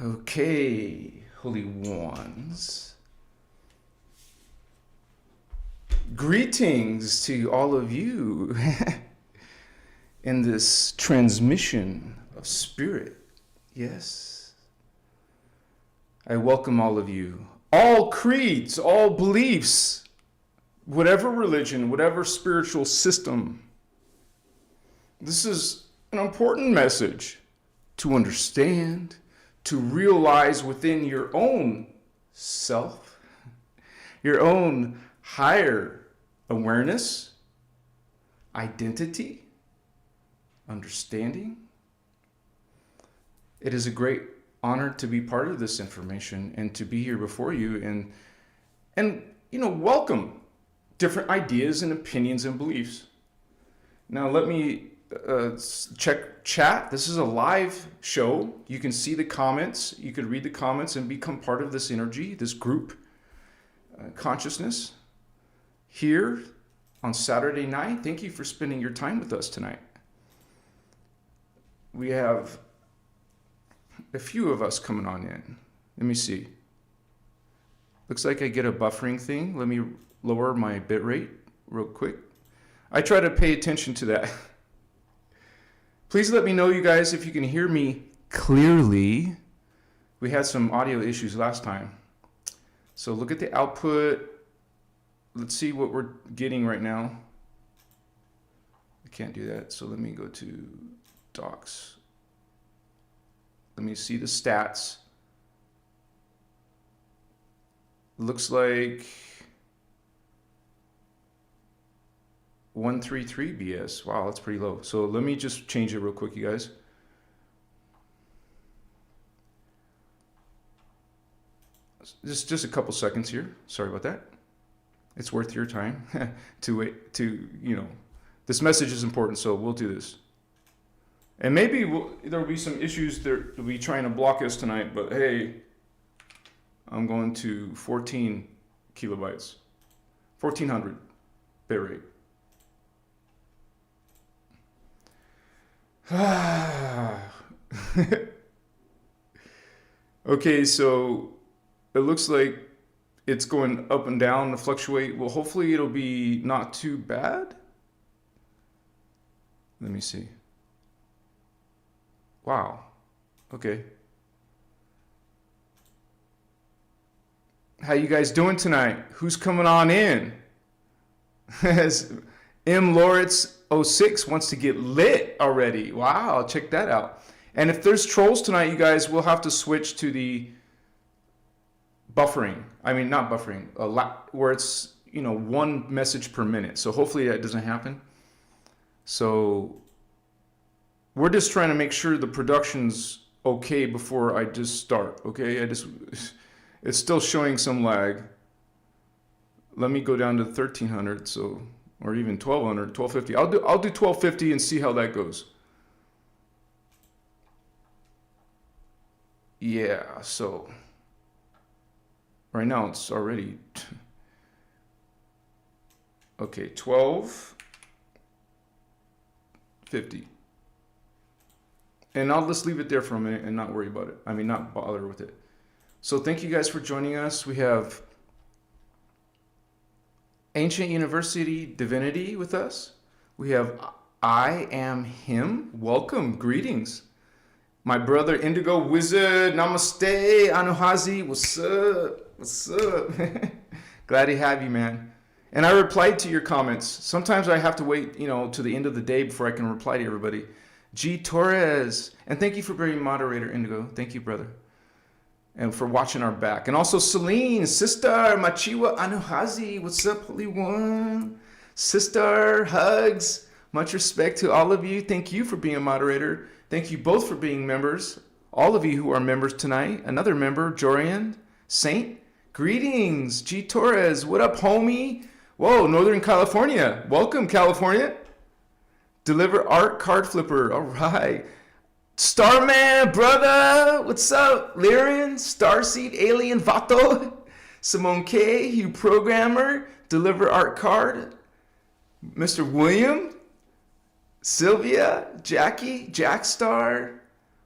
Okay, Holy Ones. Greetings to all of you in this transmission of spirit. Yes. I welcome all of you. All creeds, all beliefs, whatever religion, whatever spiritual system. This is an important message to understand, to realize within your own self, your own higher awareness, identity, understanding. It is a great honor to be part of this information and to be here before you and welcome different ideas and opinions and beliefs. Now let me check chat. This is a live show. You can see the comments. You can read the comments and become part of this energy, this group consciousness here on Saturday night. Thank you for spending your time with us tonight. We have a few of us coming on in. Let me see. Looks like I get a buffering thing. Let me lower my bit rate real quick. I try to pay attention to that. Please let me know, you guys, if you can hear me clearly. We had some audio issues last time. So look at the output. Let's see what we're getting right now. I can't do that. So let me go to docs. Let me see the stats. Looks like 133 BS. Wow, that's pretty low. So let me just change it real quick, you guys. Just a couple seconds here. Sorry about that. It's worth your time to wait this message is important, so we'll do this. And maybe there'll be some issues that will be trying to block us tonight, but hey, I'm going to 14 kilobytes, 1400 bit rate. Okay, so it looks like it's going up and down to fluctuate. Well, hopefully it'll be not too bad. Let me see. Wow. Okay. How you guys doing tonight? Who's coming on in? M. Loritz 06 wants to get lit already. Wow, check that out. And if there's trolls tonight, you guys will have to switch to the buffering. I mean, not buffering, where it's, one message per minute. So hopefully that doesn't happen. So we're just trying to make sure the production's okay before I just start, okay? It's still showing some lag. Let me go down to 1300, or even 1200, 1250. I'll do 1250 and see how that goes. Yeah, so right now it's already okay, 1250. And I'll just leave it there for a minute and not worry about it. I mean, not bother with it. So thank you guys for joining us. We have Ancient University Divinity with us. We have I Am Him. Welcome, greetings. My brother Indigo Wizard, namaste, Anuhazi, what's up? What's up? Glad to have you, man. And I replied to your comments. Sometimes I have to wait, to the end of the day before I can reply to everybody. G. Torres, and thank you for being moderator, Indigo. Thank you, brother. And for watching our back. And also Celine, sister, Machiwa Anuhazi, what's up, Holy One? Sister, hugs, much respect to all of you. Thank you for being a moderator. Thank you both for being members. All of you who are members tonight. Another member, Jorian, Saint, greetings. G. Torres, what up, homie? Whoa, Northern California. Welcome, California. Deliver Art Card Flipper. All right. Starman, brother. What's up? Lyrian, Starseed, Alien, Vato. Simone K, Hugh Programmer. Deliver Art Card. Mr. William. Sylvia, Jackie, Jackstar.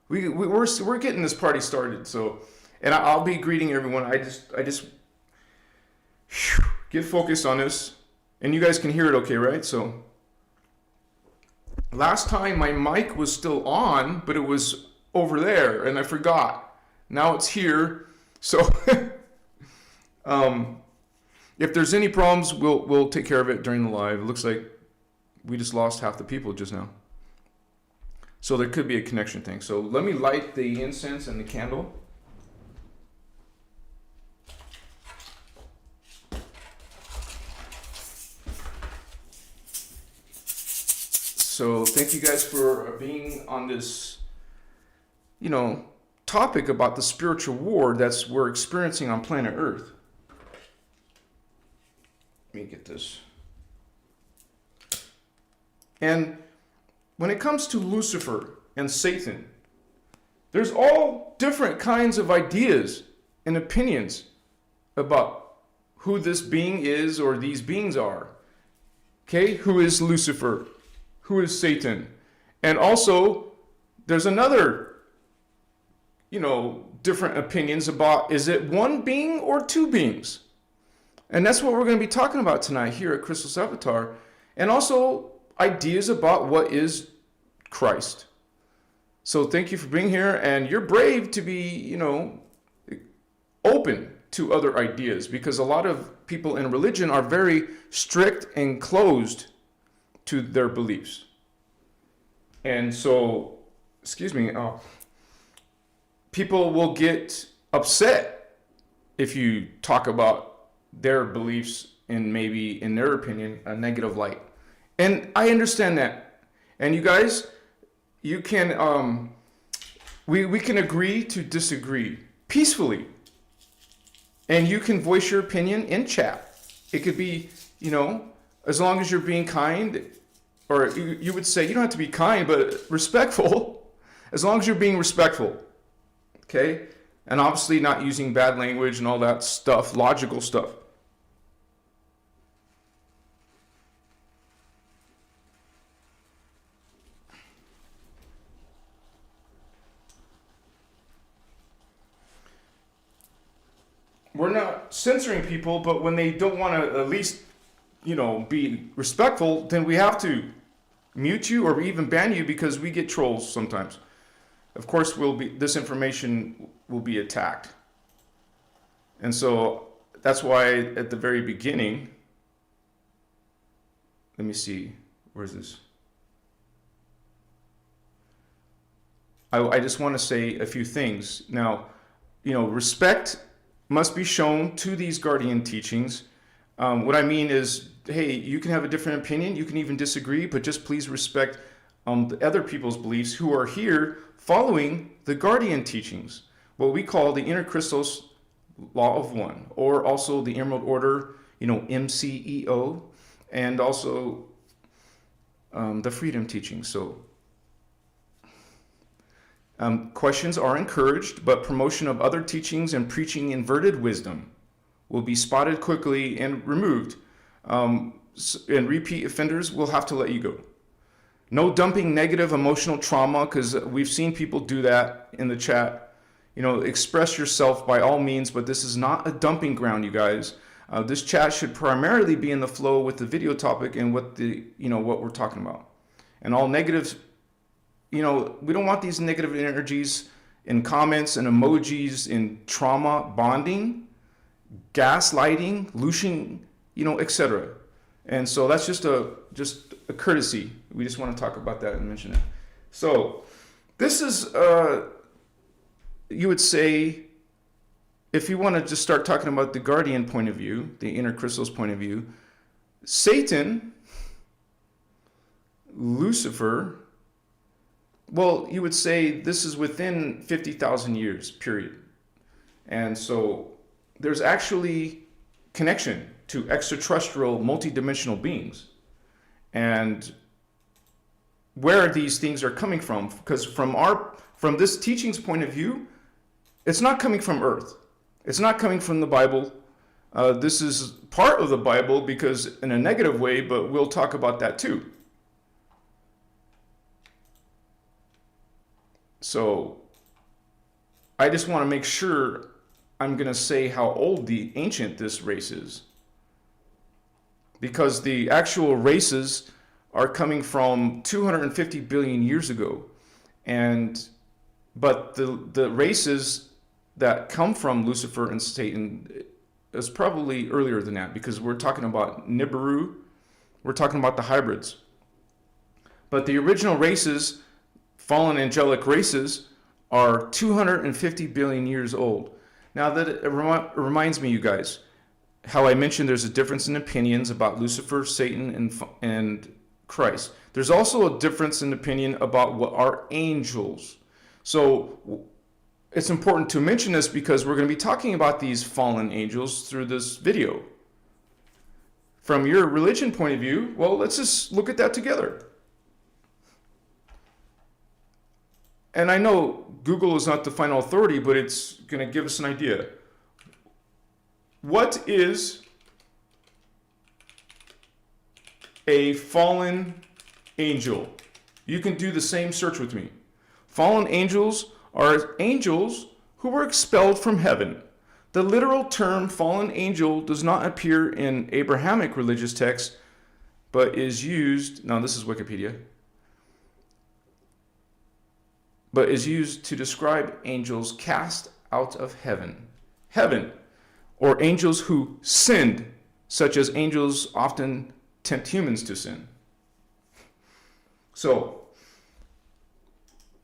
We're getting this party started. So, and I'll be greeting everyone. I just get focused on this, and you guys can hear it okay, right? So, last time my mic was still on, but it was over there, and I forgot. Now it's here. So, if there's any problems, we'll take care of it during the live. It looks like we just lost half the people just now. So there could be a connection thing. So let me light the incense and the candle. So thank you guys for being on this, topic about the spiritual war we're experiencing on planet Earth. Let me get this. And when it comes to Lucifer and Satan, there's all different kinds of ideas and opinions about who this being is or these beings are. Okay, who is Lucifer? Who is Satan? And also, there's another, different opinions about, is it one being or two beings? And that's what we're going to be talking about tonight here at Christos Avatar. And also ideas about what is Christ. So thank you for being here, and you're brave to be, open to other ideas, because a lot of people in religion are very strict and closed to their beliefs. And so, people will get upset if you talk about their beliefs in, maybe in their opinion, a negative light. And I understand that. And you guys, you can, we can agree to disagree peacefully. And you can voice your opinion in chat. It could be, as long as you're being kind, or you would say, you don't have to be kind, but respectful. As long as you're being respectful. Okay? And obviously not using bad language and all that stuff, logical stuff. We're not censoring people, but when they don't want to at least, be respectful, then we have to mute you or even ban you, because we get trolls sometimes. Of course, this information will be attacked. And so that's why at the very beginning, let me see, where's this? I just want to say a few things. Now, respect must be shown to these guardian teachings. What I mean is, hey, you can have a different opinion, you can even disagree, but just please respect the other people's beliefs who are here following the guardian teachings, what we call the innerchristos law of one, or also the Emerald Order, MCEO, and also the freedom teaching. So questions are encouraged, but promotion of other teachings and preaching inverted wisdom will be spotted quickly and removed. And repeat offenders will have to let you go. No dumping negative emotional trauma, because we've seen people do that in the chat. Express yourself by all means, but this is not a dumping ground, you guys. This chat should primarily be in the flow with the video topic and what what we're talking about. And all negatives, we don't want these negative energies in comments and emojis, in trauma bonding, gaslighting, looshing, etc. And so that's just a courtesy. We just want to talk about that and mention it. So this is, you would say, if you want to just start talking about the guardian point of view, the inner crystal's point of view, Satan, Lucifer, well, you would say this is within 50,000 years, period. And so there's actually connection to extraterrestrial multidimensional beings. And where these things are coming from, because from this teaching's point of view, it's not coming from Earth. It's not coming from the Bible. This is part of the Bible, because in a negative way, but we'll talk about that too. So I just want to make sure I'm going to say how old the ancient this race is. Because the actual races are coming from 250 billion years ago. But the races that come from Lucifer and Satan is probably earlier than that, because we're talking about Nibiru, we're talking about the hybrids. But the original races, fallen angelic races, are 250 billion years old. Now that it reminds me, you guys, how I mentioned there's a difference in opinions about Lucifer, Satan, and Christ. There's also a difference in opinion about what are angels. So it's important to mention this because we're going to be talking about these fallen angels through this video. From your religion point of view, well, let's just look at that together. And I know Google is not the final authority, but it's going to give us an idea. What is a fallen angel? You can do the same search with me. Fallen angels are angels who were expelled from heaven. The literal term fallen angel does not appear in Abrahamic religious texts, but is used, now this is Wikipedia, but is used to describe angels cast out of heaven. Heaven, or angels who sinned, such as angels often tempt humans to sin. So,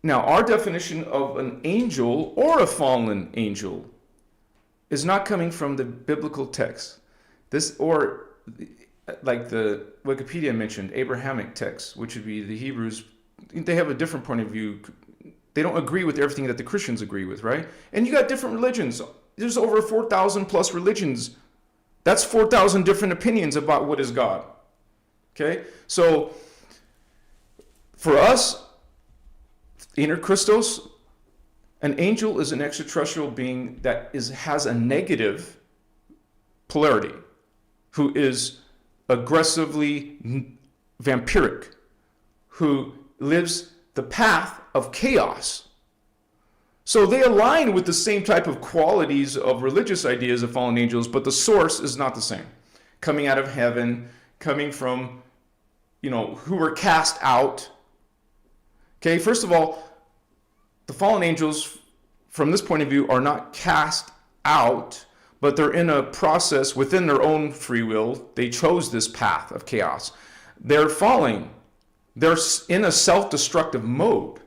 now our definition of an angel or a fallen angel is not coming from the biblical text. This, or like the Wikipedia mentioned, Abrahamic text, which would be the Hebrews, they have a different point of view. They don't agree with everything that the Christians agree with, right? And you got different religions. There's over 4,000 plus religions. That's 4,000 different opinions about what is God. Okay? So, for us, innerchristos, an angel is an extraterrestrial being that has a negative polarity, who is aggressively vampiric, who lives the path of chaos. So they align with the same type of qualities of religious ideas of fallen angels, but the source is not the same. Coming out of heaven, coming from, who were cast out. Okay, first of all, the fallen angels, from this point of view, are not cast out, but they're in a process within their own free will. They chose this path of chaos. They're falling. They're in a self-destructive mode.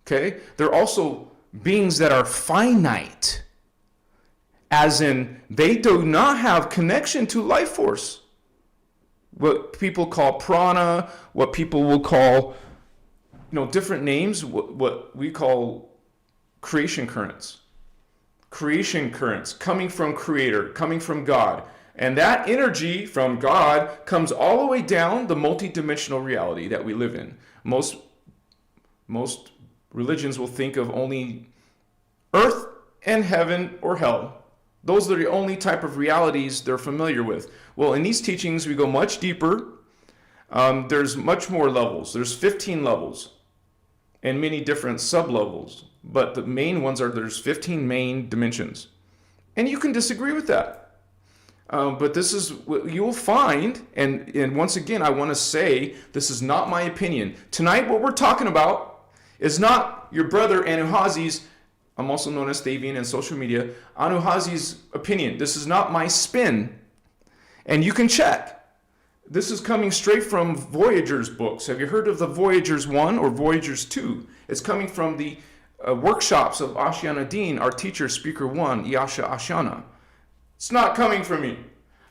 Okay? They're also beings that are finite, as in they do not have connection to life force. What people call prana, what people will call, different names, what we call creation currents. Creation currents coming from Creator, coming from God. And that energy from God comes all the way down the multidimensional reality that we live in. Most religions will think of only earth and heaven or hell. Those are the only type of realities they're familiar with. Well, in these teachings, we go much deeper. There's much more levels. There's 15 levels and many different sub-levels. But the main ones are there's 15 main dimensions. And you can disagree with that. But this is what you'll find, and once again, I want to say this is not my opinion. Tonight, what we're talking about is not your brother Anuhazi's, I'm also known as Thavian in social media, Anuhazi's opinion. This is not my spin. And you can check. This is coming straight from Voyager's books. Have you heard of the Voyagers 1 or Voyagers 2? It's coming from the workshops of Ashiana Dean, our teacher, Speaker 1, Yasha Ashana. It's not coming from me.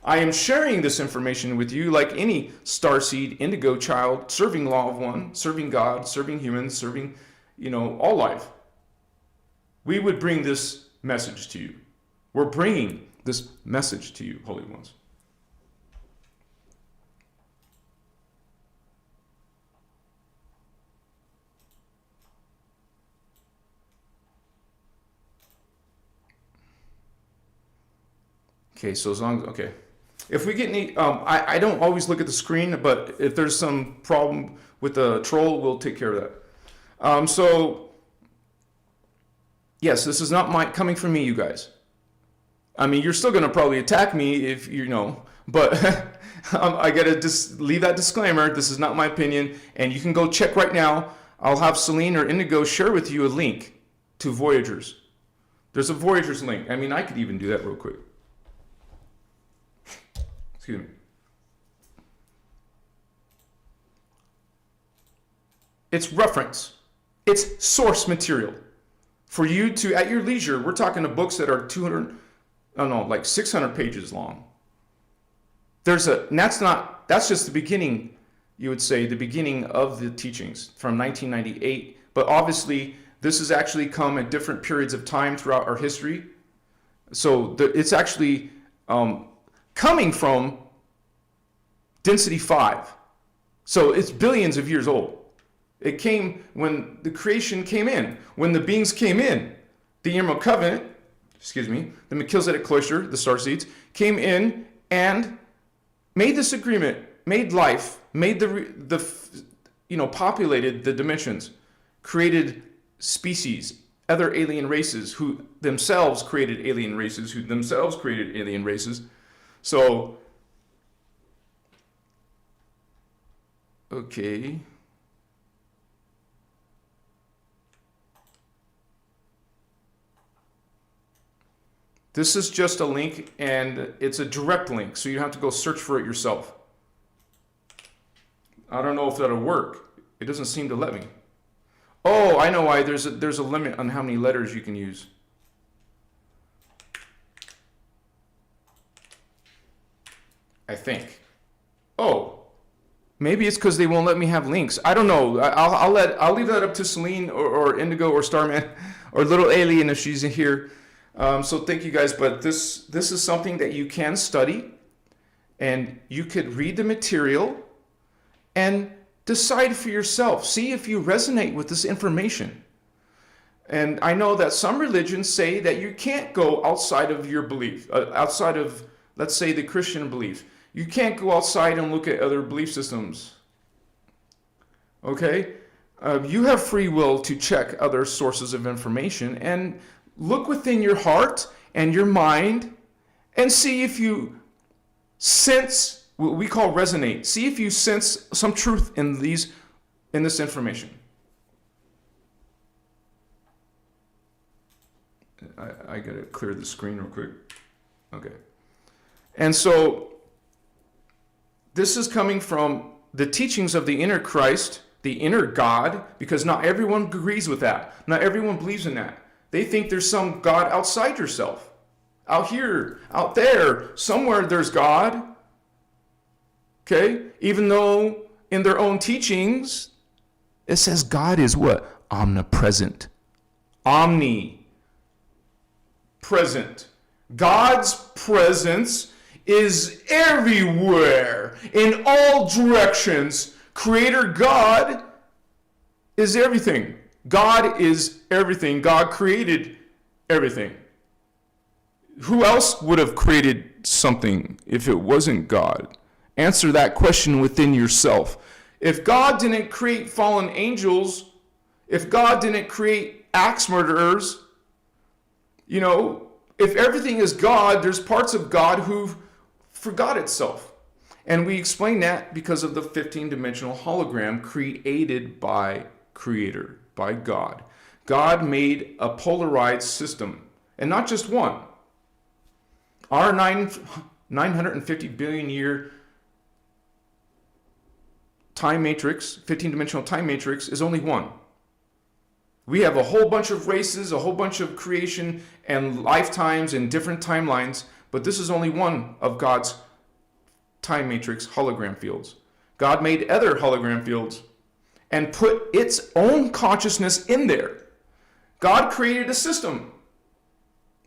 I am sharing this information with you like any starseed, indigo child, serving Law of One, serving God, serving humans, serving, all life. We would bring this message to you. We're bringing this message to you, Holy Ones. Okay, so as long as, okay. If we get any, I don't always look at the screen, but if there's some problem with the troll, we'll take care of that. So Yes, this is not coming from me, you guys. I mean, you're still going to probably attack me if you know, but I got to just leave that disclaimer. This is not my opinion, and you can go check right now. I'll have Celine or Indigo share with you a link to Voyagers. There's a Voyagers link. I mean, I could even do that real quick. Excuse me. It's reference. It's source material for you to, at your leisure. We're talking to books that are 600 pages long. That's just the beginning, you would say, the beginning of the teachings from 1998. But obviously, this has actually come at different periods of time throughout our history. So it's actually coming from density 5. So it's billions of years old. It came when the creation came in, when the beings came in. The Emerald Covenant, the Melchizedek cloister, the starseeds, came in and made this agreement, made life, made populated the dimensions, created species, other alien races who themselves created alien races, So, okay. This is just a link, and it's a direct link, so you have to go search for it yourself. I don't know if that'll work. It doesn't seem to let me. Oh, I know why. There's a limit on how many letters you can use. I think. Oh, maybe it's because they won't let me have links. I don't know. I'll leave that up to Celine or Indigo or Starman or Little Alien if she's here. So thank you guys, but this is something that you can study, and you could read the material and decide for yourself. See if you resonate with this information. And I know that some religions say that you can't go outside of your belief, outside of, let's say, the Christian belief. You can't go outside and look at other belief systems. Okay? You have free will to check other sources of information and look within your heart and your mind and see if you sense what we call resonate. See if you sense some truth in this information. I gotta clear the screen real quick. Okay. And so this is coming from the teachings of the inner Christ, the inner God, because not everyone agrees with that. Not everyone believes in that. They think there's some God outside yourself. Out here, out there, somewhere there's God. Okay? Even though in their own teachings, it says God is what? Omnipresent. Omnipresent. God's presence is everywhere, in all directions. Creator God is everything. God is everything. God created everything. Who else would have created something if it wasn't God? Answer that question within yourself. If God didn't create fallen angels, if God didn't create axe murderers, if everything is God, there's parts of God who forgot itself. And we explain that because of the 15-dimensional hologram created by Creator, by God. God made a polarized system, and not just one. Our 950 billion year time matrix, 15-dimensional time matrix, is only one. We have a whole bunch of races, a whole bunch of creation and lifetimes and different timelines, but this is only one of God's time matrix hologram fields. God made other hologram fields and put its own consciousness in there. God created a system,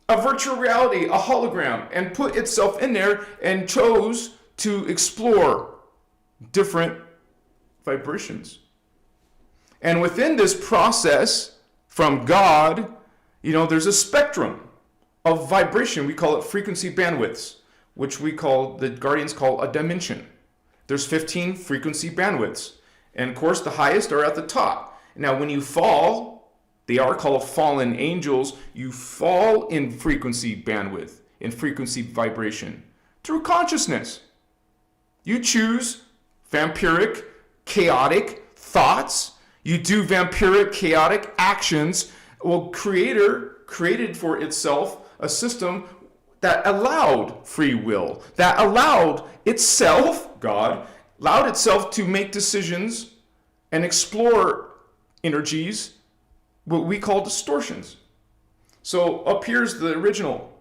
a virtual reality, a hologram, and put itself in there and chose to explore different vibrations. And within this process from God, there's a spectrum of vibration. We call it frequency bandwidths, which the Guardians call a dimension. There's 15 frequency bandwidths. And of course, the highest are at the top. Now, when you fall, They are called fallen angels. You fall in frequency bandwidth, in frequency vibration, through consciousness. You choose vampiric, chaotic thoughts. You do vampiric, chaotic actions. Well, Creator created for itself a system that allowed free will, that allowed itself, God, allowed itself to make decisions and explore energies, what we call distortions. So up here's the original.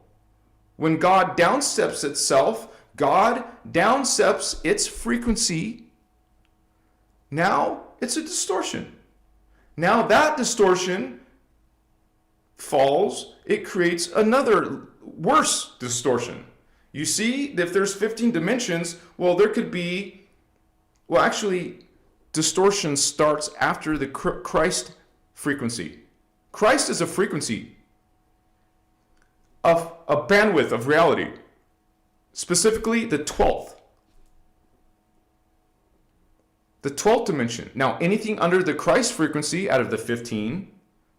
When God downsteps itself, God downsteps its frequency. Now it's a distortion. Now that distortion falls, it creates another worse distortion. You see, if there's 15 dimensions, well, there could be, well, actually, distortion starts after the Christ frequency. Christ is a frequency of a bandwidth of reality, specifically the 12th. The 12th dimension. Now, anything under the Christ frequency out of the 15,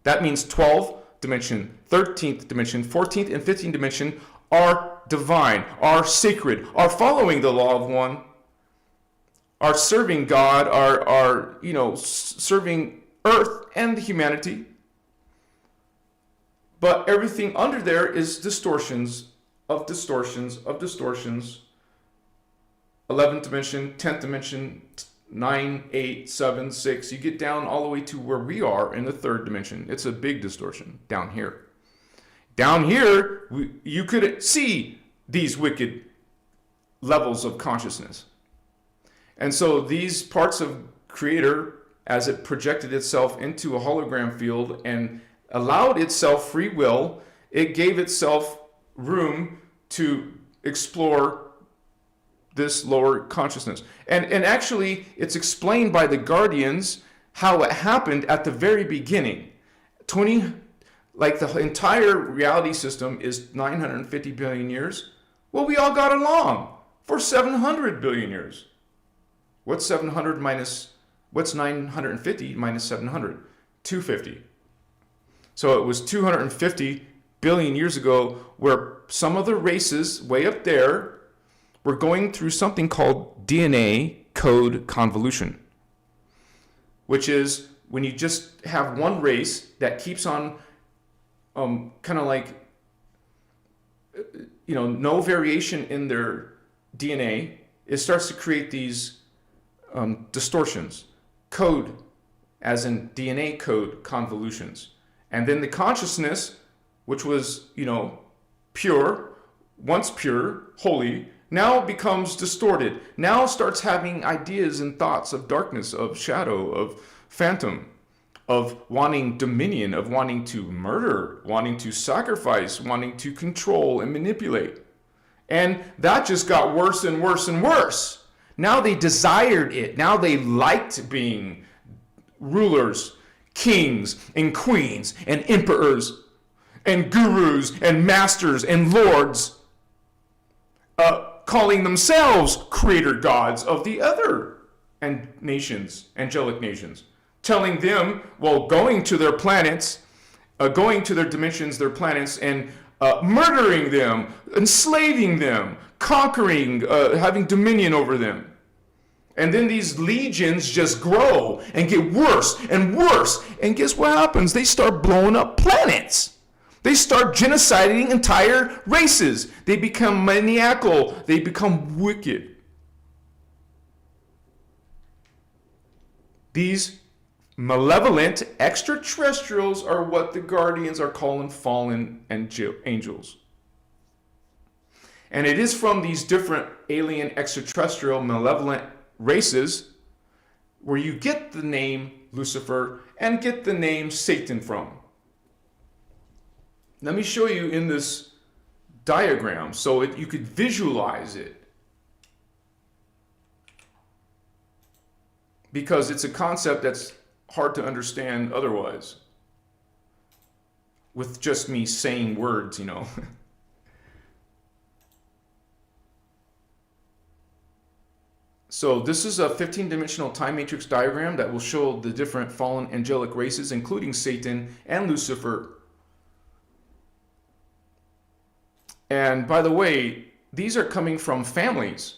that means 12th dimension, 13th dimension, 14th and 15th dimension are divine, are sacred, are following the law of one, are serving God, are serving earth and humanity. But everything under there is distortions of distortions of distortions. 11th dimension, 10th dimension, 9, 8, 7, 6. You get down all the way to where we are in the 3rd dimension. It's a big distortion down here. Down here, you could see these wicked levels of consciousness. And so these parts of Creator, as it projected itself into a hologram field and allowed itself free will, it gave itself room to explore this lower consciousness. And actually, it's explained by the Guardians how it happened at the very beginning. The entire reality system is 950 billion years. Well, we all got along for 700 billion years. What's 950 minus 700? 250. So it was 250 billion years ago where some of the races way up there were going through something called DNA code convolution, which is when you just have one race that keeps on no variation in their DNA, it starts to create these distortions. Code, as in DNA code convolutions. And then the consciousness, which was, pure, once pure, holy, now becomes distorted. Now starts having ideas and thoughts of darkness, of shadow, of phantom, of wanting dominion, of wanting to murder, wanting to sacrifice, wanting to control and manipulate. And that just got worse and worse and worse. Now they desired it. Now they liked being rulers, kings and queens and emperors and gurus and masters and lords, calling themselves creator gods of the other nations, angelic nations, telling them, going to their planets, going to their dimensions, their planets, and murdering them, enslaving them, conquering, having dominion over them. And then these legions just grow and get worse and worse. And guess what happens? They start blowing up planets. They start genociding entire races. They become maniacal. They become wicked. These malevolent extraterrestrials are what the Guardians are calling fallen angels. And it is from these different alien extraterrestrial malevolent races where you get the name Lucifer and get the name Satan from. Let me show you in this diagram so you could visualize it, because it's a concept that's hard to understand otherwise with just me saying words, So this is a 15-dimensional time matrix diagram that will show the different fallen angelic races, including Satan and Lucifer. And by the way, these are coming from families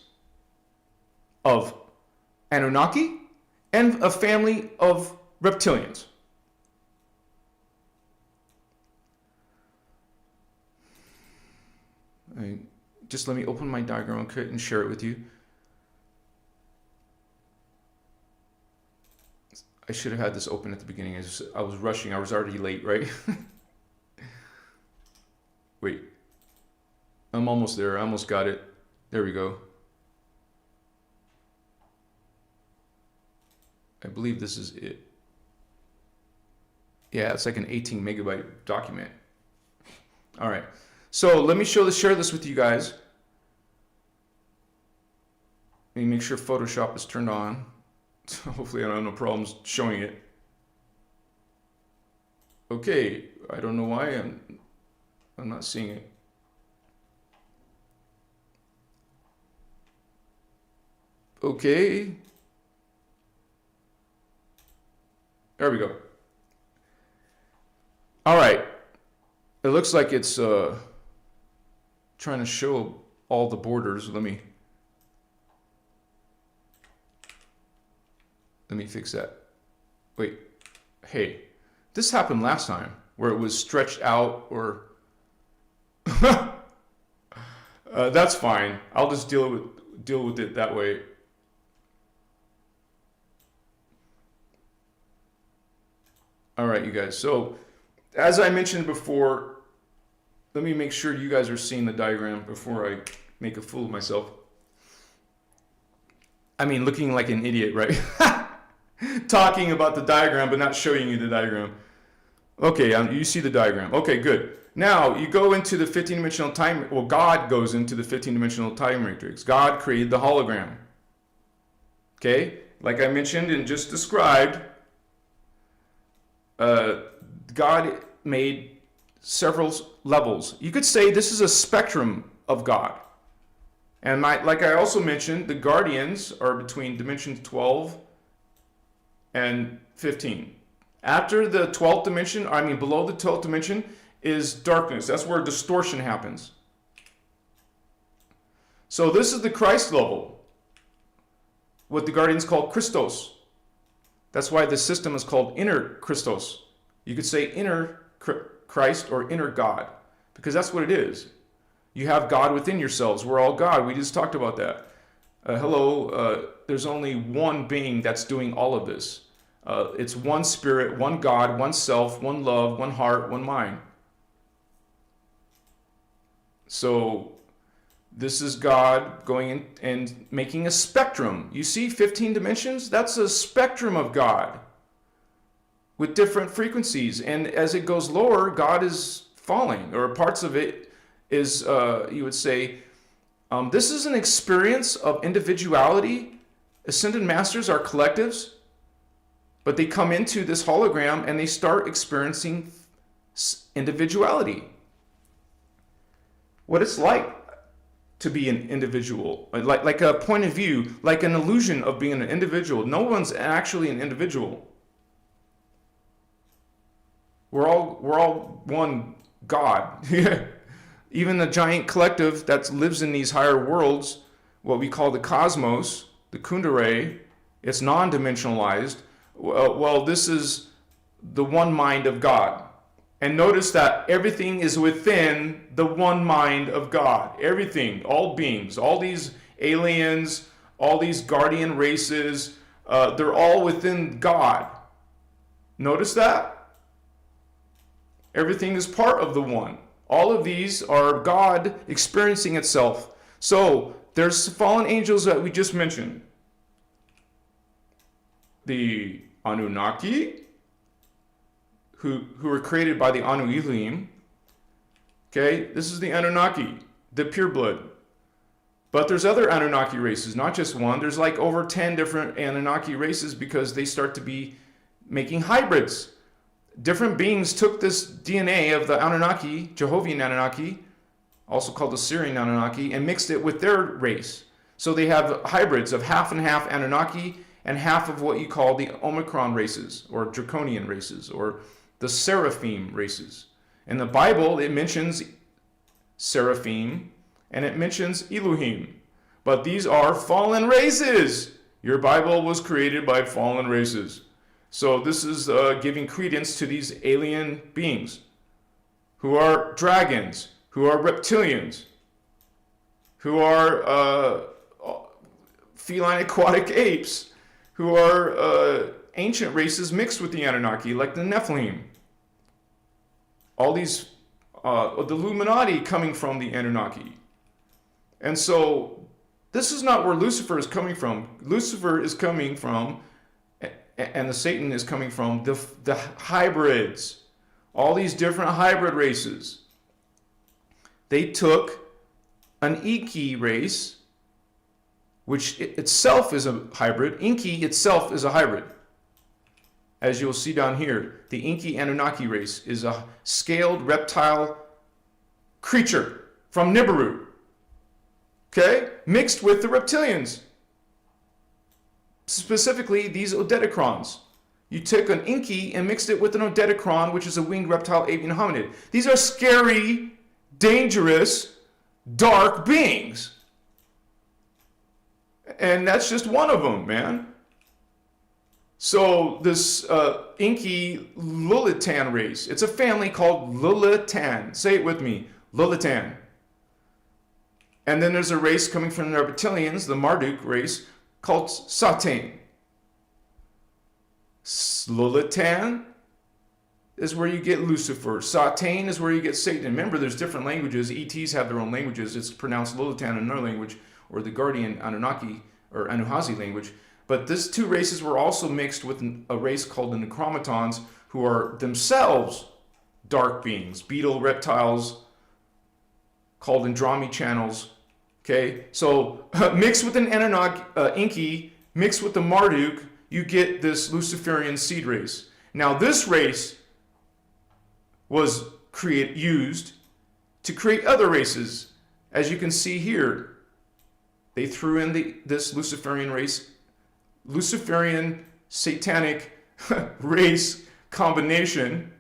of Anunnaki and a family of reptilians. Just let me open my diagram and share it with you. I should have had this open at the beginning. I was rushing. I was already late, right? Wait. I'm almost there. I almost got it. There we go. I believe this is it. Yeah, it's like an 18 megabyte document. All right. So let me share this with you guys. Let me make sure Photoshop is turned on. Hopefully I don't have no problems showing it. Okay, I don't know why I'm not seeing it. Okay. There we go. All right. It looks like it's trying to show all the borders. Let me fix that. Wait. Hey, this happened last time where it was stretched out or that's fine. I'll just deal with it that way. All right, you guys. So, as I mentioned before, let me make sure you guys are seeing the diagram before I make a fool of myself. I mean, looking like an idiot, right? Talking about the diagram, but not showing you the diagram. Okay, you see the diagram. Okay, good. Now, you go into the 15-dimensional time, well, God goes into the 15-dimensional time matrix. God created the hologram. Okay? Like I mentioned and just described, God made several levels. You could say this is a spectrum of God. And like I also mentioned, the guardians are between dimensions 12 and 15. After the 12th dimension, below the 12th dimension is darkness. That's where distortion happens. So this is the Christ level, what the guardians call Christos. That's why the system is called innerchristos. You could say inner Christ or inner God, because that's what it is. You have God within yourselves. We're all God. We just talked about that. There's only one being that's doing all of this. It's one spirit, one God, one self, one love, one heart, one mind. So this is God going in and making a spectrum. You see 15 dimensions? That's a spectrum of God with different frequencies. And as it goes lower, God is falling, or parts of it is, you would say, this is an experience of individuality. Ascended masters are collectives, but they come into this hologram and they start experiencing individuality. What it's like to be an individual, like a point of view, like an illusion of being an individual. No one's actually an individual. We're all one God. Even the giant collective that lives in these higher worlds, what we call the cosmos, the Kundalini, it's non-dimensionalized. Well, this is the one mind of God. And notice that everything is within the one mind of God. Everything, all beings, all these aliens, all these guardian races, they're all within God. Notice that? Everything is part of the one. All of these are God experiencing itself. So there's fallen angels that we just mentioned. The Anunnaki, who were created by the Anu Elohim. Okay, this is the Anunnaki, the pure blood. But there's other Anunnaki races, not just one. There's like over 10 different Anunnaki races because they start to be making hybrids. Different beings took this DNA of the Anunnaki, Jehovah's Anunnaki, also called the Syrian Anunnaki, and mixed it with their race. So they have hybrids of half and half Anunnaki and half of what you call the Omicron races or Draconian races or the Seraphim races. In the Bible, it mentions Seraphim and it mentions Elohim. But these are fallen races. Your Bible was created by fallen races. So this is giving credence to these alien beings who are dragons, who are reptilians, who are feline aquatic apes, who are ancient races mixed with the Anunnaki, like the Nephilim. All these, the Illuminati coming from the Anunnaki. And so this is not where Lucifer is coming from. Lucifer is coming from, and the Satan is coming from the hybrids. All these different hybrid races. They took an Inky race, which itself is a hybrid. Inky itself is a hybrid. As you'll see down here, the Inky Anunnaki race is a scaled reptile creature from Nibiru. Okay? Mixed with the reptilians. Specifically, these Odedicrons. You took an Inky and mixed it with an Odedicron, which is a winged reptile avian hominid. These are scary, dangerous, dark beings. And that's just one of them, man. So this Inky Lilitan race, it's a family called Lilitan. Say it with me, Lilitan. And then there's a race coming from the reptilians, the Marduk race, called Satan. Lilitan is where you get Lucifer. Satan is where you get Satan. Remember, there's different languages. ETs have their own languages. It's pronounced Lilitan in another language, or the Guardian Anunnaki or Anuhazi language. But these two races were also mixed with a race called the Necromatons, who are themselves dark beings, beetle reptiles called Andromi channels. Okay, so mixed with an Anunnaki, Inky, mixed with the Marduk, you get this Luciferian seed race. Now this race was used to create other races. As you can see here, they threw in this Luciferian race, Luciferian satanic race combination,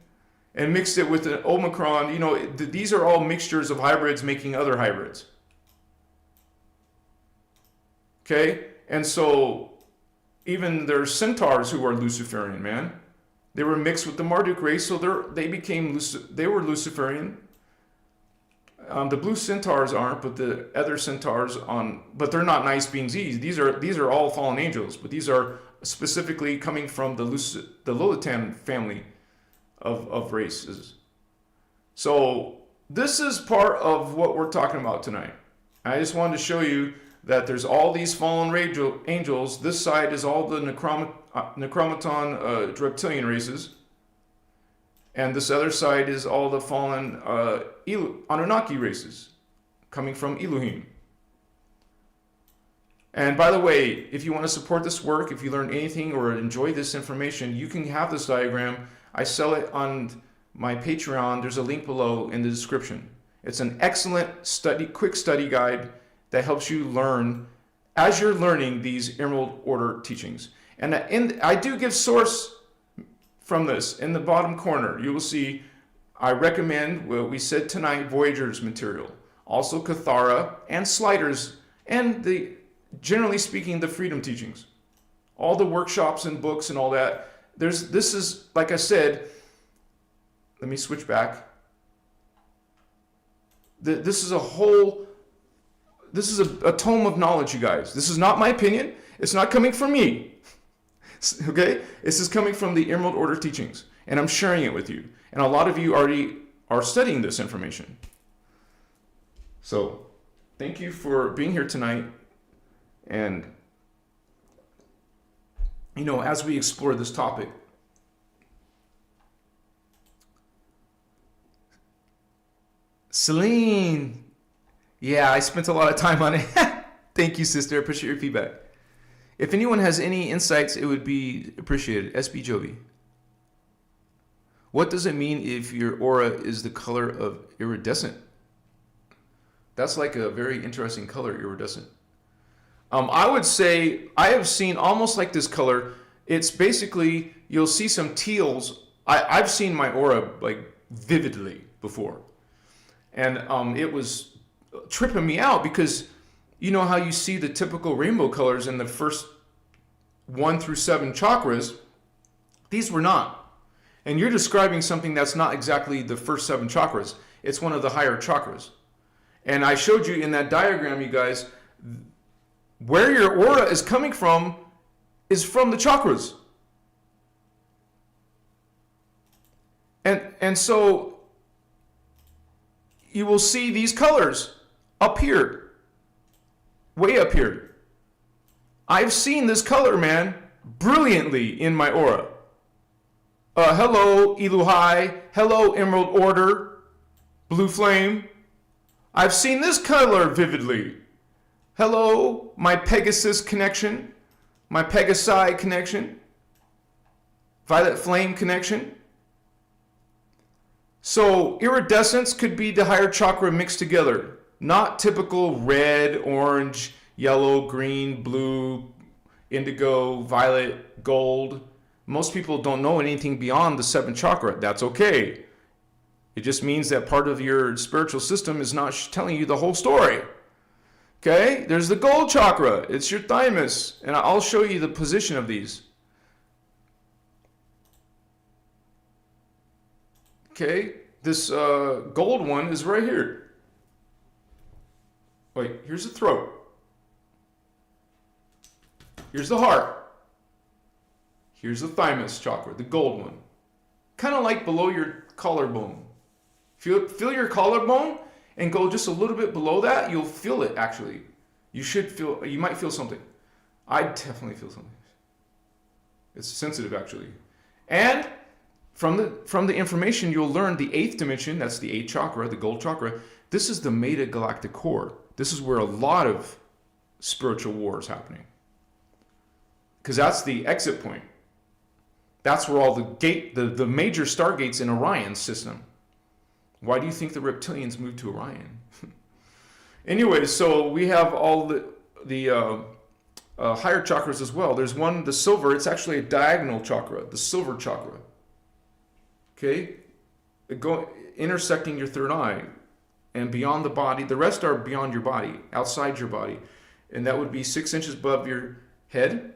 and mixed it with an Omicron. You know, these are all mixtures of hybrids making other hybrids. Okay, and so even there's centaurs who are Luciferian, man. They were mixed with the Marduk race, so they were Luciferian. The blue centaurs aren't, but the other centaurs but they're not nice beings either. These are all fallen angels, but these are specifically coming from the Lilitan family of races. So this is part of what we're talking about tonight. I just wanted to show you that there's all these fallen angels. This side is all the Necromaton reptilian races. And this other side is all the fallen Anunnaki races coming from Elohim. And by the way, if you want to support this work, if you learn anything or enjoy this information, you can have this diagram. I sell it on my Patreon. There's a link below in the description. It's an excellent quick study guide that helps you learn as you're learning these Emerald Order teachings. And I do give source from this. In the bottom corner, you will see I recommend what we said tonight, Voyager's material, also Cathara and Sliders, and generally speaking, the Freedom teachings. All the workshops and books and all that. This is, like I said, let me switch back. This is a tome of knowledge, you guys. This is not my opinion. It's not coming from me. Okay? This is coming from the Emerald Order teachings. And I'm sharing it with you. And a lot of you already are studying this information. So, thank you for being here tonight. And, you know, as we explore this topic, Celine, yeah, I spent a lot of time on it. Thank you, sister. I appreciate your feedback. If anyone has any insights, it would be appreciated. SB Jovi. What does it mean if your aura is the color of iridescent? That's like a very interesting color, iridescent. I would say I have seen almost like this color. It's basically, you'll see some teals. I've seen my aura like vividly before. And it was tripping me out because you know how you see the typical rainbow colors in the first 1 through 7 chakras? These were not. And you're describing something that's not exactly the first 7 chakras. It's one of the higher chakras. And I showed you in that diagram, you guys, where your aura is coming from is from the chakras. And so you will see these colors up here, way up here. I've seen this color, man, brilliantly in my aura. Hello, Eluhai. Hello, Emerald Order, Blue Flame. I've seen this color vividly. Hello, my Pegasus connection, my Pegasi connection, Violet Flame connection. So iridescence could be the higher chakra mixed together, not typical red, orange, yellow, green, blue, indigo, violet, gold. Most people don't know anything beyond the 7th chakra. That's okay. It just means that part of your spiritual system is not telling you the whole story. Okay, there's the gold chakra. It's your thymus. And I'll show you the position of these. Okay, this gold one is right here. Wait, here's the throat. Here's the heart. Here's the thymus chakra, the gold one. Kind of like below your collarbone. Feel your collarbone and go just a little bit below that, you'll feel it actually. You might feel something. I definitely feel something. It's sensitive actually. And from the information you'll learn the 8th dimension, that's the 8th chakra, the gold chakra, this is the meta-galactic core. This is where a lot of spiritual war is happening. Because that's the exit point. That's where all the major stargates in Orion's system. Why do you think the reptilians moved to Orion? Anyway, so we have all the higher chakras as well. There's one, the silver, it's actually a diagonal chakra, the silver chakra. Okay? Intersecting your third eye and beyond the body. The rest are beyond your body, outside your body. And that would be 6 inches above your head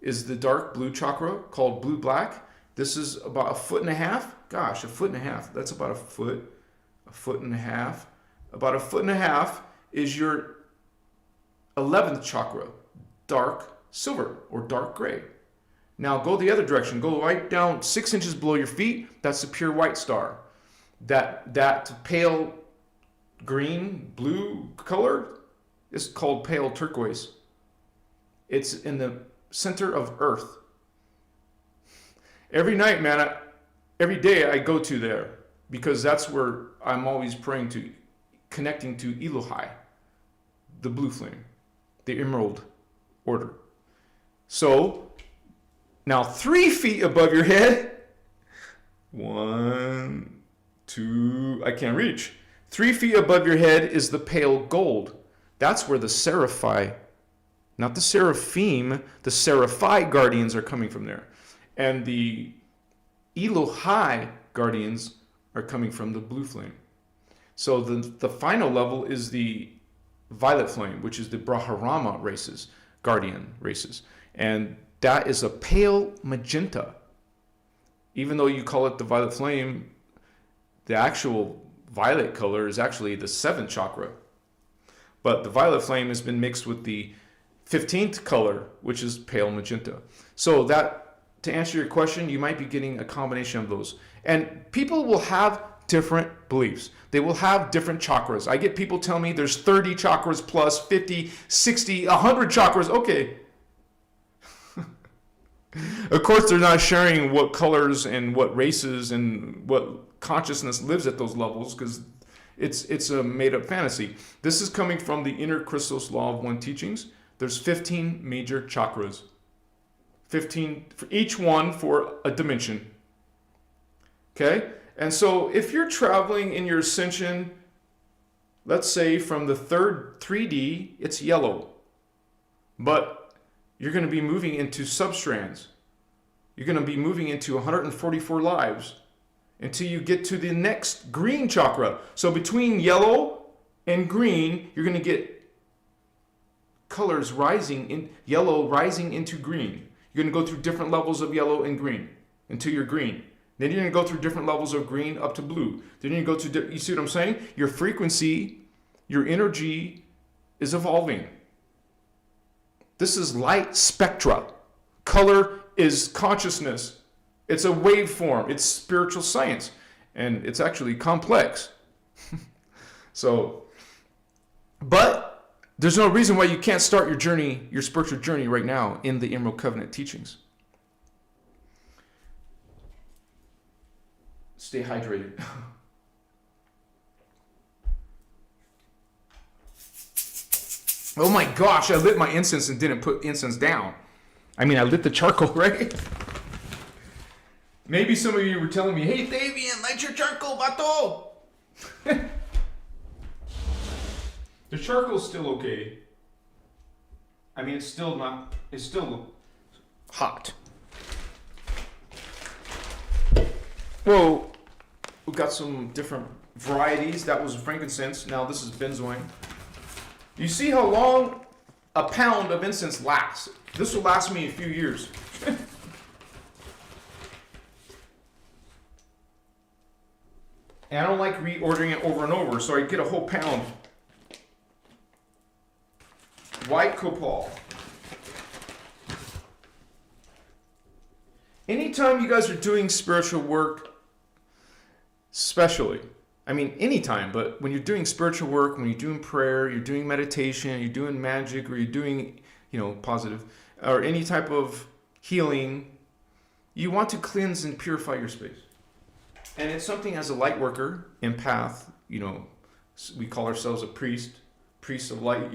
is the dark blue chakra called blue-black. This is about 1.5 feet. Gosh, 1.5 feet. That's about a foot. 1.5 feet. About 1.5 feet is your 11th chakra, dark silver or dark gray. Now go the other direction. Go right down 6 inches below your feet. That's the pure white star. That pale green, blue color is called pale turquoise. It's in the center of Earth. Every night, man, every day I go to there because that's where I'm always praying to, connecting to Elohai, the blue flame, the emerald order. So now 3 feet above your head, 1, 2, I can't reach. 3 feet above your head is the pale gold. That's where the seraphi, not the seraphim, the seraphi guardians are coming from there. And the Elohai guardians are coming from the blue flame. So the final level is the violet flame, which is the Brahmarama races, guardian races. And that is a pale magenta. Even though you call it the violet flame, the actual violet color is actually the 7th chakra. But the violet flame has been mixed with the 15th color, which is pale magenta. So that, to answer your question, you might be getting a combination of those. And people will have different beliefs. They will have different chakras. I get people telling me there's 30 chakras plus 50, 60, 100 chakras. Okay. Of course, they're not sharing what colors and what races and what consciousness lives at those levels because it's a made-up fantasy. This is coming from the innerchristos law of one teachings. There's 15 major chakras. 15 for each one for a dimension. Okay? And so if you're traveling in your ascension, let's say from the third 3D, it's yellow. But you're going to be moving into substrands. You're going to be moving into 144 lives until you get to the next green chakra. So between yellow and green, you're going to get colors rising in yellow rising into green. You're going to go through different levels of yellow and green until you're green. Then you're going to go through different levels of green up to blue. Then you go to, you see what I'm saying? Your frequency, your energy is evolving. This is light spectra. Color is consciousness. It's a waveform. It's spiritual science. And it's actually complex. But there's no reason why you can't start your journey, your spiritual journey right now in the Emerald Covenant teachings. Stay hydrated. Oh my gosh, I lit my incense and didn't put incense down. I mean, I lit the charcoal, right? Maybe some of you were telling me, hey, Davian, light your charcoal, vato. The charcoal's still okay. I mean, it's still hot. Well, we've got some different varieties. That was frankincense. Now this is benzoin. You see how long a pound of incense lasts? This will last me a few years. And I don't like reordering it over and over, so I get a whole pound. White copal. Anytime you guys are doing spiritual work, especially, I mean anytime, but when you're doing spiritual work, when you're doing prayer, you're doing meditation, you're doing magic, or you're doing, positive, or any type of healing, you want to cleanse and purify your space. And it's something as a light worker, empath, we call ourselves a priest of light,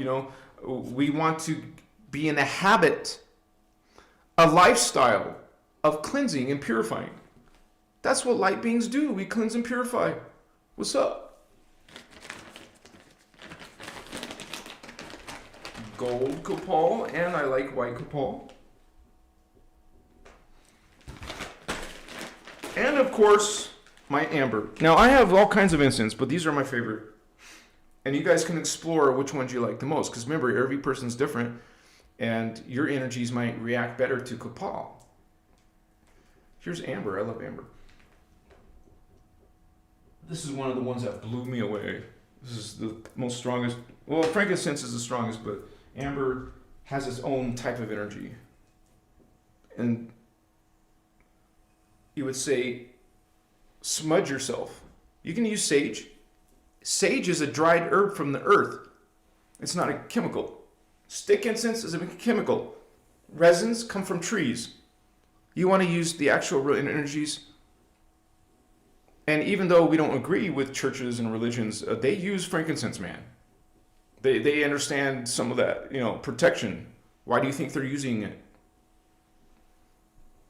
we want to be in a habit, a lifestyle of cleansing and purifying. That's what light beings do. We cleanse and purify. What's up? Gold copal, and I like white copal. And of course, my amber. Now I have all kinds of incense, but these are my favorite. And you guys can explore which ones you like the most. Because remember, every person's different. And your energies might react better to copal. Here's amber. I love amber. This is one of the ones that blew me away. This is the most strongest. Well, frankincense is the strongest, but amber has its own type of energy. And you would say, smudge yourself. You can use sage. Sage is a dried herb from the earth. It's not a chemical. Stick incense is a chemical. Resins come from trees. You want to use the actual real energies. And even though we don't agree with churches and religions, they use frankincense, man. They understand some of that, protection. Why do you think they're using it?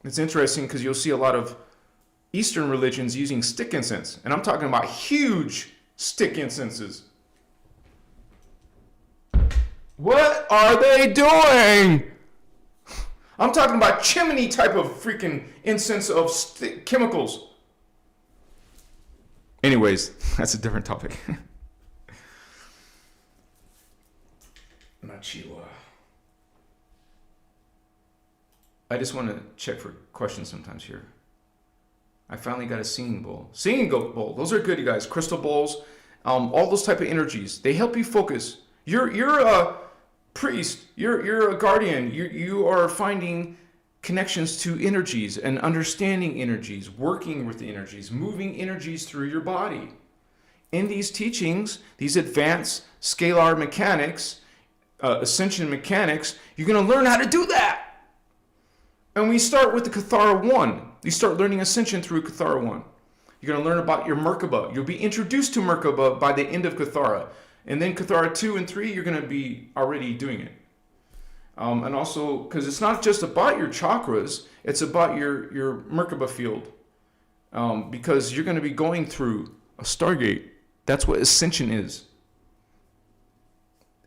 It's interesting because you'll see a lot of Eastern religions using stick incense. And I'm talking about huge stick incenses. What are they doing? I'm talking about chimney type of freaking incense of chemicals. Anyways, that's a different topic. Machila. I just want to check for questions sometimes here. I finally got a singing bowl. Singing bowl. Those are good, you guys. Crystal bowls. All those type of energies. They help you focus. You're a priest. You're a guardian. You are finding connections to energies and understanding energies, working with the energies, moving energies through your body. In these teachings, these advanced scalar mechanics, ascension mechanics, you're going to learn how to do that. And we start with the Cathara 1. You start learning ascension through Cathara 1. You're going to learn about your Merkaba. You'll be introduced to Merkaba by the end of Cathara. And then Cathara 2 and 3, you're going to be already doing it. And also, because it's not just about your chakras, it's about your Merkaba field. Because you're going to be going through a Stargate. That's what ascension is.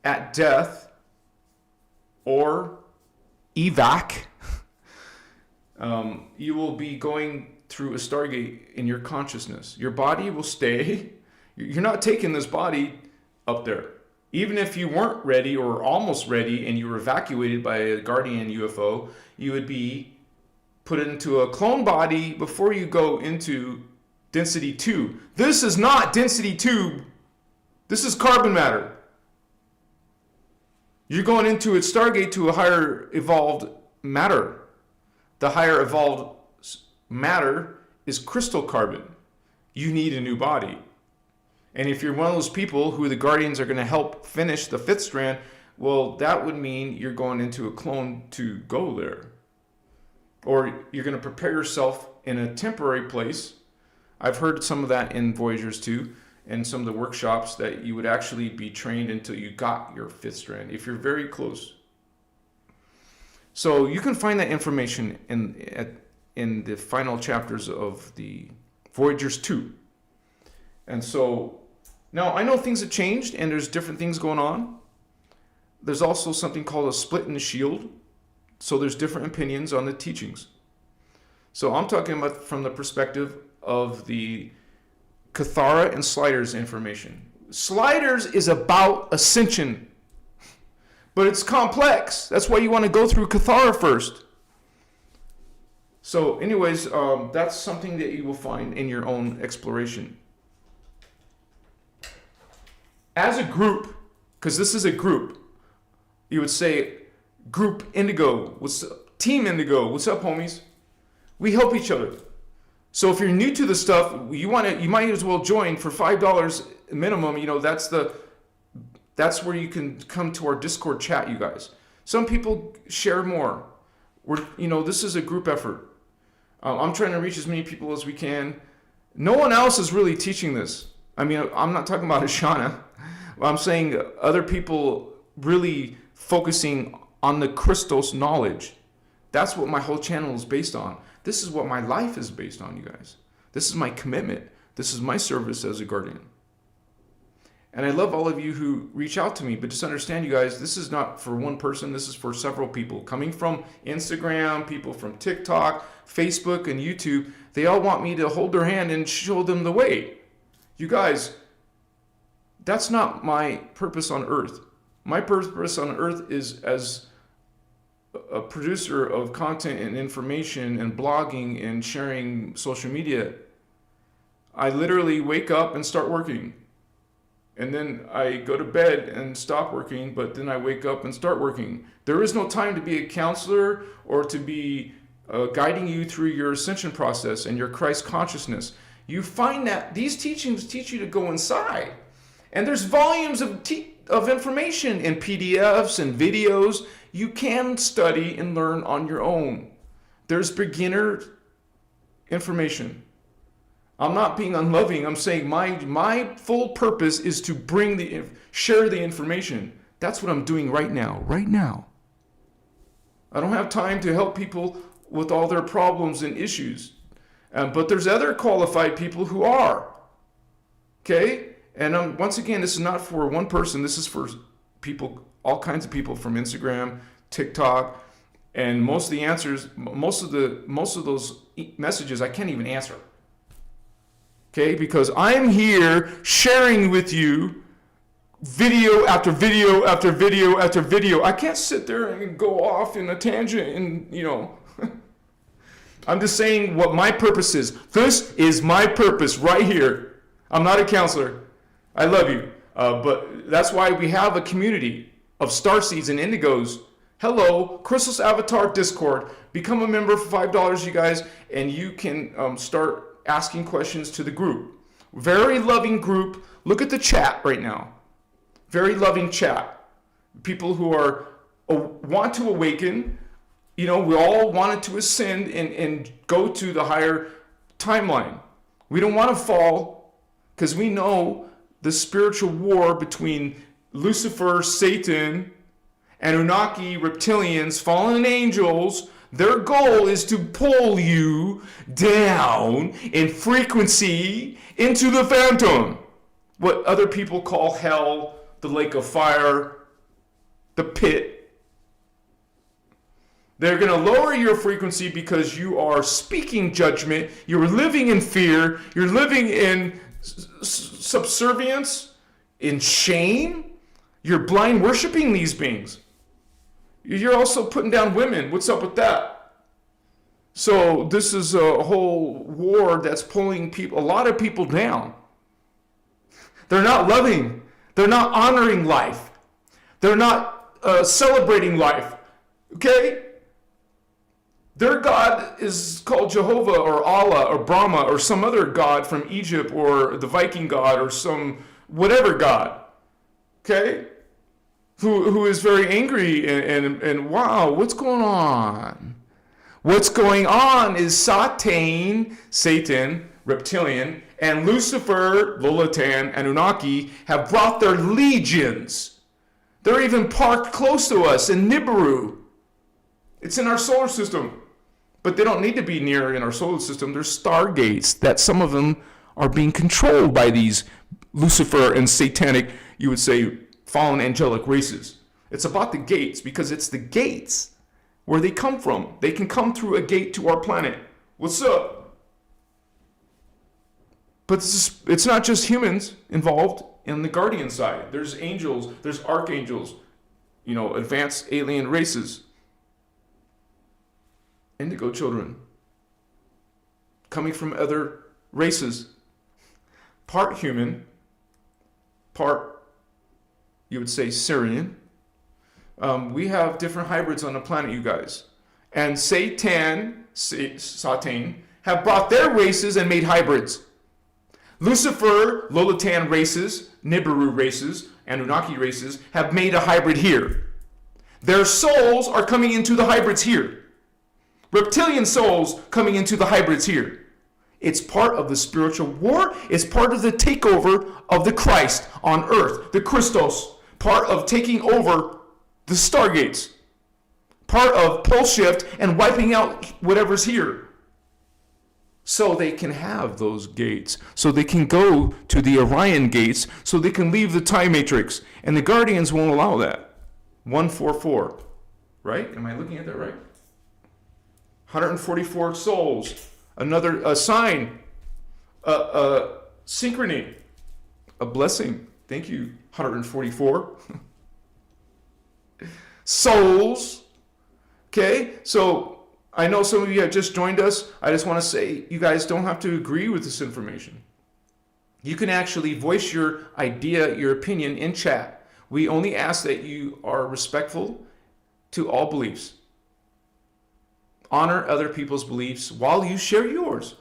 At death, or evac, you will be going through a stargate in your consciousness. Your body will stay. You're not taking this body up there. Even if you weren't ready or almost ready and you were evacuated by a guardian UFO, you would be put into a clone body before you go into density 2. This is not density 2. This is carbon matter. You're going into a stargate to a higher evolved matter. The higher evolved matter is crystal carbon. You need a new body. And if you're one of those people who the guardians are going to help finish the 5th strand, well, that would mean you're going into a clone to go there. Or you're going to prepare yourself in a temporary place. I've heard some of that in Voyagers 2 and some of the workshops, that you would actually be trained until you got your 5th strand, if you're very close. So you can find that information in the final chapters of the Voyagers 2. And so now I know things have changed and there's different things going on. There's also something called a split in the shield. So there's different opinions on the teachings. So I'm talking about from the perspective of the Cathara and Sliders information. Sliders is about ascension, but it's complex. That's why you want to go through Cathara first. So anyways, that's something that you will find in your own exploration. As a group, because this is a group, you would say, Group Indigo, Team Indigo, what's up, homies? We help each other. So if you're new to the stuff, you might as well join for $5 minimum. That's where you can come to our Discord chat, you guys. Some people share more. This is a group effort. I'm trying to reach as many people as we can. No one else is really teaching this. I mean, I'm not talking about Ashana. I'm saying other people really focusing on the Christos knowledge. That's what my whole channel is based on. This is what my life is based on, you guys. This is my commitment. This is my service as a guardian. And I love all of you who reach out to me, but just understand, you guys, this is not for one person. This is for several people coming from Instagram, people from TikTok, Facebook, and YouTube. They all want me to hold their hand and show them the way. You guys, that's not my purpose on earth. My purpose on earth is as a producer of content and information and blogging and sharing social media. I literally wake up and start working. And then I go to bed and stop working, but then I wake up and start working. There is no time to be a counselor or to be guiding you through your ascension process and your Christ consciousness. You find that these teachings teach you to go inside. And there's volumes of information in PDFs and videos. You can study and learn on your own. There's beginner information. I'm not being unloving. I'm saying my full purpose is to share the information. That's what I'm doing right now. Right now. I don't have time to help people with all their problems and issues. But there's other qualified people who are. Okay? And once again, this is not for one person. This is for people, all kinds of people from Instagram, TikTok, and most of the answers, most of those messages I can't even answer. Okay, because I'm here sharing with you video after video after video after video. I can't sit there and go off in a tangent and I'm just saying what my purpose is. This is my purpose right here. I'm not a counselor. I love you. But that's why we have a community of starseeds and indigos. Hello, Christos Avatar Discord. Become a member for $5, you guys, and you can start asking questions to the group. Very loving group. Look at the chat right now. Very loving chat. People who want to awaken. We all wanted to ascend and go to the higher timeline. We don't want to fall because we know the spiritual war between Lucifer, Satan, Anunnaki, reptilians, fallen angels. Their goal is to pull you down in frequency into the phantom. What other people call hell, the lake of fire, the pit. They're going to lower your frequency because you are speaking judgment. You're living in fear. You're living in subservience, in shame. You're blind worshiping these beings. You're also putting down women. What's up with that? So this is a whole war that's pulling a lot of people down. They're not loving. They're not honoring life. They're not celebrating life. Okay? Their God is called Jehovah or Allah or Brahma or some other god from Egypt or the Viking god or some whatever god. Okay? Who is very angry and wow, what's going on? What's going on is Satan, reptilian, and Lucifer, Lolatan, Anunnaki have brought their legions. They're even parked close to us in Nibiru. It's in our solar system. But they don't need to be near in our solar system. There's stargates that some of them are being controlled by these Lucifer and satanic, you would say, fallen angelic races. It's about the gates because it's the gates where they come from. They can come through a gate to our planet. What's up? But it's not just humans involved in the guardian side. There's angels, there's archangels, advanced alien races. Indigo children coming from other races, part human, part, you would say, Syrian. We have different hybrids on the planet, you guys. And Satan have brought their races and made hybrids. Lucifer, Lolatan races, Nibiru races, Anunnaki races have made a hybrid here. Their souls are coming into the hybrids here. Reptilian souls coming into the hybrids here. It's part of the spiritual war. It's part of the takeover of the Christ on earth, the Christos. Part of taking over the stargates. Part of pole shift and wiping out whatever's here. So they can have those gates. So they can go to the Orion gates. So they can leave the time matrix. And the Guardians won't allow that. 144. Right? Am I looking at that right? 144 souls, a sign, a synchrony, a blessing. Thank you, 144 souls. Okay, so I know some of you have just joined us. I just want to say you guys don't have to agree with this information. You can actually voice your idea, your opinion in chat. We only ask that you are respectful to all beliefs. Honor other people's beliefs while you share yours.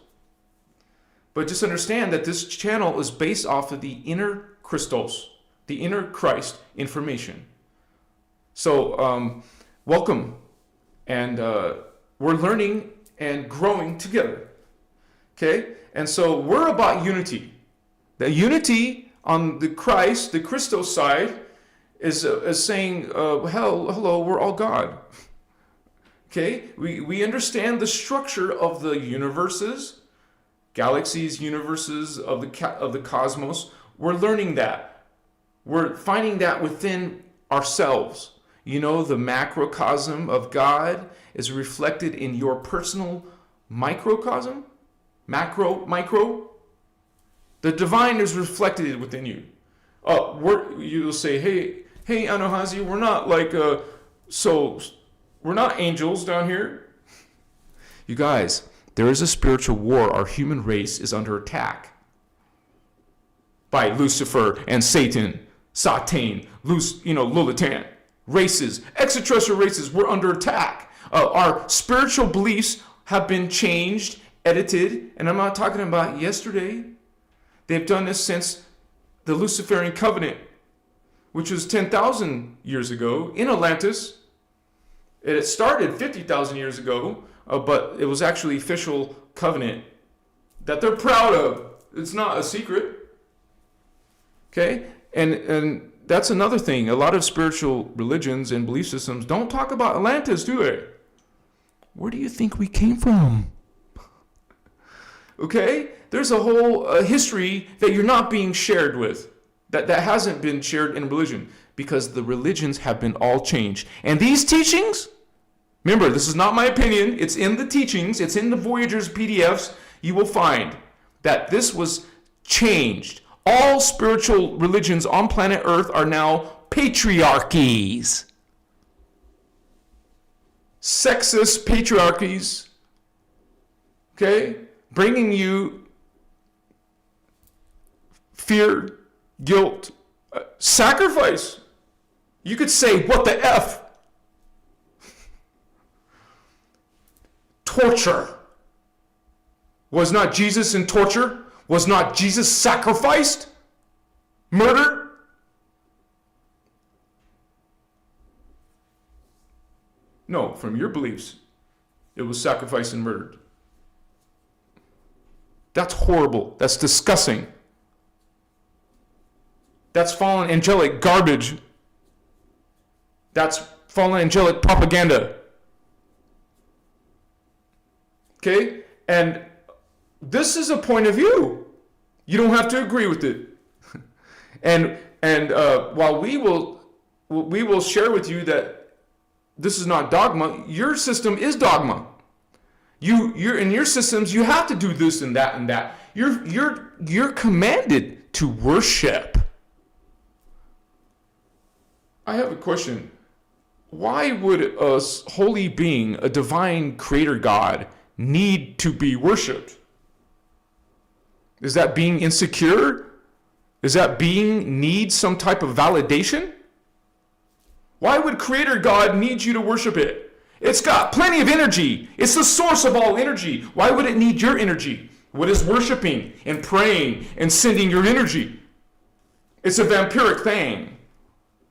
But just understand that this channel is based off of the inner Christos, the inner Christ information. So welcome. And we're learning and growing together. Okay? And so we're about unity. The unity on the Christ, the Christos side, is saying, hello, we're all God. Okay, we understand the structure of the universes, galaxies, universes of the cosmos. We're learning that. We're finding that within ourselves. The macrocosm of God is reflected in your personal microcosm, micro. The divine is reflected within you. You'll say, hey, Anuhazi, we're not like we're not angels down here. You guys, there is a spiritual war. Our human race is under attack by Lucifer and Satan, Lolatan, races, extraterrestrial races. We're under attack. Our spiritual beliefs have been changed, edited, and I'm not talking about yesterday. They've done this since the Luciferian covenant, which was 10,000 years ago in Atlantis. It started 50,000 years ago, but it was actually official covenant that they're proud of. It's not a secret. Okay? And that's another thing. A lot of spiritual religions and belief systems don't talk about Atlantis, do they? Where do you think we came from? Okay? There's a whole history that you're not being shared with, that hasn't been shared in religion, because the religions have been all changed. And these teachings, Remember, this is not my opinion. It's in the teachings. It's in the Voyagers PDFs. You will find that this was changed. All spiritual religions on planet Earth are now patriarchies. Sexist patriarchies. Okay? Bringing you fear, guilt, sacrifice. You could say, what the F? Torture. Was not Jesus in torture? Was not Jesus sacrificed? Murdered? No, from your beliefs, it was sacrificed and murdered. That's horrible. That's disgusting. That's fallen angelic garbage. That's fallen angelic propaganda. Okay? And this is a point of view. You don't have to agree with it. and while we will share with you that this is not dogma, your system is dogma. You're in your systems, you have to do this and that and that. You're commanded to worship. I have a question. Why would a holy being, a divine creator God, need to be worshipped? Is that being insecure? Is that being need some type of validation? Why would creator God need you to worship it? It's got plenty of energy. It's the source of all energy. Why would it need your energy? What is worshiping and praying and sending your energy? It's a vampiric thing.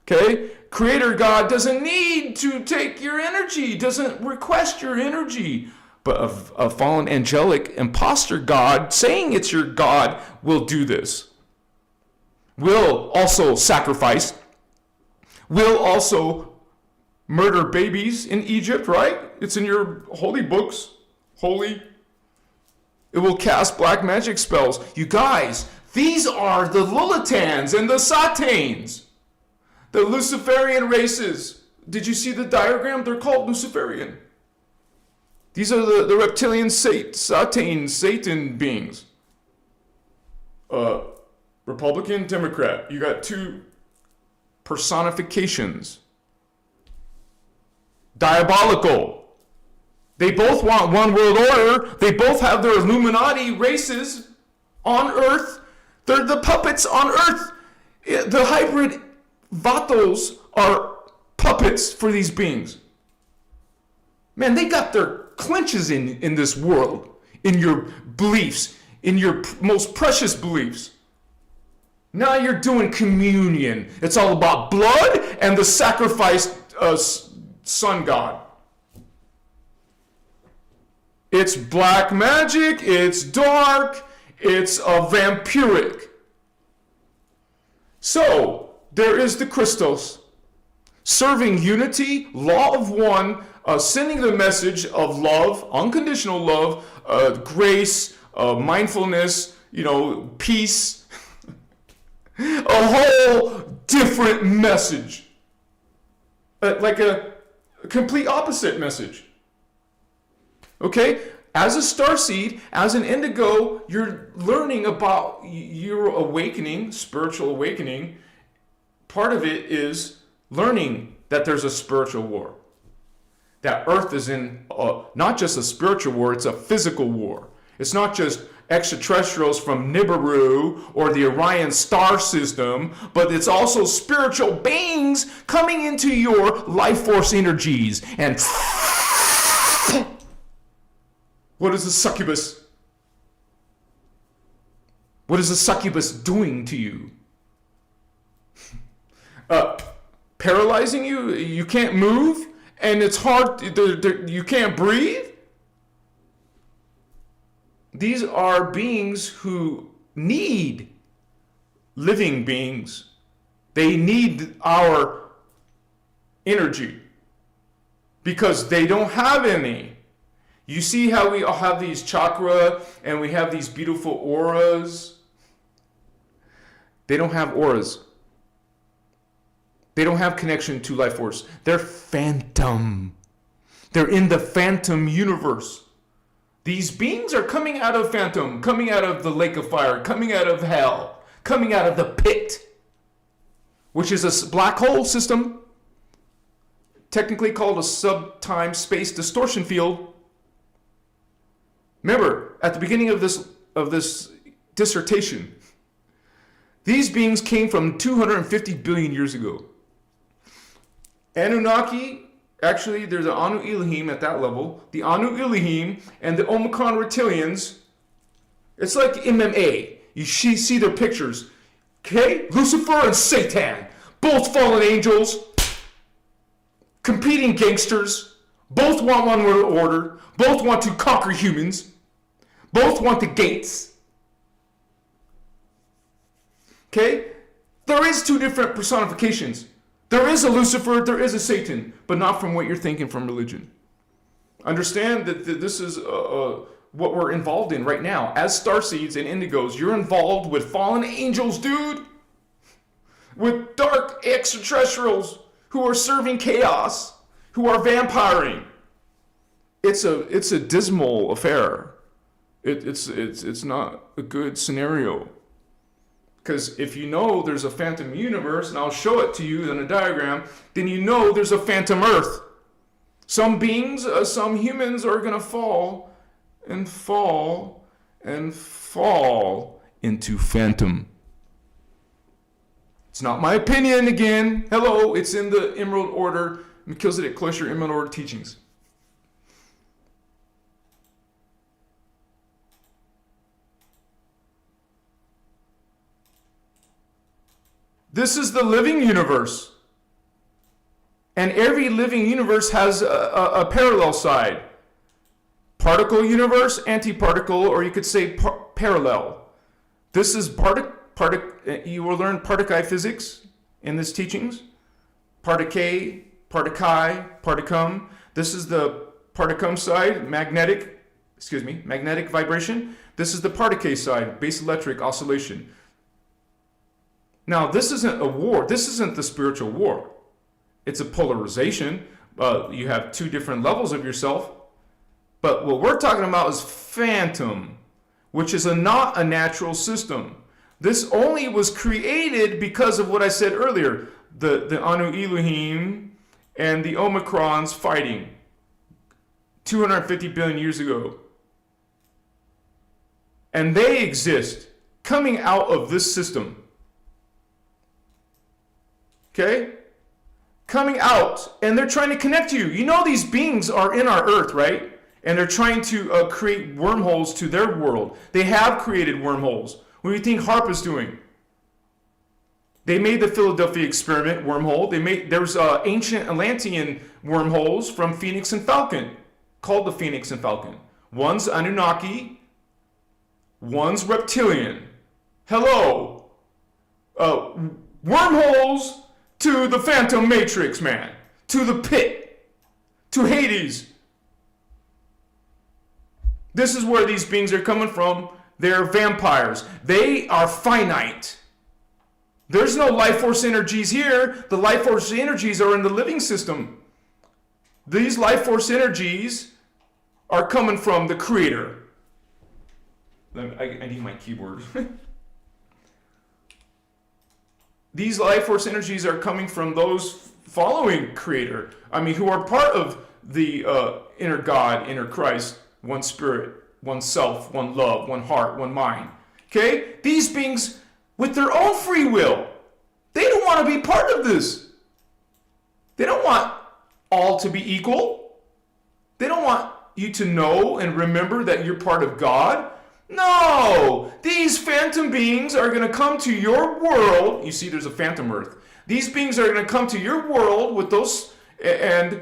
Okay? Creator God doesn't need to take your energy, doesn't request your energy. But a fallen angelic imposter God saying it's your God will do this. Will also sacrifice. Will also murder babies in Egypt, right? It's in your holy books. Holy. It will cast black magic spells. You guys, these are the Lulitans and the Satanes. The Luciferian races. Did you see the diagram? They're called Luciferian. These are the reptilian Satan beings. Republican, Democrat. You got two personifications. Diabolical. They both want one world order. They both have their Illuminati races on Earth. They're the puppets on Earth. The hybrid Vatos are puppets for these beings. Man, they got their clenches in this world, in your beliefs, in your most precious beliefs. Now you're doing communion. It's all about blood and the sacrificed sun god. It's black magic, it's dark, it's vampiric. So, there is the Christos, serving unity, law of one, sending the message of love, unconditional love, grace, mindfulness, peace. A whole different message. Like a complete opposite message. Okay? As a starseed, as an indigo, you're learning about your awakening, spiritual awakening. Part of it is learning that there's a spiritual war. That Earth is in not just a spiritual war, it's a physical war. It's not just extraterrestrials from Nibiru or the Orion star system, but it's also spiritual beings coming into your life force energies. And what is the succubus? What is the succubus doing to you? Paralyzing you? You can't move? And it's hard, you can't breathe? These are beings who need living beings. They need our energy because they don't have any. You see how we all have these chakra and we have these beautiful auras? They don't have auras. They don't have connection to life force. They're phantom. They're in the phantom universe. These beings are coming out of phantom, coming out of the lake of fire, coming out of hell, coming out of the pit, which is a black hole system, technically called a subtime space distortion field. Remember, at the beginning of this dissertation, these beings came from 250 billion years ago. Anunnaki, actually, there's an Anu Elohim at that level. The Anu Elohim and the Omicron reptilians, it's like MMA. You see their pictures. Okay? Lucifer and Satan, both fallen angels, competing gangsters, both want one world order, both want to conquer humans, both want the gates. Okay? There is two different personifications. There is a Lucifer, there is a Satan, but not from what you're thinking from religion. Understand that this is what we're involved in right now. As starseeds and indigos, you're involved with fallen angels, dude. With dark extraterrestrials who are serving chaos, who are vampiring. It's a dismal affair. It's not a good scenario. Because if you know there's a phantom universe, and I'll show it to you in a diagram, then you know there's a phantom earth. Some beings, some humans are going to fall and fall and fall into phantom. It's not my opinion again. Hello, it's in the Emerald Order, Melchizedek Kloster Emerald Order teachings. This is the living universe. And every living universe has a parallel side. Particle universe, antiparticle, or you could say parallel. This is you will learn particle physics in this teachings. Particle, particum. This is the particum side, magnetic vibration. This is the particle side, base electric oscillation. Now, this isn't a war. This isn't the spiritual war. It's a polarization. You have two different levels of yourself. But what we're talking about is phantom, which is not a natural system. This only was created because of what I said earlier, the Anu Elohim and the Omicrons fighting 250 billion years ago. And they exist coming out of this system. Okay? Coming out, and they're trying to connect you. You know these beings are in our earth, right? And they're trying to create wormholes to their world. They have created wormholes. What do you think HARP is doing? They made the Philadelphia experiment wormhole. There's ancient Atlantean wormholes from Phoenix and Falcon, called the Phoenix and Falcon. One's Anunnaki, one's reptilian. Hello. Wormholes to the Phantom Matrix, man. To the pit. To Hades. This is where these beings are coming from. They're vampires. They are finite. There's no life force energies here. The life force energies are in the living system. These life force energies are coming from the Creator. I need my keyboard. These life force energies are coming from those following Creator. Who are part of the inner God, inner Christ, one spirit, one self, one love, one heart, one mind. Okay? These beings, with their own free will, they don't want to be part of this. They don't want all to be equal. They don't want you to know and remember that you're part of God. No! These phantom beings are going to come to your world. You see, there's a phantom earth. These beings are going to come to your world with those and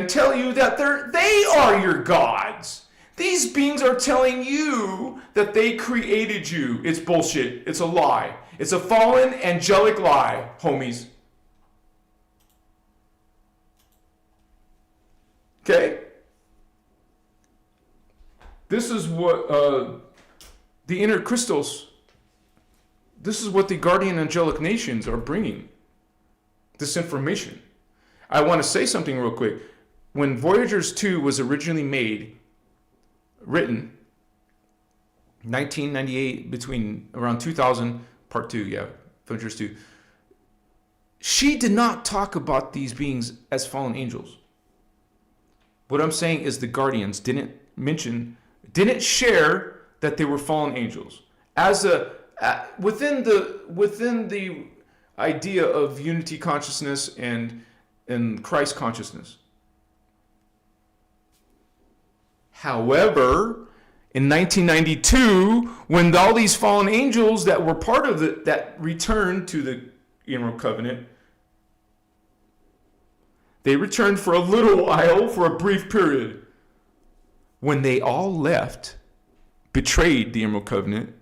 tell you that they are your gods. These beings are telling you that they created you. It's bullshit. It's a lie. It's a fallen angelic lie, homies. Okay? This is what the inner Christos, this is what the guardian angelic nations are bringing. This information. I want to say something real quick. when Voyagers 2 was originally written, 1998, between around 2000, part 2, yeah, Voyagers 2, she did not talk about these beings as fallen angels. What I'm saying is the Guardians didn't share that they were fallen angels. As within the idea of unity consciousness and Christ consciousness. However, in 1992, when all these fallen angels that were part of that returned to the Emerald Covenant, they returned for a little while, for a brief period. When they all left, betrayed the Emerald Covenant,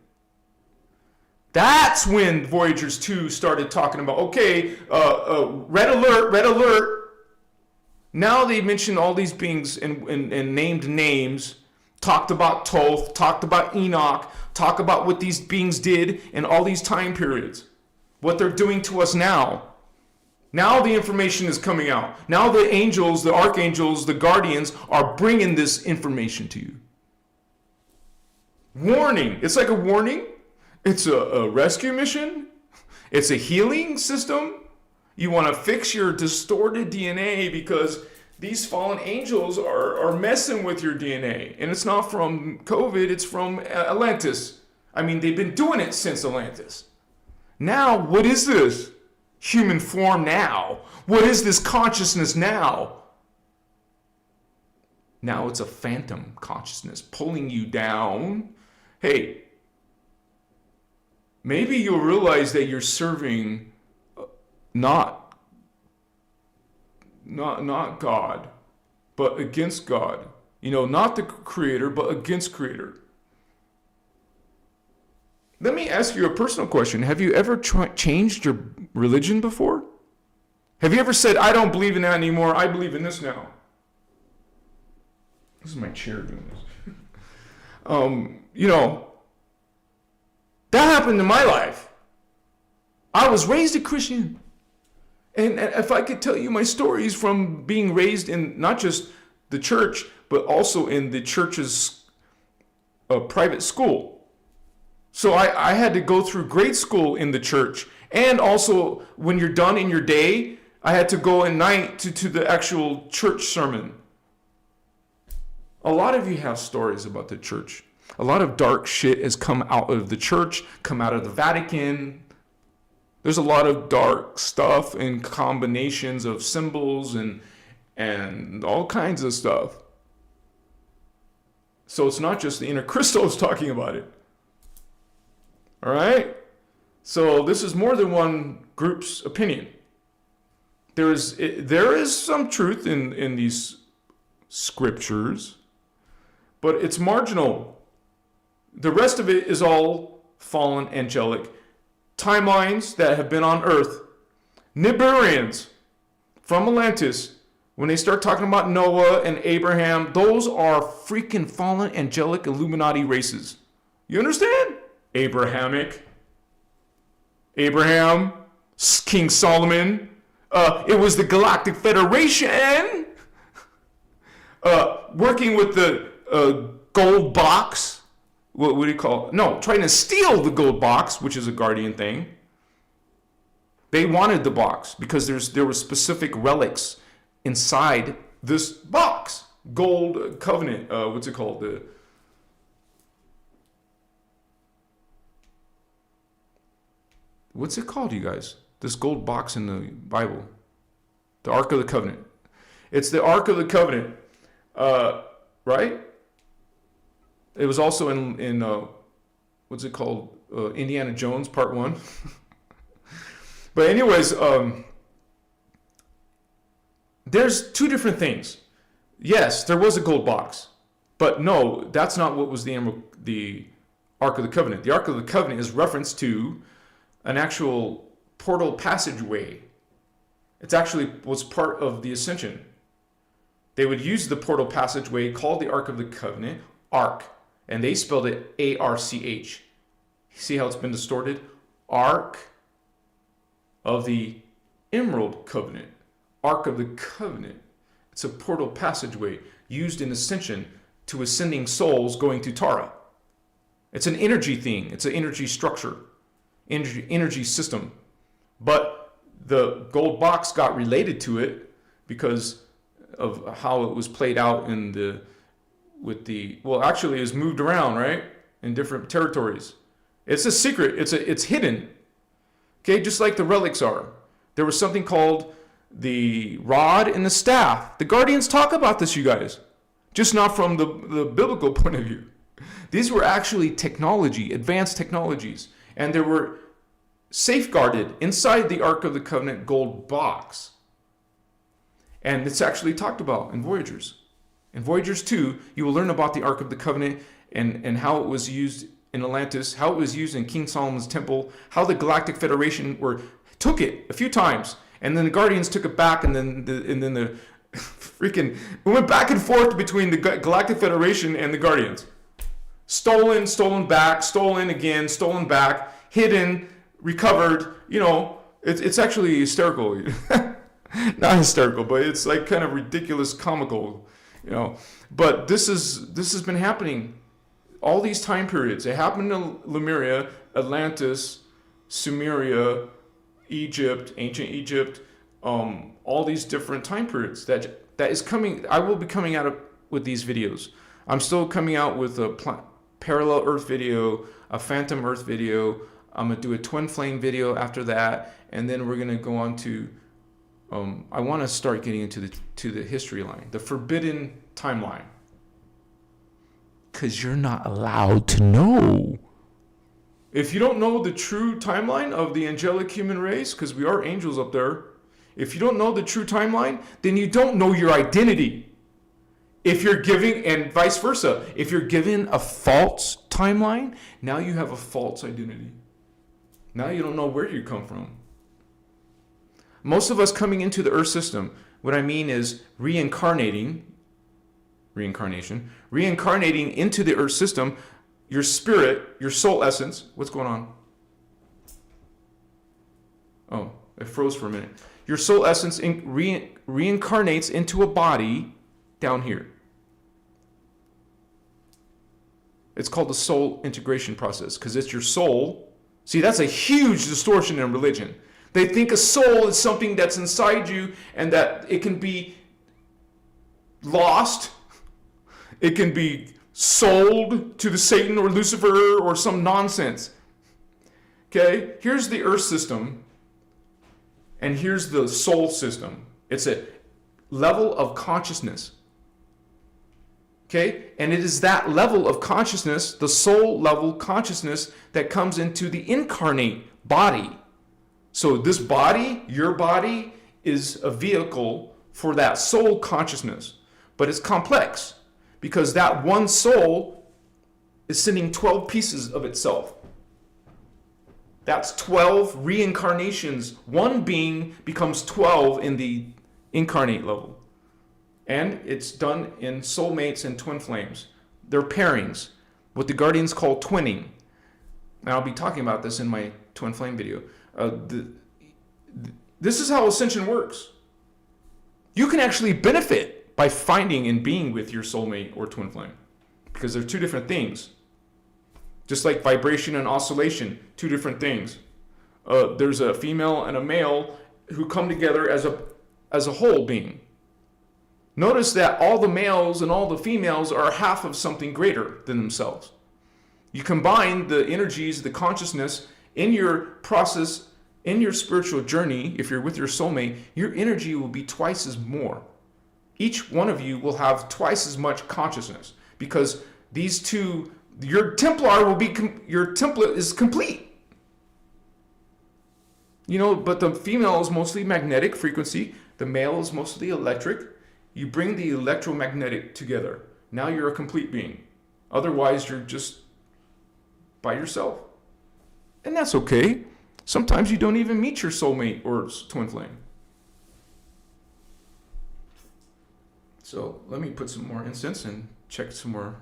that's when Voyagers 2 started talking about, okay, red alert. Now they mentioned all these beings and named names, talked about Thoth, talked about Enoch, talked about what these beings did in all these time periods, what they're doing to us now. Now the information is coming out. Now the angels, the archangels, the guardians are bringing this information to you. Warning. It's like a warning. It's a rescue mission. It's a healing system. You want to fix your distorted DNA because these fallen angels are messing with your DNA. And it's not from COVID, it's from Atlantis. I mean, they've been doing it since Atlantis. Now, what is this? Human form now. What is this consciousness now? Now it's a phantom consciousness pulling you down. Hey, maybe you'll realize that you're serving not God, but against God. You know, not the Creator, but against Creator. Let me ask you a personal question. Have you ever changed your religion before? Have you ever said, I don't believe in that anymore, I believe in this now? This is my chair doing this. You know, that happened in my life. I was raised a Christian. And if I could tell you my stories from being raised in not just the church, but also in the church's private school. So I had to go through grade school in the church. And also, when you're done in your day, I had to go at night to the actual church sermon. A lot of you have stories about the church. A lot of dark shit has come out of the church, come out of the Vatican. There's a lot of dark stuff and combinations of symbols and all kinds of stuff. So it's not just the innerchristos talking about it. All right? So this is more than one group's opinion. There is some truth in these scriptures, but it's marginal. The rest of it is all fallen angelic timelines that have been on Earth. Niburians from Atlantis, when they start talking about Noah and Abraham, those are freaking fallen angelic Illuminati races. You understand? Abraham, King Solomon. It was the Galactic Federation working with the gold box. What do you call it? No, trying to steal the gold box, which is a guardian thing. They wanted the box because there were specific relics inside this box. Gold covenant. What's it called? What's it called, you guys? This gold box in the Bible. The Ark of the Covenant. It's the Ark of the Covenant. Right? It was also in what's it called? Indiana Jones Part 1. But anyways, there's two different things. Yes, there was a gold box. But no, that's not what was the Ark of the Covenant. The Ark of the Covenant is reference to an actual portal passageway. It's actually was part of the Ascension. They would use the portal passageway called the Ark of the Covenant, Ark, and they spelled it A-R-C-H. See how it's been distorted? Ark of the Emerald Covenant. Ark of the Covenant. It's a portal passageway used in ascension to ascending souls going to Tara. It's an energy thing. It's an energy structure, energy system. But the gold box got related to it because of how it was played out actually it was moved around, right? In different territories. It's a secret. It's hidden. Okay, just like the relics are. There was something called the rod and the staff. The Guardians talk about this, you guys. Just not from the biblical point of view. These were actually technology, advanced technologies. And they were safeguarded inside the Ark of the Covenant gold box. And it's actually talked about in Voyagers. In Voyagers 2, you will learn about the Ark of the Covenant and how it was used in Atlantis, how it was used in King Solomon's temple, how the Galactic Federation took it a few times, and then the Guardians took it back, and then the freaking it went back and forth between the Galactic Federation and the Guardians. Stolen back, stolen again, stolen back, hidden, recovered. It's actually hysterical. Not hysterical, but it's like kind of ridiculous, comical. But this has been happening all these time periods. It happened in Lemuria, Atlantis, Sumeria, Egypt, ancient Egypt, all these different time periods that is coming. I will be coming out with these videos. I'm still coming out with a parallel Earth video, a phantom Earth video. I'm gonna do a twin flame video after that, and then we're gonna go on to. I want to start getting into the history line, the forbidden timeline. Because you're not allowed to know. If you don't know the true timeline of the angelic human race, because we are angels up there, if you don't know the true timeline, then you don't know your identity. If you're giving, and vice versa, if you're given a false timeline, now you have a false identity. Now you don't know where you come from. Most of us coming into the Earth system, what I mean is reincarnating into the Earth system, your spirit, your soul essence. What's going on? Oh, it froze for a minute. Your soul essence reincarnates into a body down here. It's called the soul integration process because it's your soul. See, that's a huge distortion in religion. They think a soul is something that's inside you and that it can be lost. It can be sold to the Satan or Lucifer or some nonsense. Okay, here's the Earth system and here's the soul system. It's a level of consciousness. Okay, and it is that level of consciousness, the soul level consciousness, that comes into the incarnate body. So this body, your body, is a vehicle for that soul consciousness. But it's complex because that one soul is sending 12 pieces of itself. That's 12 reincarnations. One being becomes 12 in the incarnate level. And it's done in soulmates and twin flames. They're pairings, what the Guardians call twinning. And I'll be talking about this in my twin flame video. This is how ascension works. You can actually benefit by finding and being with your soulmate or twin flame because they're two different things. Just like vibration and oscillation, two different things. There's a female and a male who come together as a whole being. Notice that all the males and all the females are half of something greater than themselves. You combine the energies, the consciousness in your process, in your spiritual journey, if you're with your soulmate, your energy will be twice as more. Each one of you will have twice as much consciousness because these two, your template is complete. But the female is mostly magnetic frequency. The male is mostly electric. You bring the electromagnetic together. Now you're a complete being. Otherwise, you're just by yourself. And that's okay. Sometimes you don't even meet your soulmate or twin flame. So let me put some more incense and check some more.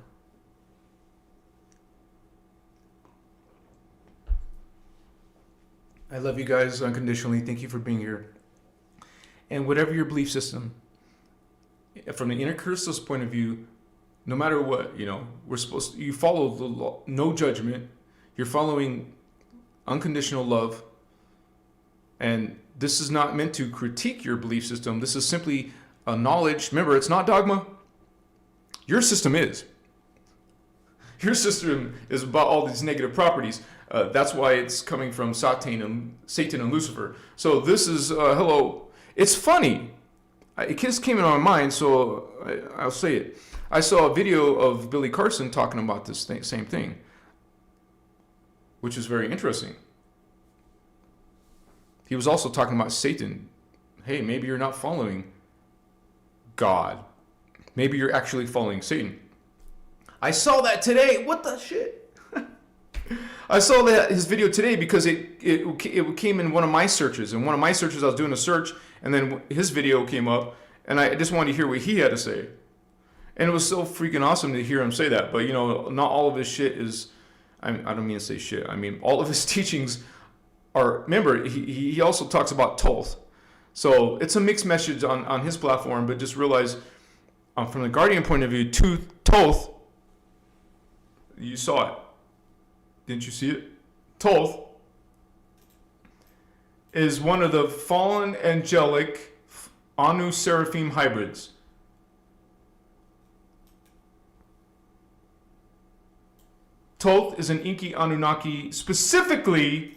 I love you guys unconditionally. Thank you for being here. And whatever your belief system, from the inner Christos point of view, no matter what, you follow the law, no judgment. You're following unconditional love. And this is not meant to critique your belief system. This is simply a knowledge. Remember, it's not dogma. Your system is. Your system is about all these negative properties. That's why it's coming from Satan and Lucifer. So this is, hello. It's funny. It just came into my mind, so I'll say it. I saw a video of Billy Carson talking about this same thing, which is very interesting. He was also talking about Satan. Hey, maybe you're not following God. Maybe you're actually following Satan. I saw that today. What the shit? I saw his video today because it came in one of my searches. In one of my searches, I was doing a search, and then his video came up, and I just wanted to hear what he had to say. And it was so freaking awesome to hear him say that. But, not all of his shit is, I don't mean to say shit. I mean, all of his teachings are, remember, he also talks about Thoth. So it's a mixed message on his platform, but just realize from the Guardian point of view, Thoth, you saw it. Didn't you see it? Thoth is one of the fallen angelic Anu Seraphim hybrids. Thoth is an Inky Anunnaki, specifically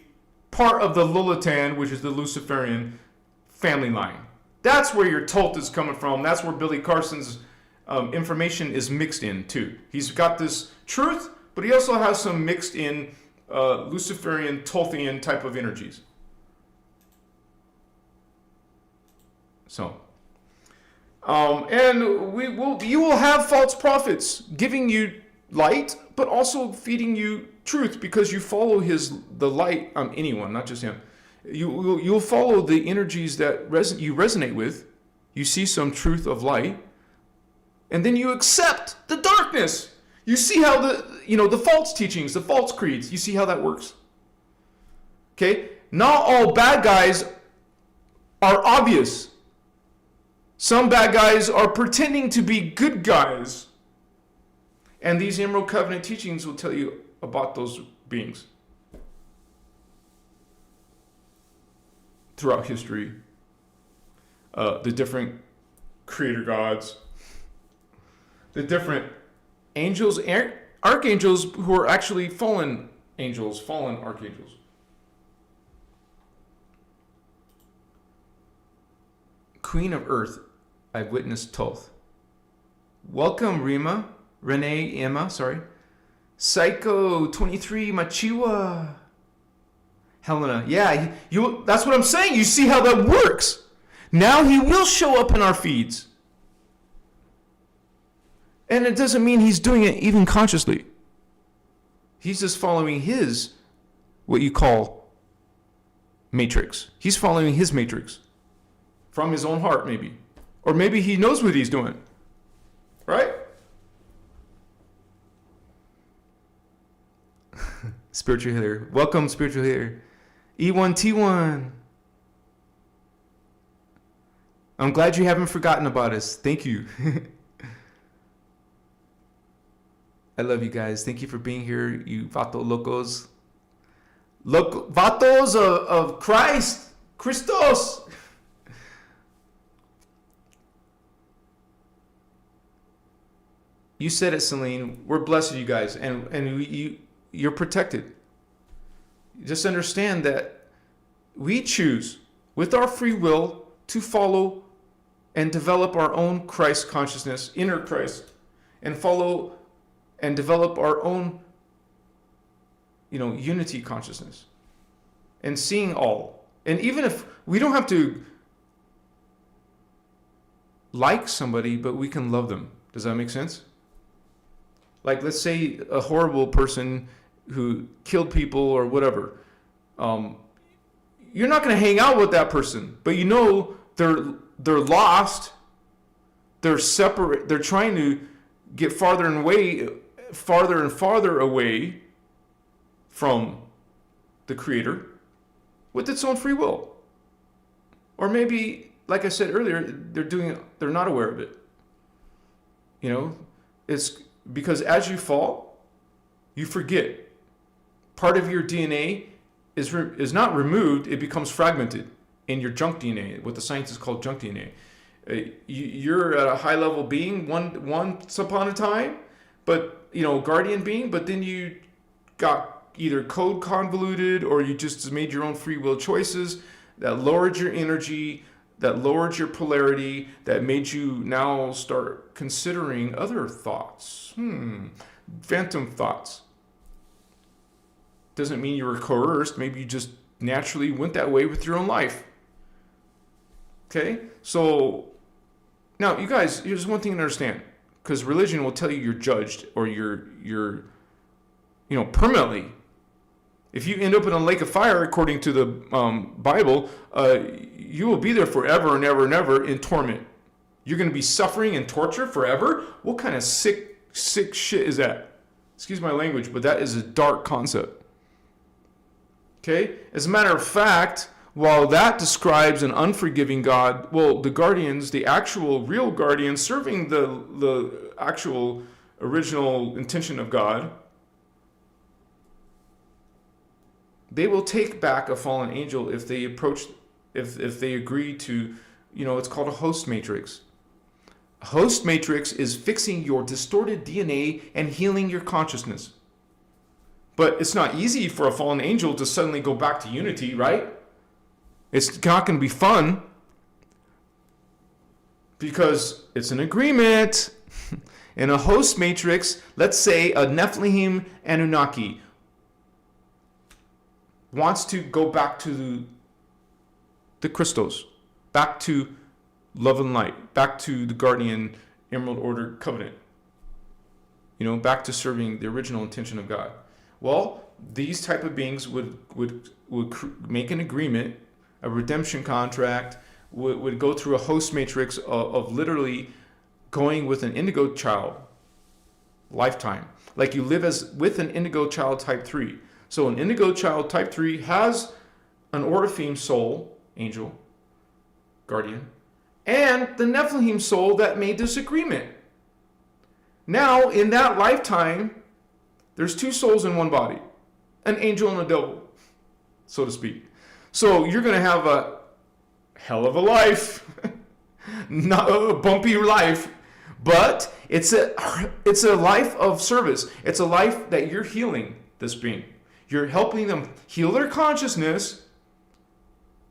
part of the Lulatan, which is the Luciferian family line. That's where your Thoth is coming from. That's where Billy Carson's information is mixed in too. He's got this truth, but he also has some mixed in Luciferian, Thothian type of energies. So, and you will have false prophets giving you light, but also feeding you truth because you follow the light. Anyone, not just him. You'll follow the energies that you resonate with. You see some truth of light, and then you accept the darkness. You see how the false teachings, the false creeds. You see how that works. Okay, not all bad guys are obvious. Some bad guys are pretending to be good guys. And these Emerald Covenant teachings will tell you about those beings. Throughout history, the different creator gods, the different angels, archangels who are actually fallen angels, fallen archangels. Queen of Earth, I've witnessed Thoth. Welcome, Emma, sorry. Psycho 23 Machiwa. Helena, yeah, that's what I'm saying. You see how that works. Now he will show up in our feeds. And it doesn't mean he's doing it even consciously. He's just following what you call matrix. He's following his matrix. From his own heart, maybe. Or maybe he knows what he's doing. Right? Spiritual healer. Welcome, spiritual healer. E1T1. I'm glad you haven't forgotten about us. Thank you. I love you guys. Thank you for being here, you Vato Locos. Vatos of Christ. Christos. You said it, Celine. We're blessed, you guys. And you're protected. Just understand that we choose with our free will to follow and develop our own Christ consciousness, inner Christ, and follow and develop our own, unity consciousness and seeing all. And even if we don't have to like somebody, but we can love them. Does that make sense? Like, let's say a horrible person who killed people or whatever. You're not going to hang out with that person, but they're lost. They're separate. They're trying to get farther and farther away from the Creator with its own free will. Or maybe, like I said earlier, they're not aware of it. It's because as you fall, you forget. Part of your DNA is not removed, it becomes fragmented in your junk DNA, what the scientists call junk DNA. You're at a high level being once upon a time, but guardian being, but then you got either code convoluted or you just made your own free will choices that lowered your energy, that lowered your polarity, that made you now start considering other thoughts. Phantom thoughts. Doesn't mean you were coerced. Maybe you just naturally went that way with your own life. Okay? So, now, you guys, here's one thing to understand. Because religion will tell you you're judged or you're permanently. If you end up in a lake of fire, according to the Bible, you will be there forever and ever and ever in torment. You're going to be suffering and torture forever? What kind of sick shit is that? Excuse my language, but that is a dark concept. Okay? As a matter of fact, while that describes an unforgiving God, well, the guardians, the actual real guardians serving the actual original intention of God, they will take back a fallen angel if they agree to, it's called a host matrix. A host matrix is fixing your distorted DNA and healing your consciousness. But it's not easy for a fallen angel to suddenly go back to unity, right? It's not going to be fun because it's an agreement. In a host matrix, let's say a Nephilim Anunnaki wants to go back to the Christos, back to love and light, back to the guardian Emerald Order covenant, back to serving the original intention of God. Well, these type of beings would make an agreement, a redemption contract, would go through a host matrix of literally going with an indigo child lifetime. Like you live with an indigo child type 3. So an indigo child type 3 has an Orifeme soul, angel, guardian, and the Nephilim soul that made this agreement. Now, in that lifetime, there's two souls in one body, an angel and a devil, so to speak. So you're going to have a hell of a life, not a bumpy life, but it's a life of service. It's a life that you're healing this being. You're helping them heal their consciousness.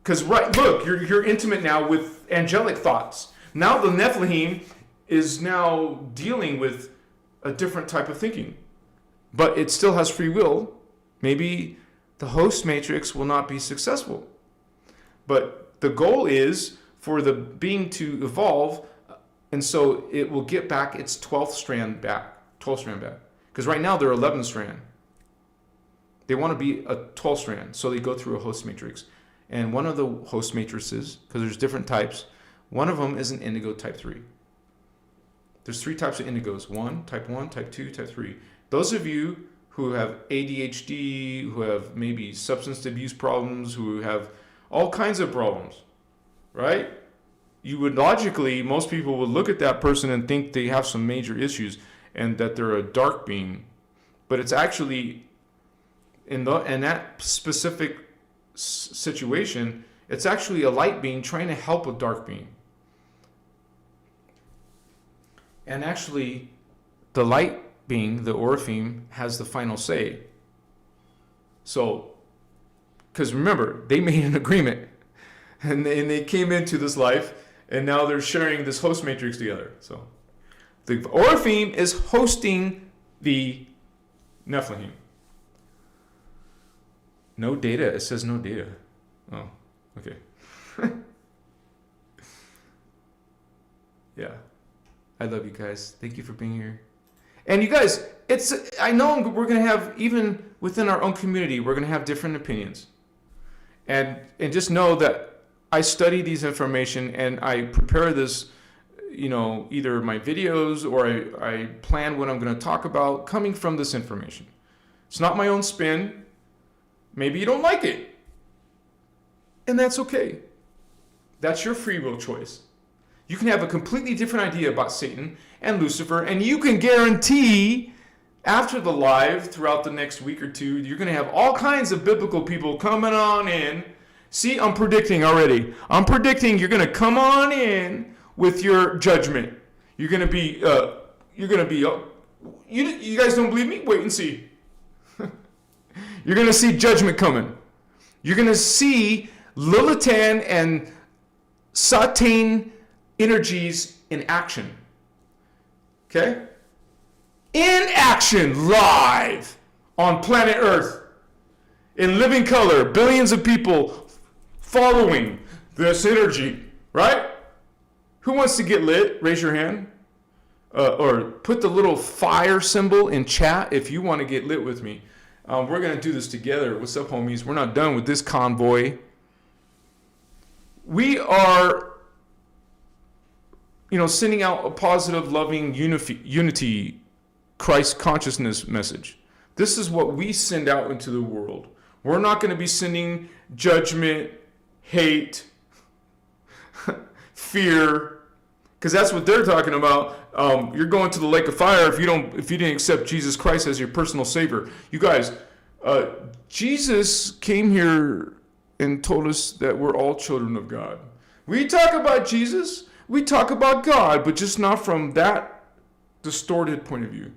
Because look, you're intimate now with angelic thoughts. Now the Nephilim is now dealing with a different type of thinking. But it still has free will. Maybe the host matrix will not be successful. But the goal is for the being to evolve, and so it will get back its 12th strand back. Because right now they're 11 strand. They want to be a 12 strand, so they go through a host matrix. And one of the host matrices, because there's different types, one of them is an indigo type 3. There's 3 types of indigos. Type 1, type 2, type 3. Those of you who have ADHD, who have maybe substance abuse problems, who have all kinds of problems, right? You would logically, most people would look at that person and think they have some major issues and that they're a dark being. But it's actually, in that specific situation, it's actually a light being trying to help a dark being. And actually, the light being, the Orifeme, has the final say. So, because remember, they made an agreement. And they came into this life, and now they're sharing this host matrix together. So, the Orifeme is hosting the Nephilim. No data. It says no data. Oh, okay. Yeah. I love you guys. Thank you for being here. And you guys, I know we're going to have, even within our own community, we're going to have different opinions. And just know that I study these information and I prepare this, either my videos or I plan what I'm going to talk about coming from this information. It's not my own spin. Maybe you don't like it. And that's okay. That's your free will choice. You can have a completely different idea about Satan and Lucifer, and you can guarantee after the live, throughout the next week or two, you're going to have all kinds of biblical people coming on in. See, I'm predicting already. I'm predicting you're going to come on in with your judgment. You're going to be, you guys don't believe me? Wait and see. You're going to see judgment coming. You're going to see Lilithan and Satan energies in action. Okay? In action, live on planet Earth, in living color, billions of people following this energy, right? Who wants to get lit? Raise your hand. Or put the little fire symbol in chat if you want to get lit with me. We're going to do this together. What's up, homies? We're not done with this convoy. We are, sending out a positive, loving unity, Christ consciousness message. This is what we send out into the world. We're not going to be sending judgment, hate, fear, because that's what they're talking about. You're going to the lake of fire if you didn't accept Jesus Christ as your personal savior. You guys, Jesus came here and told us that we're all children of God. We talk about Jesus, we talk about God, but just not from that distorted point of view.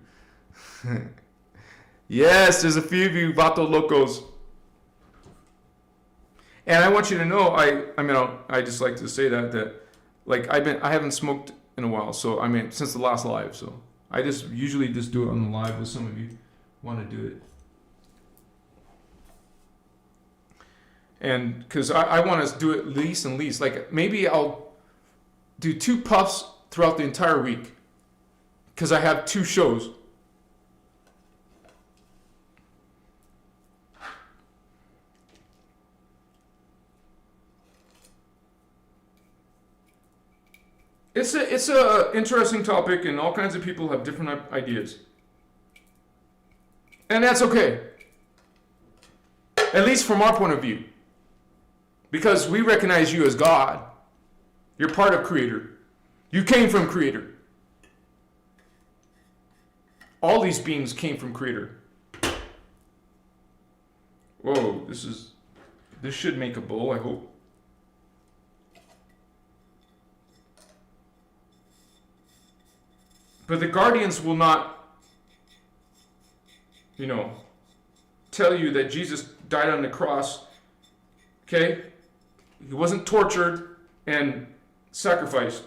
Yes, there's a few of you Vato Locos. And I want you to know, I just like to say that like I haven't smoked in a while, so since the last live, so I usually do it on the live with some of you want to do it. And because I want to do it least and least, like maybe I'll do 2 puffs throughout the entire week because I have 2 shows. It's a interesting topic, and all kinds of people have different ideas. And that's okay. At least from our point of view. Because we recognize you as God. You're part of Creator. You came from Creator. All these beings came from Creator. Whoa, this should make a bowl, I hope. But the guardians will not, tell you that Jesus died on the cross, okay? He wasn't tortured and sacrificed.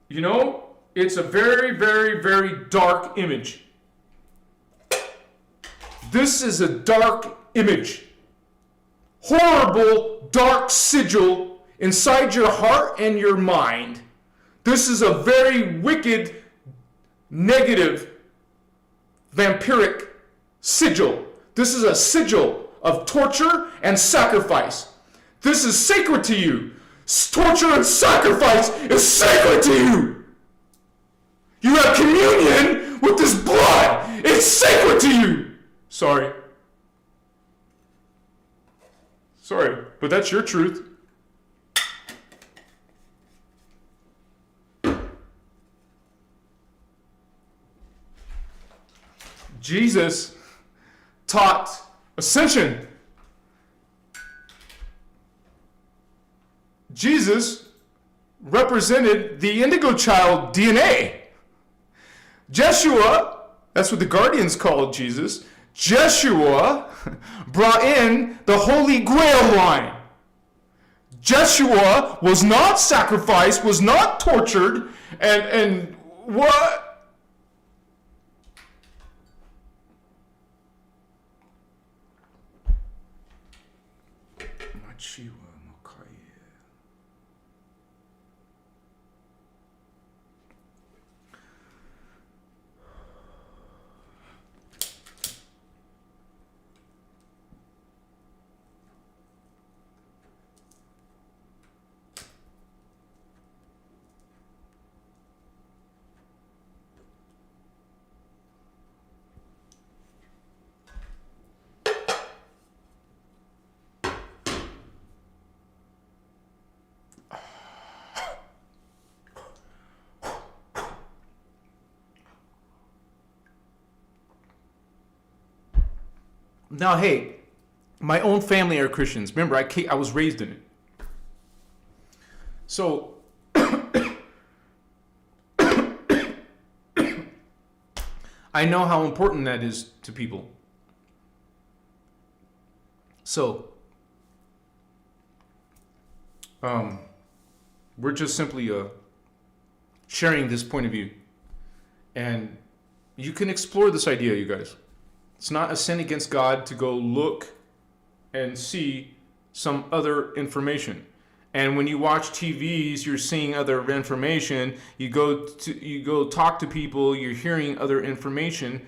It's a very, very, very dark image. This is a dark image. Horrible, dark sigil inside your heart and your mind. This is a very wicked, negative, vampiric sigil. This is a sigil of torture and sacrifice. This is sacred to you. Torture and sacrifice is sacred to you. You have communion with this blood. It's sacred to you. Sorry, but that's your truth. Jesus taught ascension. Jesus represented the indigo child DNA. Jeshua, that's what the guardians called Jesus. Jeshua brought in the Holy Grail line. Jeshua was not sacrificed, was not tortured, and what? Now, hey, my own family are Christians. Remember, I was raised in it. So, I know how important that is to people. So, we're just simply sharing this point of view. And you can explore this idea, you guys. It's not a sin against God to go look and see some other information. And when you watch TVs, you're seeing other information. You go talk to people, you're hearing other information.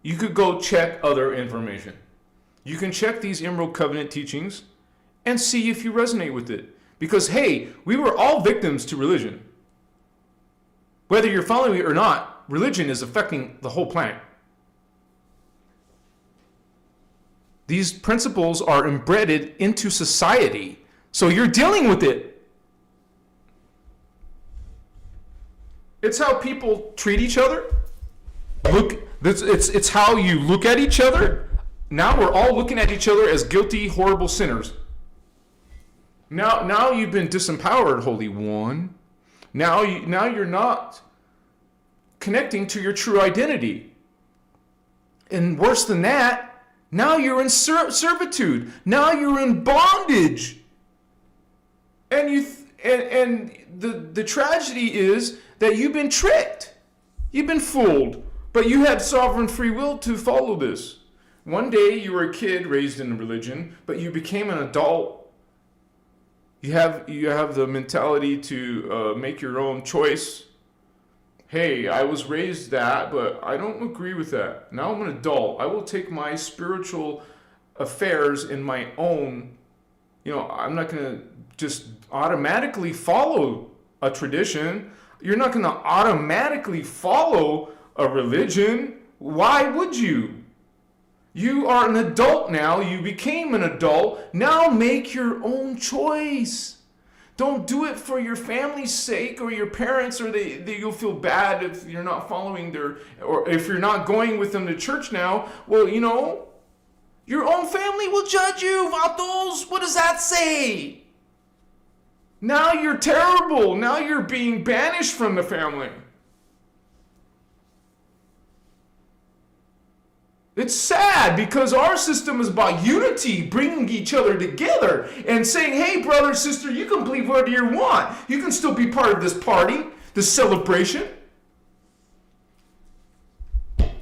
You could go check other information. You can check these Emerald Covenant teachings and see if you resonate with it. Because, hey, we were all victims to religion. Whether you're following it or not, religion is affecting the whole planet. These principles are embedded into society. So you're dealing with it. It's how people treat each other. It's how you look at each other. Now we're all looking at each other as guilty, horrible sinners. Now you've been disempowered, Holy One. Now you're not connecting to your true identity. And worse than that, now you're in servitude. Now you're in bondage. And the tragedy is that you've been tricked. You've been fooled. But you had sovereign free will to follow this. One day you were a kid raised in a religion, but you became an adult. You have the mentality to make your own choice. Hey, I was raised that, but I don't agree with that. Now I'm an adult. I will take my spiritual affairs in my own. I'm not going to just automatically follow a tradition. You're not going to automatically follow a religion. Why would you? You are an adult now. You became an adult. Now make your own choice. Don't do it for your family's sake or your parents, or you'll feel bad if you're not following or if you're not going with them to church now. Well, your own family will judge you, Vatos. What does that say? Now you're terrible. Now you're being banished from the family. It's sad because our system is about unity, bringing each other together and saying, hey, brother, sister, you can believe whatever you want. You can still be part of this party, this celebration.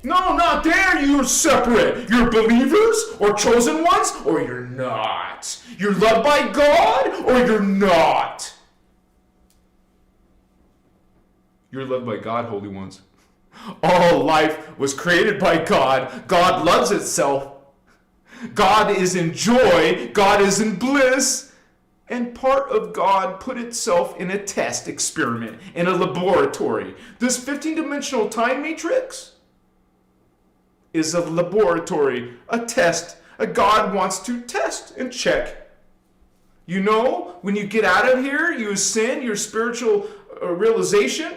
No, not there. You're separate. You're believers or chosen ones, or you're not. You're loved by God or you're not. You're loved by God, holy ones. All life was created by God. God loves itself. God is in joy. God is in bliss. And part of God put itself in a test experiment, in a laboratory. This 15-dimensional time matrix is a laboratory, a test. A God wants to test and check. When you get out of here, you ascend your spiritual realization.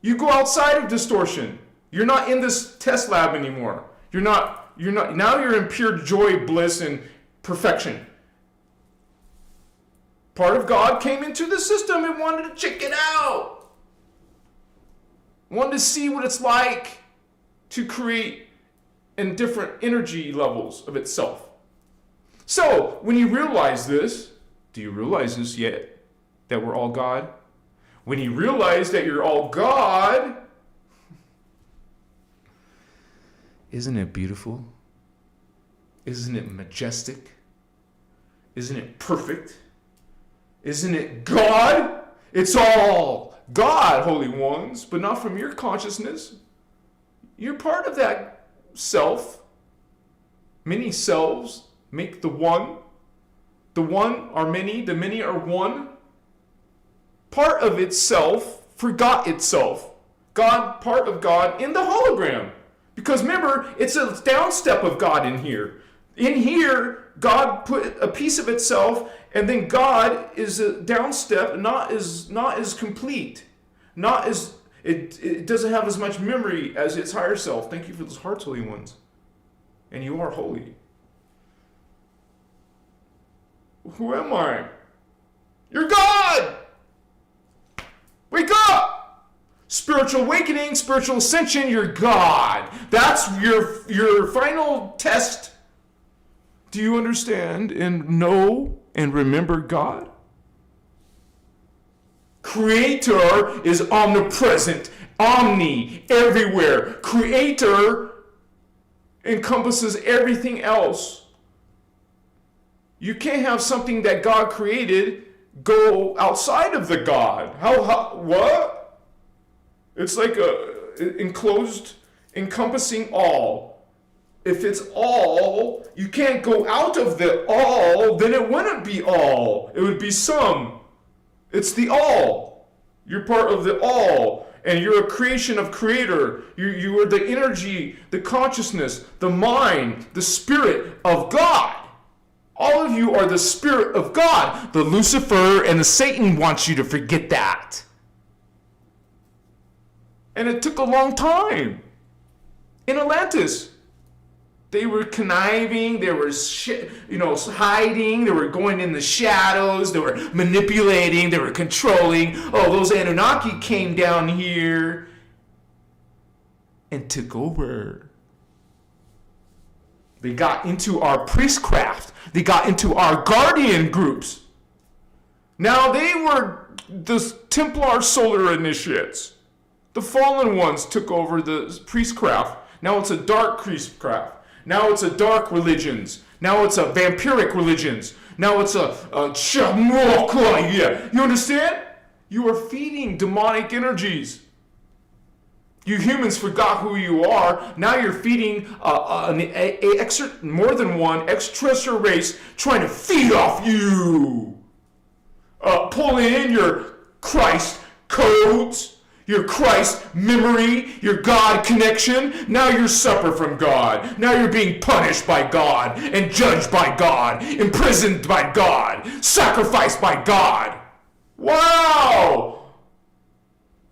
You go outside of distortion. You're not in this test lab anymore. You're not, now you're in pure joy, bliss, and perfection. Part of God came into the system and wanted to check it out. Wanted to see what it's like to create in different energy levels of itself. So, when you realize this, do you realize this yet? That we're all God? When you realize that you're all God, isn't it beautiful? Isn't it majestic? Isn't it perfect? Isn't it God? It's all God, holy ones, but not from your consciousness. You're part of that self. Many selves make the one. The one are many, the many are one. Part of itself forgot itself. God, part of God in the hologram. Because remember, it's a down step of God in here. In here, God put a piece of itself, and then God is a down step, not as complete. It doesn't have as much memory as its higher self. Thank you for those hearts, holy ones. and you are holy. Who am I? You're God! Wake up! Spiritual awakening, spiritual ascension, you're God. That's your final test. Do you understand and know and remember God? Creator is omnipresent, omni, everywhere. Creator encompasses everything else. You can't have something that God created go outside of the God. How what? It's like a enclosed, encompassing all. If it's all, you can't go out of the all, then it wouldn't be all. It would be some. It's the all. You're part of the all. And you're a creation of Creator. You are the energy, the consciousness, the mind, the spirit of God. All of you are the spirit of God. The Lucifer and the Satan wants you to forget that. And it took a long time. In Atlantis, they were conniving, they were hiding, they were going in the shadows, they were manipulating, they were controlling. Oh, those Anunnaki came down here and took over. They got into our priestcraft. They got into our guardian groups. Now they were the Templar solar initiates. The fallen ones took over the priestcraft. Now it's a dark priestcraft. Now it's a dark religions. Now it's a vampiric religions. Now it's a yeah. You understand? You are feeding demonic energies. You humans forgot who you are. Now you're feeding more than one extraterrestrial race trying to feed off you. Pull in your Christ codes, your Christ memory, your God connection. Now you're separate from God. Now you're being punished by God and judged by God, imprisoned by God, sacrificed by God. Wow!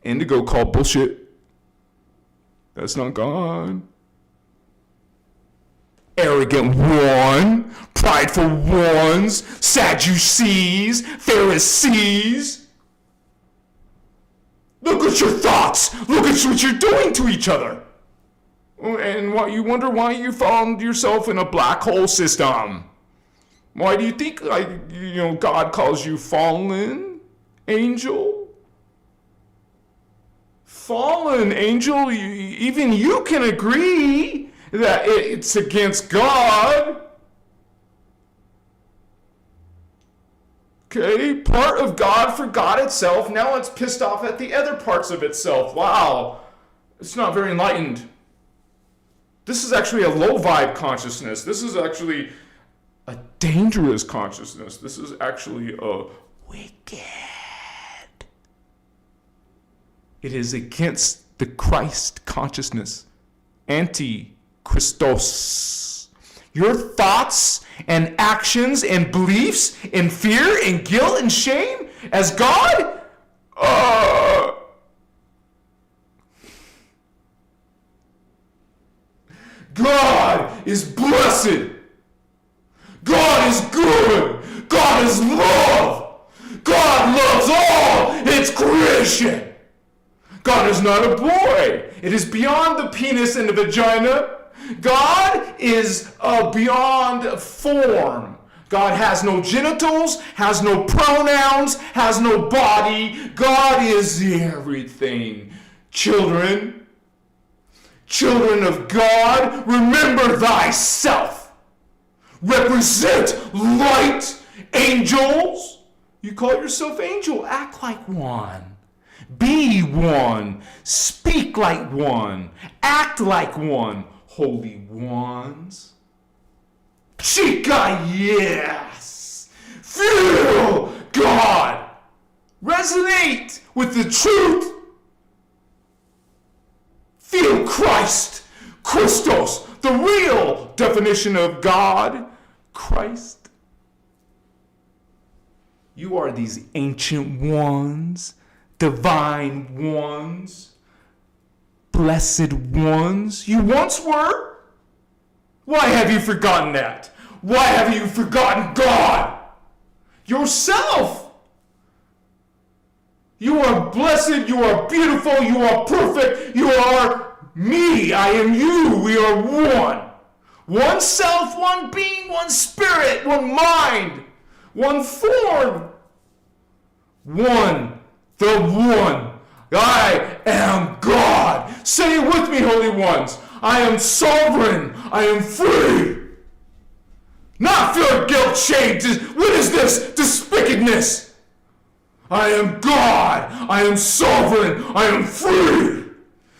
Indigo called bullshit. That's not God. Arrogant one, prideful ones, Sadducees, Pharisees. Look at your thoughts. Look at what you're doing to each other. And you wonder why you found yourself in a black hole system. Why do you think God calls you fallen angel? Fallen angel, even you can agree that it's against God. Okay, part of God forgot itself. Now it's pissed off at the other parts of itself. Wow, it's not very enlightened. This is actually a low vibe consciousness. This is actually a dangerous consciousness. This is actually a wicked. It is against the Christ consciousness. Anti-Christos. Your thoughts and actions and beliefs and fear and guilt and shame as God? God is blessed. God is good. God is love. God loves all its creation. God is not a boy. It is beyond the penis and the vagina. God is beyond form. God has no genitals, has no pronouns, has no body. God is everything. Children of God, remember thyself. Represent light. Angels. You call yourself angel. Act like one. Be one. Speak like one. Act like one. Holy ones. Chica, yes. Feel God. Resonate with the truth. Feel Christ. Christos, the real definition of God. Christ. You are these ancient ones. Divine ones, blessed ones. You once were. Why have you forgotten that? Why have you forgotten God? Yourself. You are blessed, you are beautiful, you are perfect, you are me, I am you, we are one. One self, one being, one spirit, one mind, one form. One, the one. I am God. Say it with me, holy ones. I am sovereign. I am free. Not fear, guilt, shame. What is this? Despicableness. I am God. I am sovereign. I am free.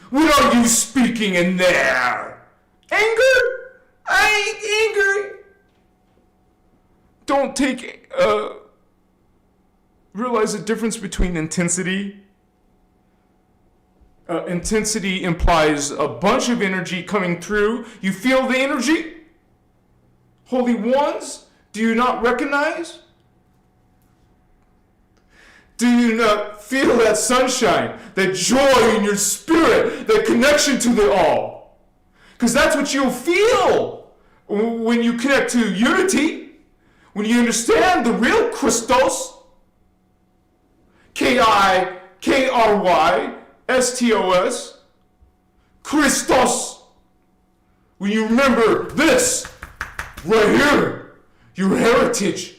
What are you speaking in there? Anger? I ain't angry. Don't take, realize the difference between intensity. Intensity implies a bunch of energy coming through. You feel the energy? Holy ones, do you not recognize? Do you not feel that sunshine, that joy in your spirit, that connection to the all? Because that's what you'll feel when you connect to unity, when you understand the real Christos, K-I-K-R-Y-S-T-O-S, Christos. When you remember this, right here, your heritage,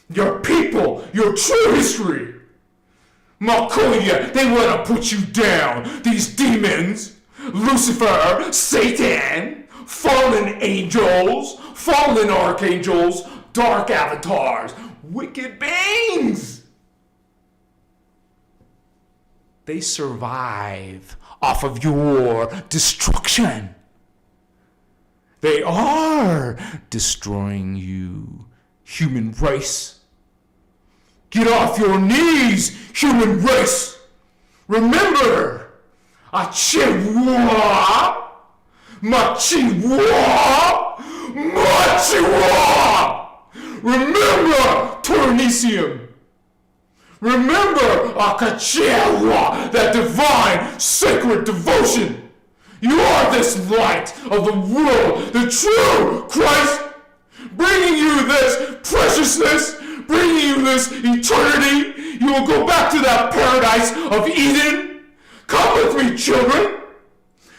your people, your true history. Makoya, they want to put you down. These demons, Lucifer, Satan, fallen angels, fallen archangels, dark avatars, wicked beings. They survive off of your destruction. They are destroying you, human race. Get off your knees, human race. Remember, Achiwa, Machiwa, Machiwa. Remember, Toronisium. Remember, Akachewa, that divine, sacred devotion. You are this light of the world, the true Christ, bringing you this preciousness, bringing you this eternity. You will go back to that paradise of Eden. Come with me, children.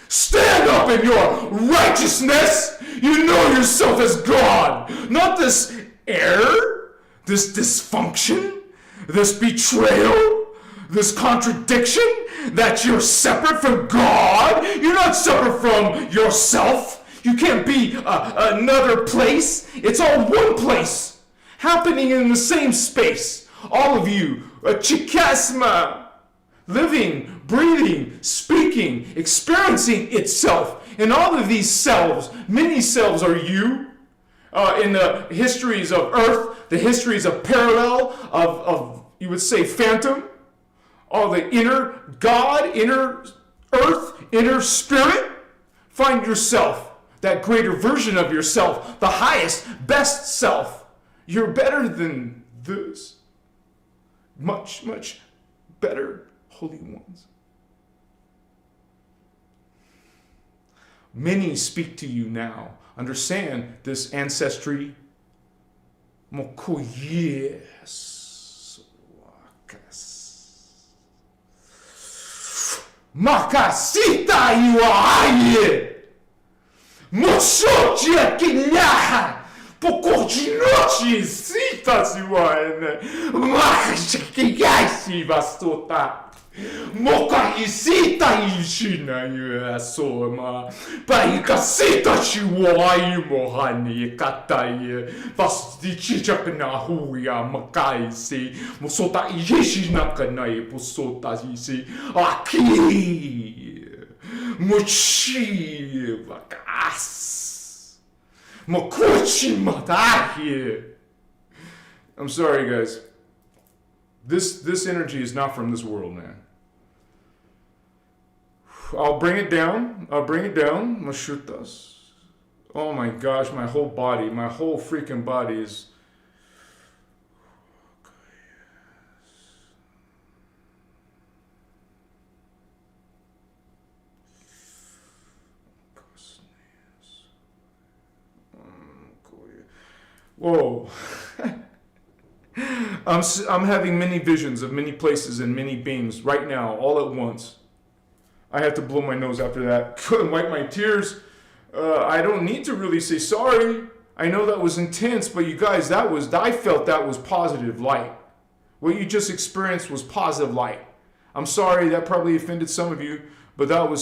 Stand up in your righteousness. You know yourself as God, not this error, this dysfunction, this betrayal, this contradiction, that you're separate from God. You're not separate from yourself. You can't be another place. It's all one place, happening in the same space. All of you, a chikasma, living, breathing, speaking, experiencing itself. And all of these selves, many selves are you. In the histories of Earth, the histories of parallel, of you would say phantom, all the inner God, inner earth, inner spirit. Find yourself, that greater version of yourself, the highest, best self. You're better than this. Much, much better, holy ones. Many speak to you now. Understand this ancestry. Mokoyes. Makasita iwaye. Mosotia kinyaha. Pokochinochi sita siwaene. Makashikiyashi bastota. Mokaisita ishina yasoma. Paikasita shiwai mohani katai. Vastichichakna huya makaisi. Musota ishi nakanai pusota ishi. Aki. Muchi vakas. Mokuchi matahi. I'm sorry, guys. This energy is not from this world, man. I'll bring it down. Mashutas. Oh my gosh, my whole freaking body is... Whoa. I'm having many visions of many places and many beings right now, all at once. I have to blow my nose after that. Couldn't wipe my tears. I don't need to really say sorry. I know that was intense, but you guys, I felt that was positive light. What you just experienced was positive light. I'm sorry that probably offended some of you, but I'm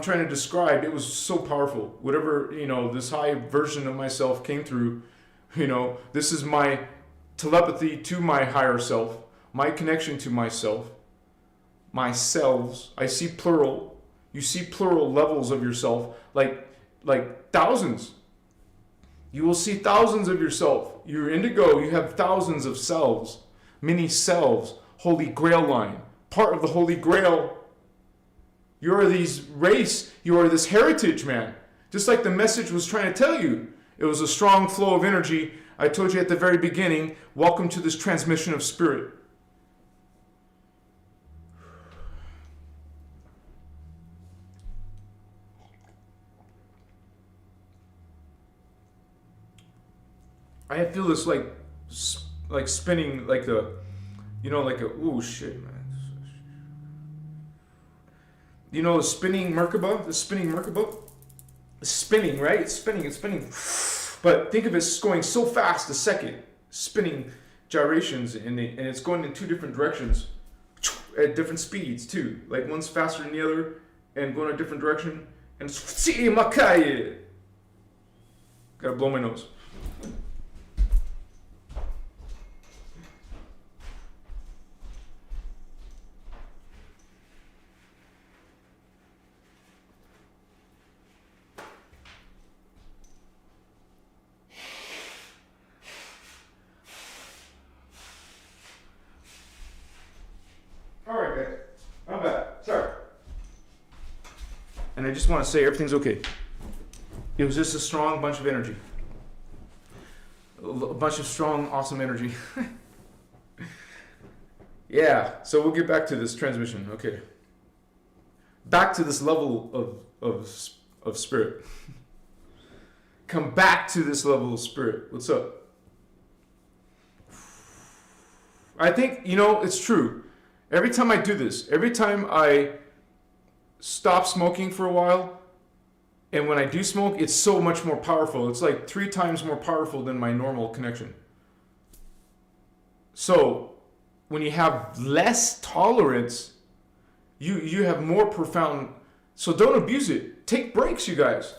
trying to describe, it was so powerful. Whatever, this high version of myself came through, this is my telepathy to my higher self, my connection to myself, my selves. I see plural. You see plural levels of yourself, like thousands. You will see thousands of yourself. You're indigo, you have thousands of selves, many selves, Holy Grail line, part of the Holy Grail. You are these race, you are this heritage, man. Just like the message was trying to tell you. It was a strong flow of energy. I told you at the very beginning, welcome to this transmission of spirit. I feel this like spinning, like oh shit, man. The spinning Merkaba? The spinning Merkaba? It's spinning, right? It's spinning. But think of it going so fast a second. Spinning gyrations, and it's going in two different directions at different speeds, too. Like one's faster than the other and going a different direction. And gotta blow my nose. Alright guys, I'm back. Sorry. And I just want to say everything's okay. It was just a strong bunch of energy. A bunch of strong, awesome energy. Yeah, so we'll get back to this transmission. Okay. Back to this level of spirit. Come back to this level of spirit. What's up? I think, it's true. Every time I do this, every time I stop smoking for a while, and when I do smoke, it's so much more powerful. It's like 3 times more powerful than my normal connection. So when you have less tolerance, you have more profound. So don't abuse it. Take breaks, you guys.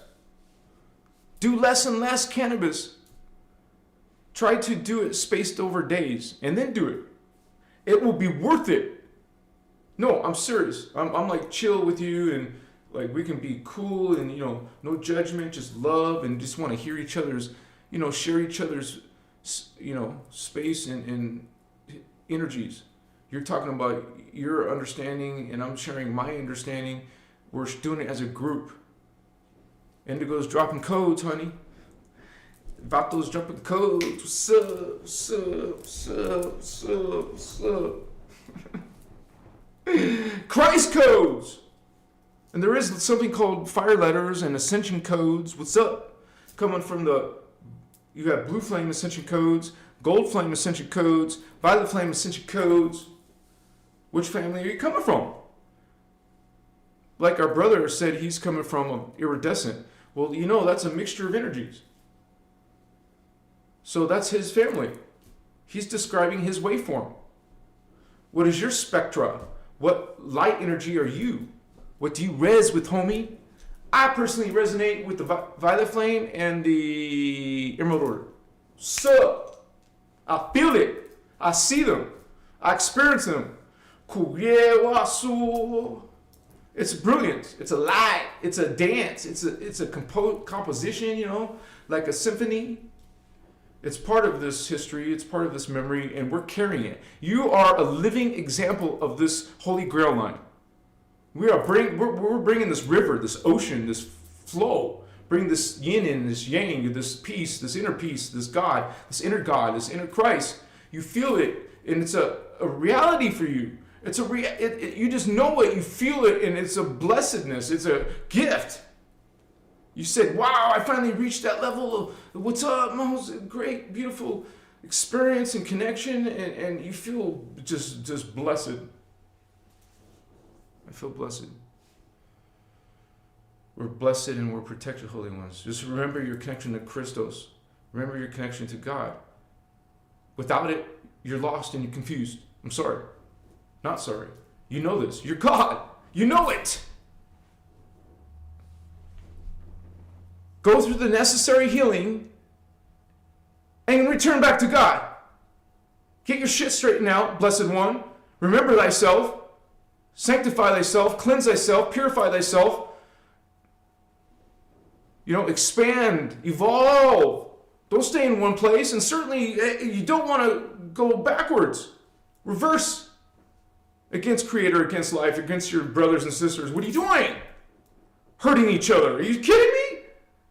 Do less and less cannabis. Try to do it spaced over days, and then do it. It will be worth it. No, I'm serious. I'm like chill with you, and like we can be cool, and no judgment, just love, and just want to hear each other's, share each other's, space and energies. You're talking about your understanding, and I'm sharing my understanding. We're doing it as a group. Indigo's dropping codes, honey. Vato's dropping codes. What's up? What's up? What's up? What's up? What's up? Christ codes. And there is something called fire letters and ascension codes. What's up? Coming from you have blue flame ascension codes, gold flame ascension codes, violet flame ascension codes. Which family are you coming from? Like our brother said, he's coming from iridescent. Well, that's a mixture of energies. So that's his family. He's describing his waveform. What is your spectra? What light energy are you? What do you res with, homie? I personally resonate with the violet flame and the emerald order. So, I feel it. I see them. I experience them. It's brilliant. It's a light. It's a dance. It's a composition, like a symphony. It's part of this history. It's part of this memory, and we're carrying it. You are a living example of this Holy Grail line. We're bringing this river, this ocean, this flow. Bring this yin and this yang, this peace, this inner God, this inner Christ. You feel it, and it's a reality for you. It's you just know it. You feel it, and it's a blessedness. It's a gift. You said, wow, I finally reached that level of what's up? Man, it was a great, beautiful experience and connection, and you feel just blessed. I feel blessed. We're blessed and we're protected, holy ones. Just remember your connection to Christos. Remember your connection to God. Without it, you're lost and you're confused. I'm sorry. Not sorry. You know this. You're God. You know it. Go through the necessary healing and return back to God. Get your shit straightened out, blessed one. Remember thyself. Sanctify thyself. Cleanse thyself. Purify thyself. Expand. Evolve. Don't stay in one place. And certainly you don't want to go backwards. Reverse against Creator, against life, against your brothers and sisters. What are you doing? Hurting each other. Are you kidding me?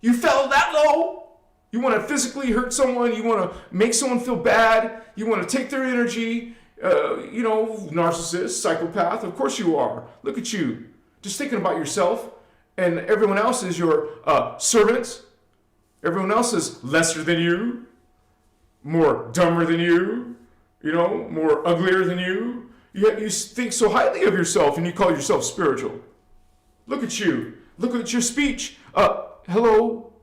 You fell that low? You want to physically hurt someone? You want to make someone feel bad? You want to take their energy? Narcissist, psychopath? Of course you are. Look at you. Just thinking about yourself, and everyone else is your servants. Everyone else is lesser than you, more dumber than you, more uglier than you. Yet you think so highly of yourself and you call yourself spiritual. Look at you. Look at your speech. Hello.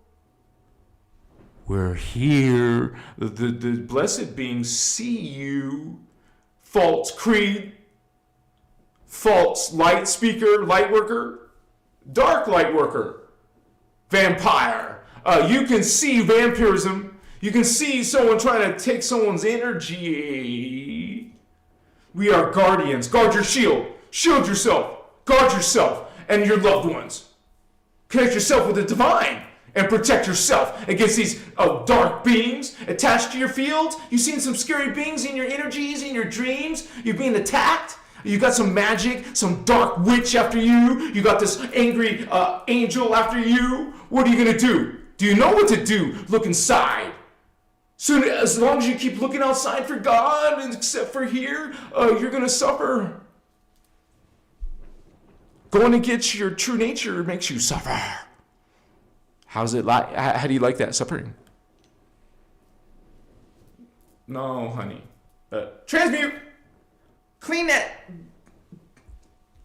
We're here. The blessed beings see you. False creed. False light speaker, light worker. Dark light worker. Vampire. You can see vampirism. You can see someone trying to take someone's energy. We are guardians. Guard your shield. Shield yourself. Guard yourself and your loved ones. Connect yourself with the divine and protect yourself against these dark beings attached to your fields. You've seen some scary beings in your energies, in your dreams. You're being attacked. You got some magic, some dark witch after you. You got this angry angel after you. What are you going to do? Do you know what to do? Look inside. Soon, as long as you keep looking outside for God, and except for here, you're going to suffer. Going against your true nature makes you suffer. How's it like? How do you like that suffering? No, honey. Transmute. Clean that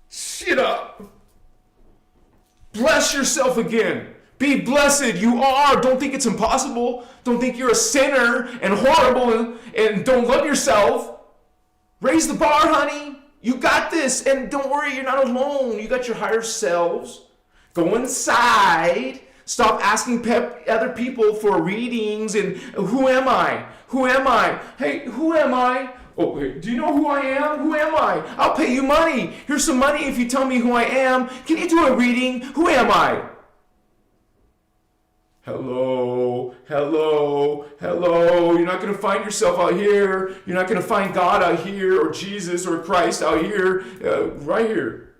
shit up. Bless yourself again. Be blessed. You are. Don't think it's impossible. Don't think you're a sinner and horrible and don't love yourself. Raise the bar, honey. You got this. And don't worry, you're not alone. You got your higher selves. Go inside. Stop asking other people for readings and who am I? Who am I? Hey, who am I? Oh, wait, do you know who I am? Who am I? I'll pay you money. Here's some money if you tell me who I am. Can you do a reading? Who am I? Hello, hello, hello. You're not going to find yourself out here. You're not going to find God out here or Jesus or Christ out here. Right here.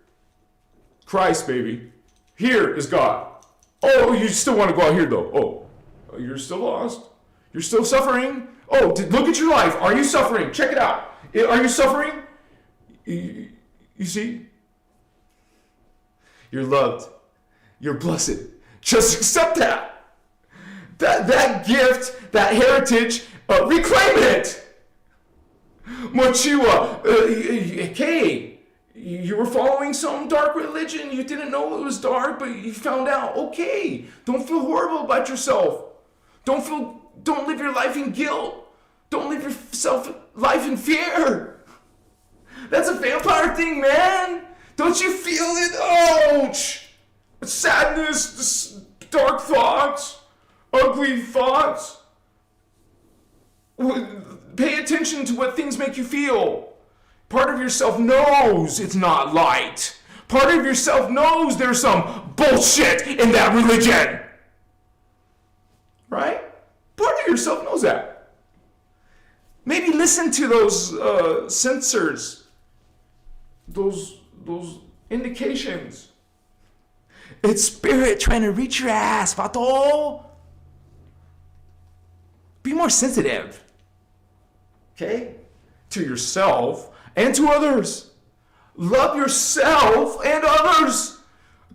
Christ, baby. Here is God. Oh, you still want to go out here, though. Oh, you're still lost. You're still suffering. Oh, look at your life. Are you suffering? Check it out. Are you suffering? You see? You're loved. You're blessed. Just accept that. That gift, that heritage, reclaim it. Mochiwa, okay, you were following some dark religion. You didn't know it was dark, but you found out. Okay, don't feel horrible about yourself. Don't live your life in guilt. Don't live your life in fear. That's a vampire thing, man. Don't you feel it? Ouch! Sadness, dark thoughts, ugly thoughts. Pay attention to what things make you feel. Part of yourself knows it's not light. Part of yourself knows there's some bullshit in that religion. Right? Part of yourself knows that. Maybe listen to those sensors, those indications. It's spirit trying to reach your ass, Vato. Be more sensitive. Okay? To yourself and to others. Love yourself and others.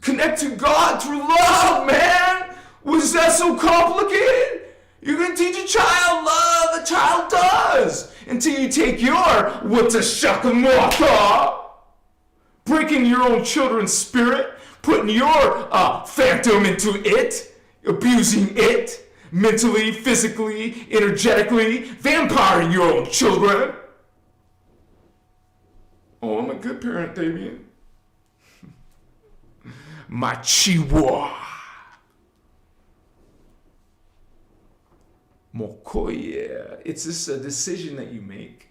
Connect to God through love, man. Was that so complicated? You can teach a child love, a child does. Until you take your what's a shakamaka, breaking your own children's spirit, putting your phantom into it, abusing it, mentally, physically, energetically, vampiring your own children. Oh, I'm a good parent, Damien. My chihuahua. Mokoye. It's just a decision that you make.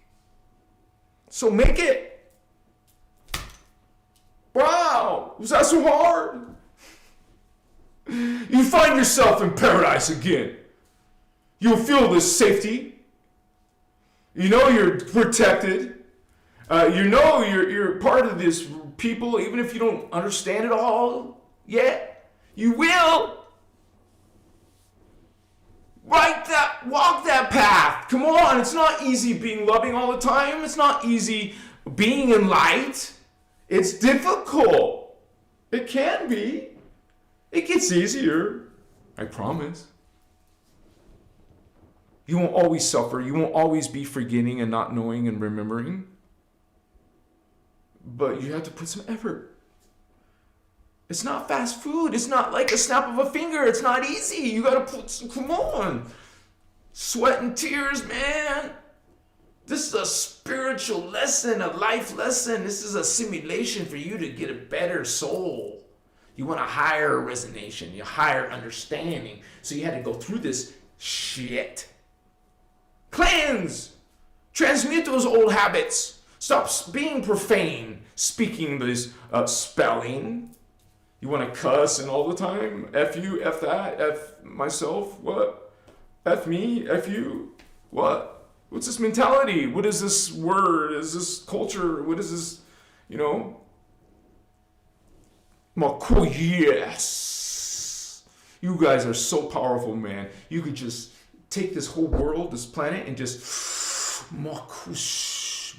So make it. Wow, was that so hard? You find yourself in paradise again. You'll feel this safety. You know you're protected. You know you're part of this people, even if you don't understand it all yet. You will. Walk that path. Come on, it's not easy being loving all the time. It's not easy being in light. It's difficult. It can be. It gets easier. I promise. You won't always suffer. You won't always be forgetting and not knowing and remembering. But you have to put some effort. It's not fast food. It's not like a snap of a finger. It's not easy. You gotta put some, come on. Sweat and tears, man. This is a spiritual lesson, a life lesson. This is a simulation for you to get a better soul. You want a higher resonation, a higher understanding. So you had to go through this shit. Cleanse. Transmute those old habits. Stop being profane, speaking this spelling. You want to cuss and all the time? F you, F that, F myself, what? F me, F you, what? What's this mentality? What is this word? Is this culture? What is this, you know? Yes. You guys are so powerful, man. You could just take this whole world, this planet, and just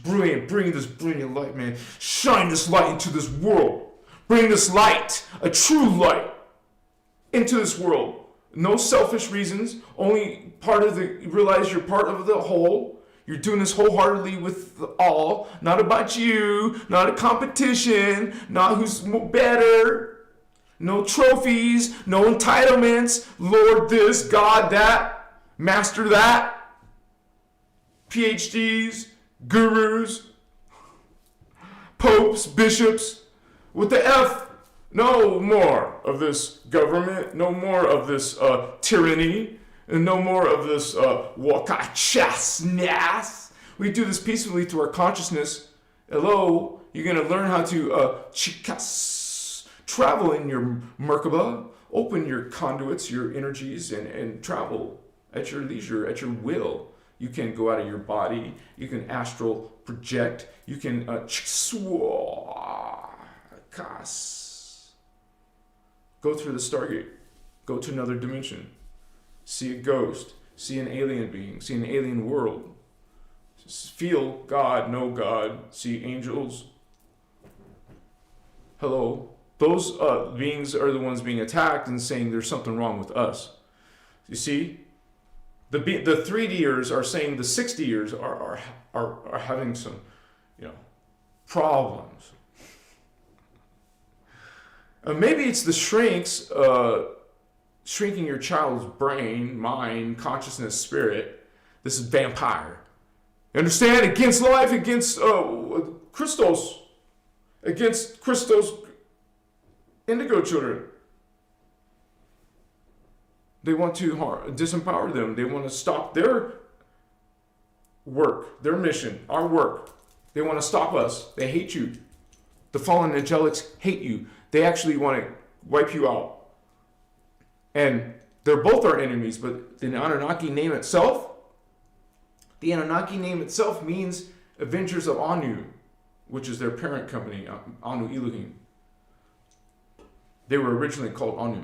brilliant, bring this brilliant light, man. Shine this light into this world. Bring this light, a true light, into this world. No selfish reasons, only realize you're part of the whole. You're doing this wholeheartedly with all, not about you, not a competition, not who's better, no trophies, no entitlements, Lord this, God that, Master that, PhDs, gurus, popes, bishops. With the F, no more of this government, no more of this tyranny, and no more of this wakachasnas. We do this peacefully through our consciousness. Hello, you're going to learn how to chikas, travel in your Merkaba, open your conduits, your energies, and travel at your leisure, at your will. You can go out of your body, you can astral project, you can go through the Stargate, go to another dimension, see a ghost, see an alien being, see an alien world, feel God, know God, see angels. Hello, those beings are the ones being attacked and saying there's something wrong with us. You see, the 3Ders are saying the 60ers are having some, problems. Maybe it's the shrinks, shrinking your child's brain, mind, consciousness, spirit. This is vampire. You understand? Against life, against Christos. Against Christos indigo children. They want to disempower them. They want to stop their work, their mission, our work. They want to stop us. They hate you. The fallen angelics hate you. They actually want to wipe you out. And they're both our enemies, but the Anunnaki name itself means Avengers of Anu, which is their parent company, Anu Elohim. They were originally called Anu.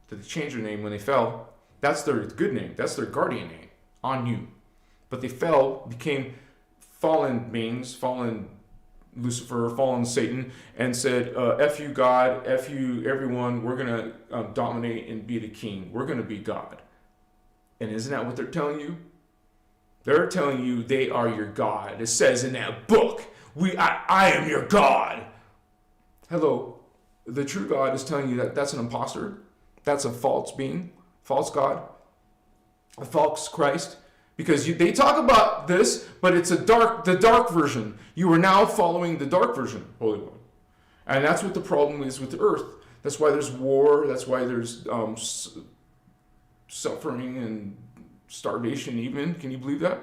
They changed their name when they fell. That's their good name. That's their guardian name, Anu. But they fell, became fallen beings, fallen Lucifer, fallen Satan, and said, F you God, F you everyone, we're going to dominate and be the king. We're going to be God. And isn't that what they're telling you? They're telling you they are your God. It says in that book, I am your God. Hello, the true God is telling you that that's an imposter. That's a false being, false God, a false Christ. Because they talk about this, but it's the dark version. You are now following the dark version, Holy One. And that's what the problem is with the earth. That's why there's war. That's why there's suffering and starvation even. Can you believe that?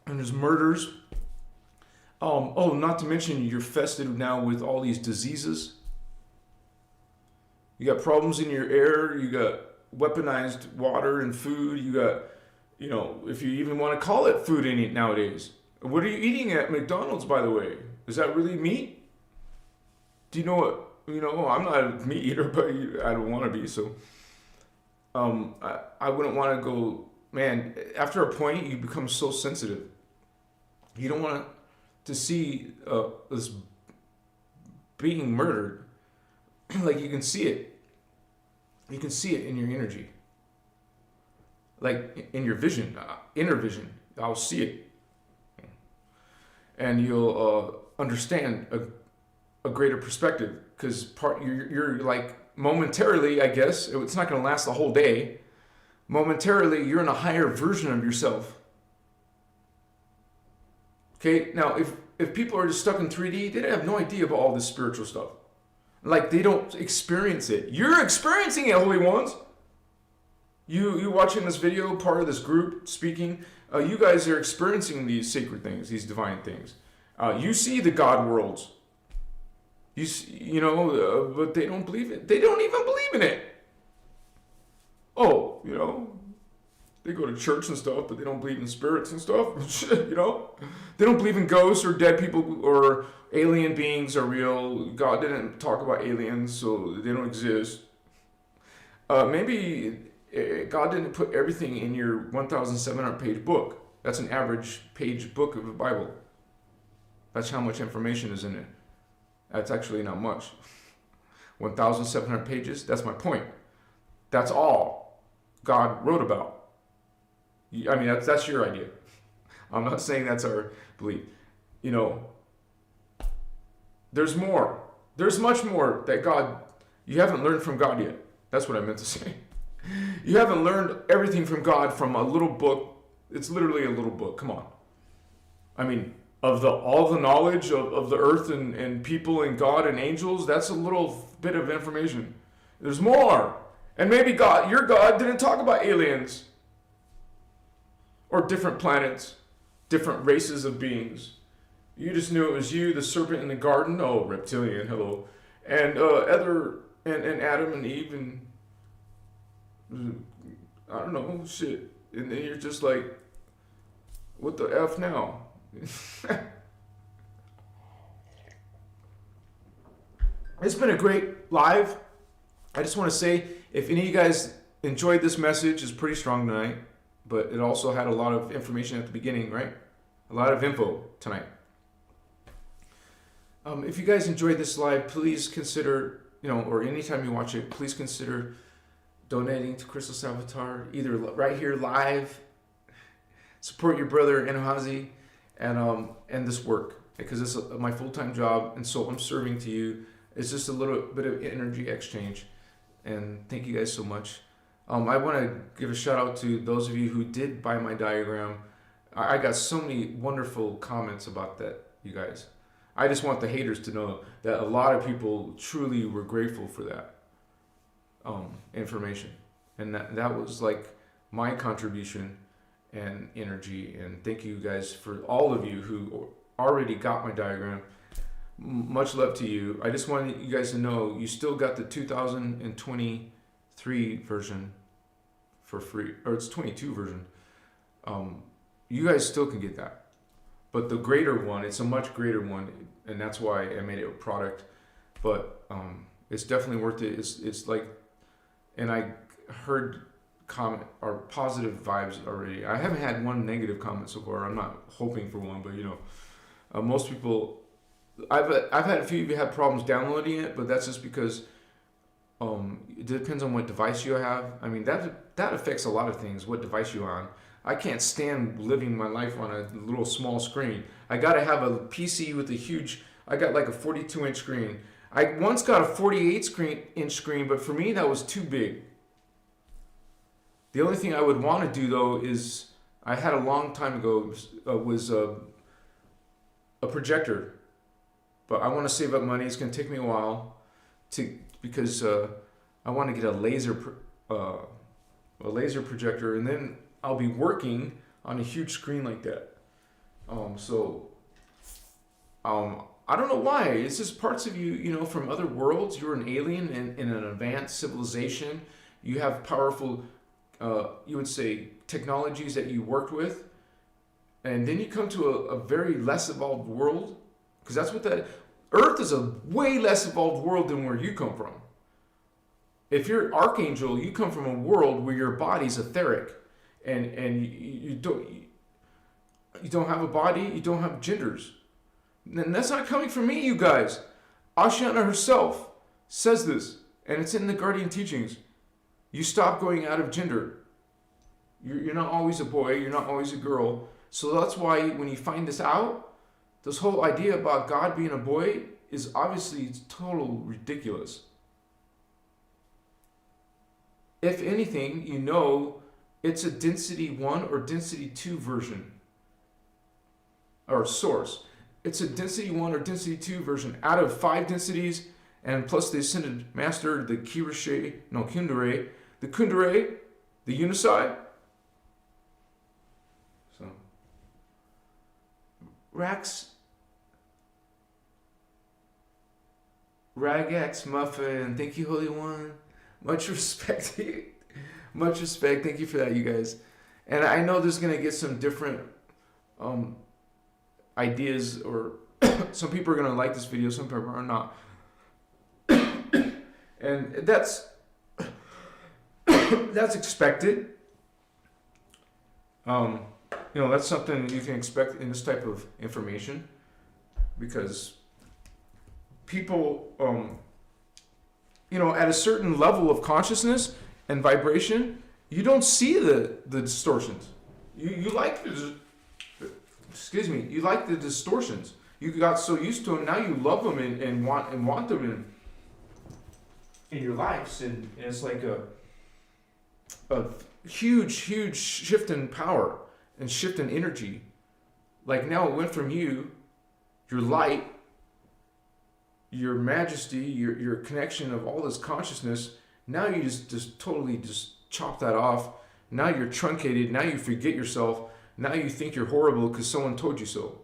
And there's murders. Not to mention you're fested now with all these diseases. You got problems in your air. You got weaponized water and food. You got, if you even want to call it food in it nowadays. What are you eating at McDonald's, by the way? Is that really meat? Do you know what? I'm not a meat eater, but I don't want to be. So, I wouldn't want to go. Man, after a point, you become so sensitive. You don't want to see this being murdered. Like you can see it. You can see it in your energy. Like in your vision, inner vision. I'll see it. And you'll understand a greater perspective. Because you're like momentarily, I guess, it's not going to last the whole day. Momentarily, you're in a higher version of yourself. Okay, now if people are just stuck in 3D, they have no idea about all this spiritual stuff. Like they don't experience it. You're experiencing it, Holy Ones. You watching this video, part of this group speaking, you guys are experiencing these sacred things, these divine things. You see the God worlds. But they don't believe it. They don't even believe in it. They go to church and stuff, but they don't believe in spirits and stuff. They don't believe in ghosts or dead people or alien beings are real. God didn't talk about aliens, so they don't exist. Maybe God didn't put everything in your 1,700 page book. That's an average page book of the Bible. That's how much information is in it. That's actually not much. 1,700 pages, that's my point. That's all God wrote about. I mean, that's your idea. I'm not saying that's our belief. There's more. There's much more that you haven't learned from God yet. That's what I meant to say. You haven't learned everything from God from a little book. It's literally a little book. Come on. I mean, of all the knowledge of the earth and people and God and angels, that's a little bit of information. There's more. And maybe your God didn't talk about aliens or different planets, different races of beings. You just knew it was you, the serpent in the garden. Oh, reptilian, hello. And and Adam and Eve and I don't know, shit. And then you're just like, what the F now? It's been a great live. I just want to say, if any of you guys enjoyed this message, it's pretty strong tonight, but it also had a lot of information at the beginning, right? A lot of info tonight. If you guys enjoyed this live, please consider, or anytime you watch it, please consider donating to Christos Avatar, either right here live, support your brother Enohazi, and this work, because it's my full-time job, and so I'm serving to you. It's just a little bit of energy exchange, and thank you guys so much. I want to give a shout out to those of you who did buy my diagram. I got so many wonderful comments about that, you guys. I just want the haters to know that a lot of people truly were grateful for that information, and that was like my contribution and energy. And thank you guys for all of you who already got my diagram. Much love to you. I just wanted you guys to know you still got the 2023 version for free, or it's 22 version. You guys still can get that, but the greater one, it's a much greater one, and that's why I made it a product. But it's definitely worth it. It's like, and I heard comment or positive vibes already. I haven't had one negative comment so far. I'm not hoping for one, but most people. I've had a few of you have problems downloading it, but that's just because it depends on what device you have. I mean that affects a lot of things. What device you're on. I can't stand living my life on a little small screen. I gotta have a PC with a huge. I got like a 42-inch screen. I once got a 48-inch screen, but for me that was too big. The only thing I would want to do though is I had a long time ago was a projector, but I want to save up money. It's gonna take me a while because I want to get a laser projector, and then I'll be working on a huge screen like that. I don't know why. It's just parts of you, from other worlds. You're an alien in an advanced civilization. You have powerful, you would say, technologies that you worked with. And then you come to a very less evolved world. Because that's what Earth is a way less evolved world than where you come from. If you're an archangel, you come from a world where your body's etheric. And you don't have a body, you don't have genders. And that's not coming from me, you guys. Ashana herself says this, and it's in the Guardian teachings. You stop going out of gender. You're not always a boy, you're not always a girl. So that's why when you find this out, this whole idea about God being a boy is obviously total ridiculous. If anything, it's a density 1 or density 2 version or source. It's a density 1 or density 2 version out of 5 densities, and plus the ascended master, the Kundere, the Unisai. So, Ragax Muffin, thank you, Holy One. Much respect. Much respect. Thank you for that, you guys. And I know there's going to get some different ideas, or some people are going to like this video, some people are not. And that's expected. That's something you can expect in this type of information, because people, at a certain level of consciousness and vibration, you don't see the distortions. You like you like the distortions. You got so used to them, now you love them and want them in your lives, and it's like a huge shift in power and shift in energy. Like now it went from your light, your majesty, your connection of all this consciousness. Now you just totally chop that off. Now you're truncated. Now you forget yourself. Now you think you're horrible because someone told you so.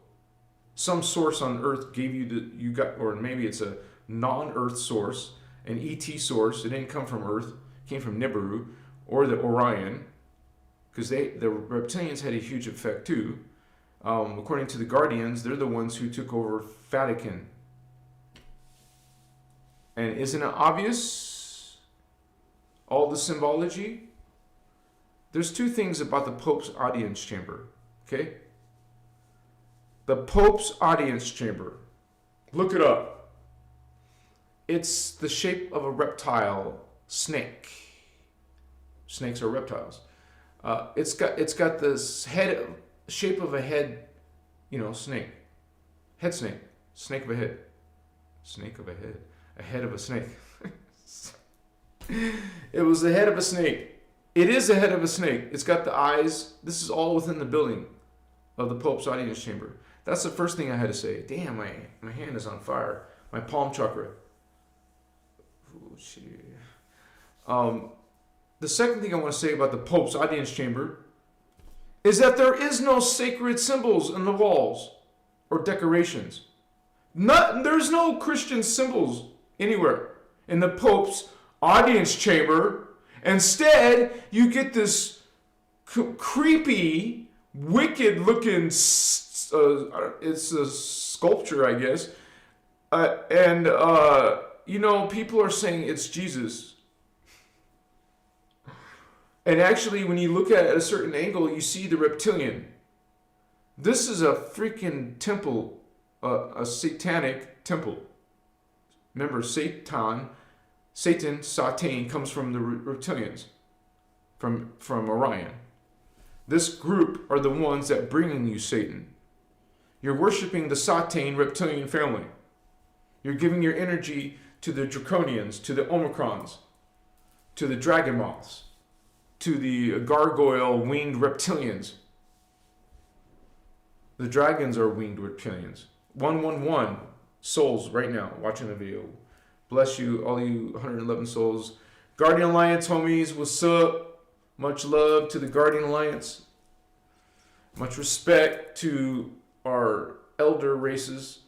Some source on Earth gave you or maybe it's a non-Earth source, an ET source. It didn't come from Earth. It came from Nibiru or the Orion, because the reptilians had a huge effect too. According to the Guardians, they're the ones who took over Vatican. And isn't it obvious? All the symbology. There's two things about the Pope's audience chamber. Okay? The Pope's audience chamber. Look it up. It's the shape of a reptile snake. Snakes are reptiles. It's got this shape of a head, snake. Head snake. Snake of a head. Snake of a head. A head of a snake. It was the head of a snake. It is the head of a snake. It's got the eyes. This is all within the building of the Pope's audience chamber. That's the first thing I had to say. Damn, my hand is on fire. My palm chakra. Oh, shit. The second thing I want to say about the Pope's audience chamber is that there is no sacred symbols in the walls or decorations. There's no Christian symbols anywhere in the Pope's audience chamber. Instead, you get this creepy, wicked-looking, it's a sculpture, I guess, and people are saying it's Jesus. And actually, when you look at it at a certain angle, you see the reptilian. This is a freaking temple, a satanic temple. Remember, Satan, comes from the reptilians, from Orion. This group are the ones that bringing you Satan. You're worshiping the Satan reptilian family. You're giving your energy to the draconians, to the omicrons, to the dragon moths, to the gargoyle winged reptilians. The dragons are winged reptilians. 111 souls right now watching the video. Bless you, all you 111 souls. Guardian Alliance homies, what's up? Much love to the Guardian Alliance. Much respect to our elder races.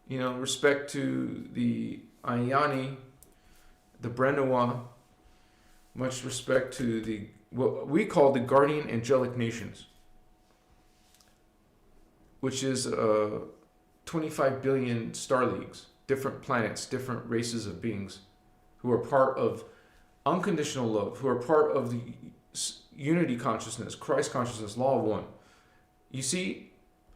You know, respect to the Ayani, the Brenois. Much respect to the what we call the Guardian Angelic Nations, which is 25 billion star leagues, different planets, different races of beings who are part of unconditional love, who are part of the unity consciousness, Christ consciousness, law of one. You see,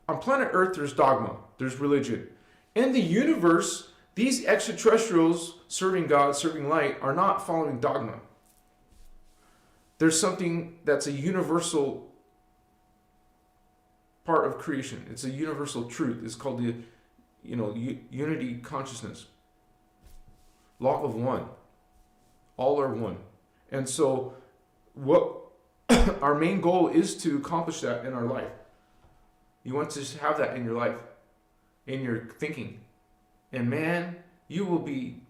on planet Earth, there's dogma, there's religion. In the universe, these extraterrestrials serving God, serving light, are not following dogma. There's something that's a universal part of creation. It's a universal truth. It's called the, unity consciousness. Law of one. All are one. And so what our main goal is to accomplish that in our life. You want to have that in your life, in your thinking. And man, you will be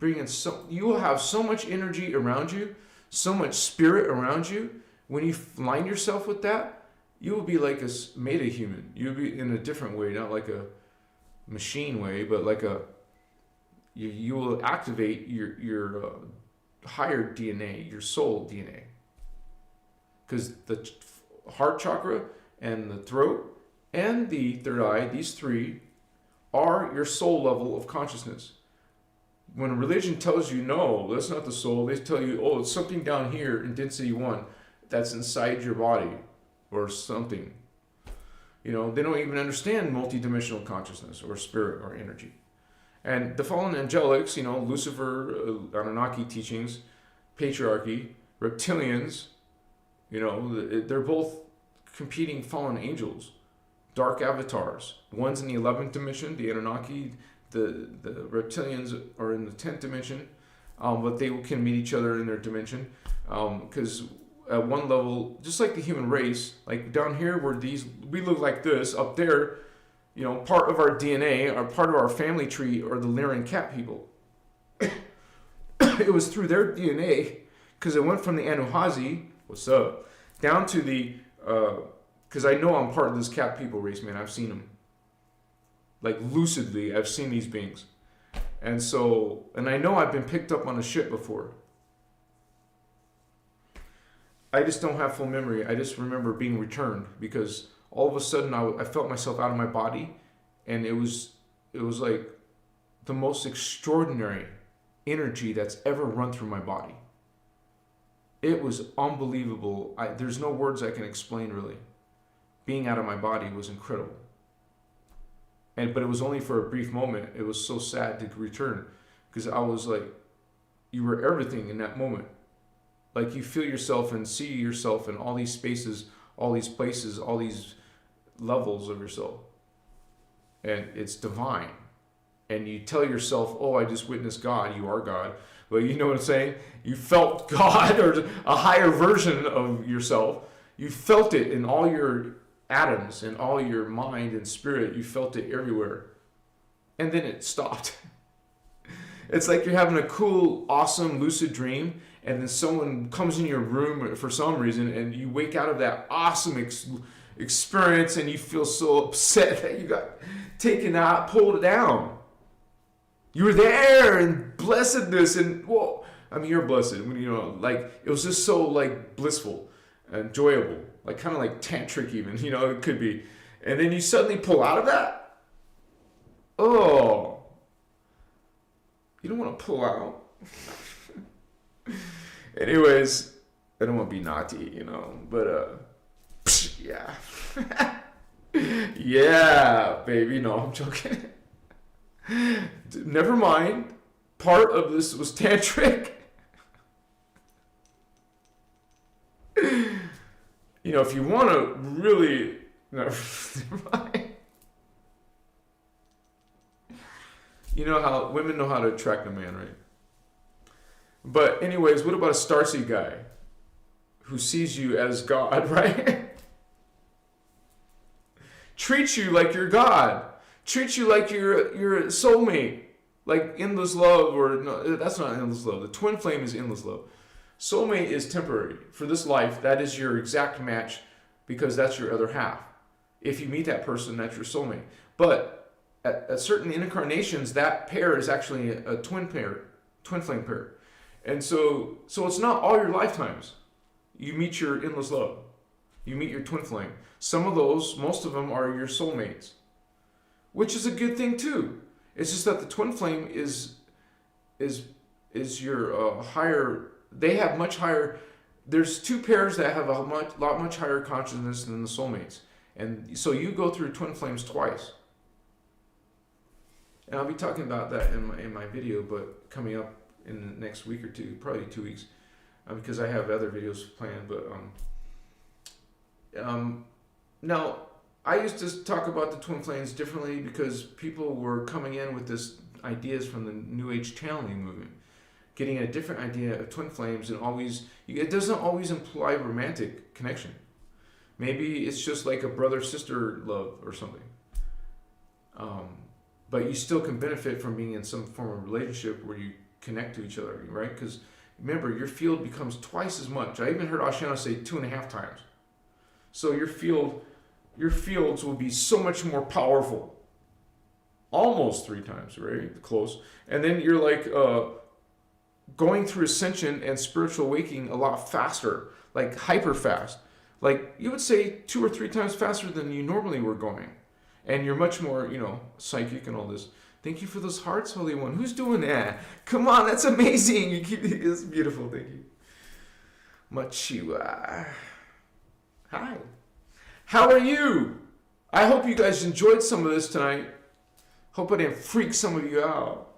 you will have so much energy around you, so much spirit around you. When you line yourself with that, you will be like a meta-human. You'll be in a different way, not like a machine way, but like you will activate your higher DNA, your soul DNA. Because the heart chakra and the throat and the third eye, these three, are your soul level of consciousness. When religion tells you, no, that's not the soul, they tell you, oh, it's something down here in density 1 that's inside your body or something. They don't even understand multidimensional consciousness or spirit or energy. And the fallen angelics, Lucifer, Anunnaki teachings, patriarchy, reptilians, they're both competing fallen angels, dark avatars. One's in the 11th dimension, the Anunnaki, the reptilians are in the 10th dimension, but they can meet each other in their dimension. Because at one level, just like the human race, like down here where we look like this, up there, part of our DNA, or part of our family tree are the Lyran cat people. It was through their DNA, because it went from the Anuhazi, what's up, down to the, because I know I'm part of this cat people race, man. I've seen them. Like lucidly, I've seen these beings. And I know I've been picked up on a ship before. I just don't have full memory. I just remember being returned because all of a sudden I felt myself out of my body, and it was like the most extraordinary energy that's ever run through my body. It was unbelievable. There's no words I can explain really. Being out of my body was incredible. But it was only for a brief moment. It was so sad to return because I was like, you were everything in that moment. Like you feel yourself and see yourself in all these spaces, all these places, all these levels of yourself. And it's divine. And you tell yourself, oh, I just witnessed God. You are God. But you know what I'm saying? You felt God or a higher version of yourself. You felt it in all your atoms and all your mind and spirit. You felt it everywhere. And then it stopped. It's like you're having a cool, awesome, lucid dream, and then someone comes in your room for some reason, and you wake out of that awesome experience, and you feel so upset that you got taken out, pulled down. You were there in blessedness, and whoa, you're blessed. Like it was just so like blissful, enjoyable, like kind of like tantric even, it could be. And then you suddenly pull out of that. Oh, you don't want to pull out. Anyways, I don't want to be naughty, you know, but yeah. Yeah, baby. No, I'm joking. Never mind. Part of this was tantric. You know, if you want to really, no, never mind. You know how women know how to attract a man, right? But anyways, what about a starseed guy who sees you as God, right? Treats you like you're God. Treats you like you're a soulmate. Like endless love, or no, that's not endless love. The twin flame is endless love. Soulmate is temporary. For this life, that is your exact match because that's your other half. If you meet that person, that's your soulmate. But at certain incarnations, that pair is actually a twin flame pair. And so it's not all your lifetimes. You meet your endless love. You meet your twin flame. Some of those, most of them are your soulmates, which is a good thing too. It's just that the twin flame is your higher. They have much higher. There's two pairs that have a much higher consciousness than the soulmates, and so you go through twin flames twice. And I'll be talking about that in my video, but coming up in the next week or two, probably 2 weeks, because I have other videos planned. But now I used to talk about the twin flames differently because people were coming in with this ideas from the New Age channeling movement, getting a different idea of twin flames, and it doesn't always imply romantic connection. Maybe it's just like a brother-sister love or something. But you still can benefit from being in some form of relationship where you connect to each other, right? Because remember, your field becomes twice as much. I even heard Ashana say 2.5 times. So your fields will be so much more powerful. Almost 3 times, right? Close. And then you're like going through ascension and spiritual waking a lot faster, like hyper fast. Like you would say 2 or 3 times faster than you normally were going. And you're much more, psychic and all this. Thank you for those hearts, Holy One. Who's doing that? Come on, that's amazing. It's beautiful. Thank you. Machiwa. Hi. How are you? I hope you guys enjoyed some of this tonight. Hope I didn't freak some of you out.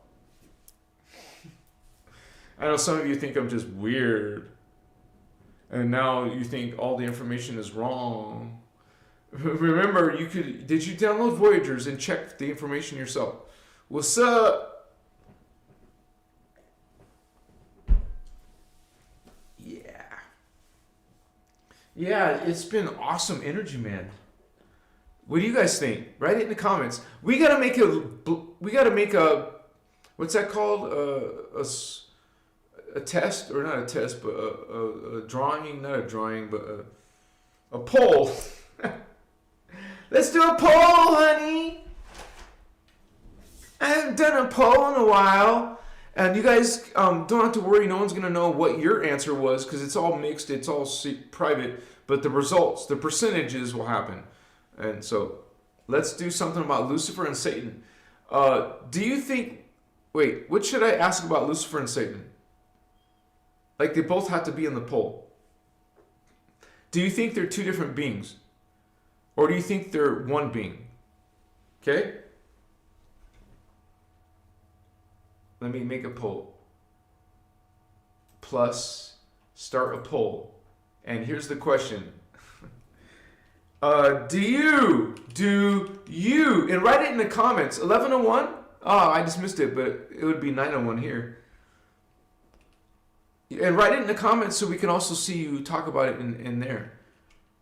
I know some of you think I'm just weird. And now you think all the information is wrong. Remember, did you download Voyagers and check the information yourself? What's up? Yeah, it's been awesome energy, man. What do you guys think? Write it in the comments. We gotta make a, what's that called? A test, or not a test, but a drawing, not a drawing, but a poll. Let's do a poll, honey. I haven't done a poll in a while. And you guys don't have to worry. No one's going to know what your answer was because it's all mixed. It's all private. But the results, the percentages will happen. And so let's do something about Lucifer and Satan. Do you think... Wait, what should I ask about Lucifer and Satan? Like they both have to be in the poll. Do you think they're 2 different beings? Or do you think they're one being? Okay? Let me make a poll. Plus, start a poll. And here's the question. Do you? And write it in the comments. 1101? Oh, I just missed it, but it would be 901 here. And write it in the comments so we can also see you talk about it in there.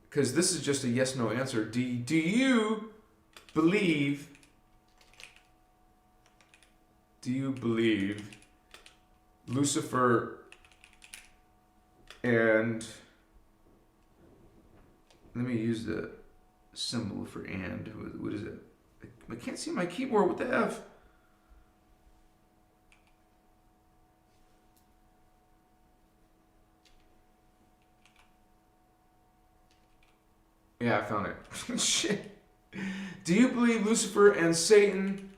Because this is just a yes/no answer. Do you believe Lucifer and... Let me use the symbol for and. What is it? I can't see my keyboard. What the F? Yeah, I found it. Shit. Do you believe Lucifer and Satan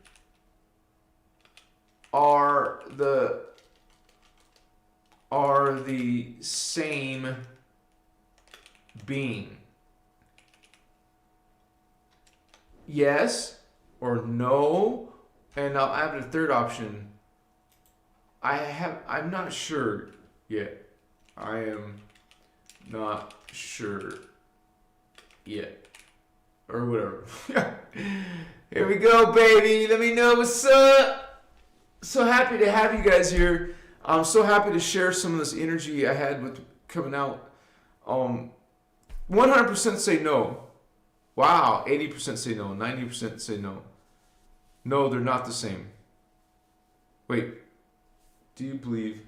are are the same being? Yes or no? And I'll add a third option. I'm not sure yet. I am not sure yet. Or whatever. Here we go, baby. Let me know what's up. So happy to have you guys here. I'm so happy to share some of this energy I had with coming out. 100% say no. Wow. 80% say no. 90% say no. No, they're not the same. Wait. Do you believe?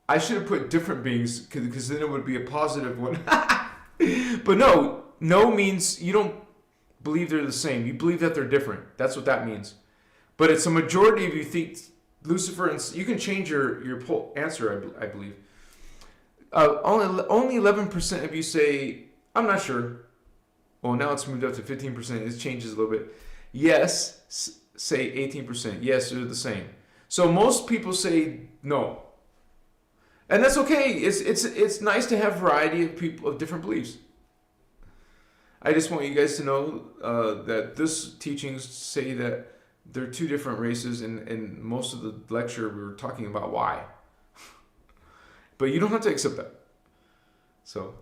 I should have put different beings because then it would be a positive one. But no means you don't believe they're the same. You believe that they're different. That's what that means. But it's a majority of you think Lucifer, and you can change your answer, I believe. Only 11% of you say, I'm not sure. Well, now it's moved up to 15%. It changes a little bit. Yes, say 18%. Yes, they're the same. So most people say no. And that's okay. It's nice to have variety of people of different beliefs. I just want you guys to know that this teachings say that they're two different races, and most of the lecture we were talking about why. But you don't have to accept that. So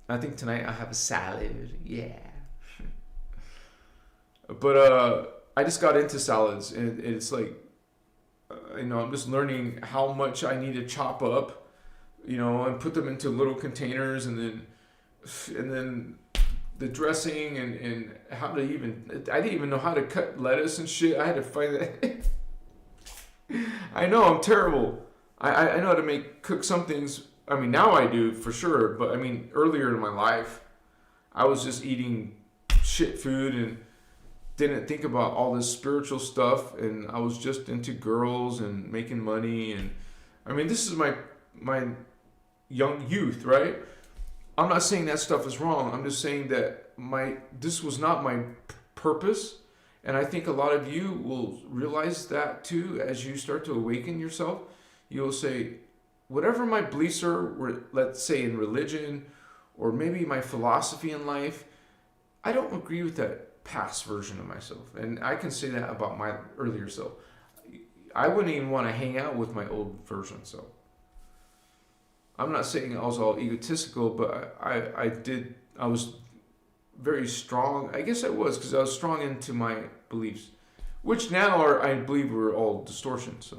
I think tonight I have a salad. Yeah. But I just got into salads, and it's like, I'm just learning how much I need to chop up, and put them into little containers, and then the dressing and how to I didn't even know how to cut lettuce and shit. I had to find that. I know I'm terrible. I know how to cook some things. I mean, now I do for sure, but I mean, earlier in my life, I was just eating shit food and didn't think about all this spiritual stuff, and I was just into girls and making money, and I mean, this is my young youth, right? I'm not saying that stuff is wrong. I'm just saying that this was not my purpose, and I think a lot of you will realize that too as you start to awaken yourself. You'll say, whatever my beliefs are, let's say in religion, or maybe my philosophy in life, I don't agree with that past version of myself. And I can say that about my earlier self. I wouldn't even want to hang out with my old version self. I'm not saying I was all egotistical, but I was very strong. I guess I was, because I was strong into my beliefs, which now I believe were all distortions.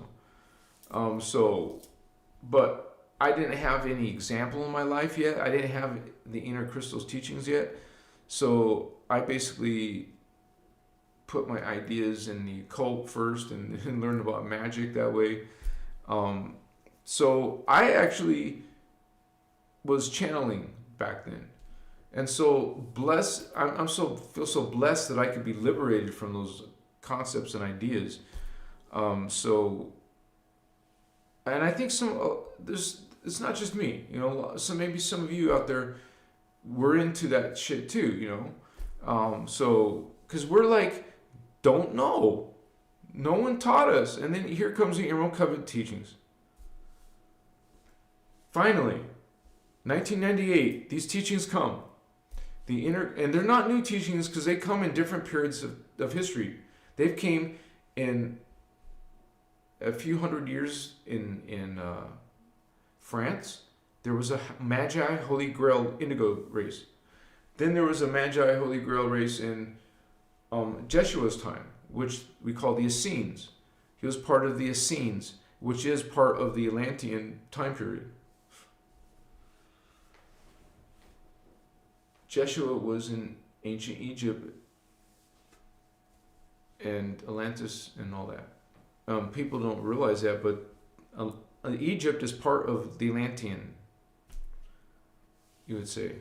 But I didn't have any example in my life yet. I didn't have the innerchristos teachings yet. So I basically put my ideas in the occult first and learned about magic that way. So I actually was channeling back then. And so blessed, feel so blessed that I could be liberated from those concepts and ideas. And I think it's not just me, so maybe some of you out there were into that shit too, because we're like, don't know. No one taught us. And then here comes the Emerald Covenant teachings. Finally, 1998, these teachings come. And they're not new teachings because they come in different periods of history. They've came in a few hundred years in France. There was a Magi Holy Grail Indigo race. Then there was a Magi Holy Grail race in Jeshua's time, which we call the Essenes. He was part of the Essenes, which is part of the Atlantean time period. Jeshua was in ancient Egypt and Atlantis and all that. People don't realize that, but Egypt is part of the Atlantean, you would say,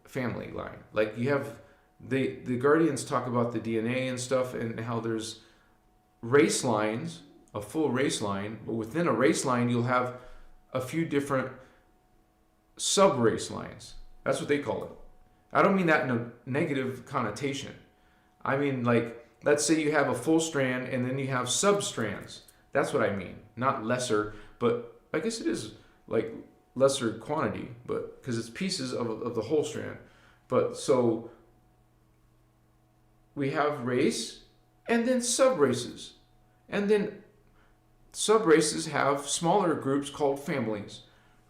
family line. Like you have the Guardians talk about the DNA and stuff and how there's race lines, a full race line, but within a race line you'll have a few different sub-race lines. That's what they call it. I don't mean that in a negative connotation. I mean like let's say you have a full strand and then you have substrands. That's what I mean. Not lesser, but I guess it is like lesser quantity, but because it's pieces of the whole strand. But so we have race and then sub-races. And then sub-races have smaller groups called families.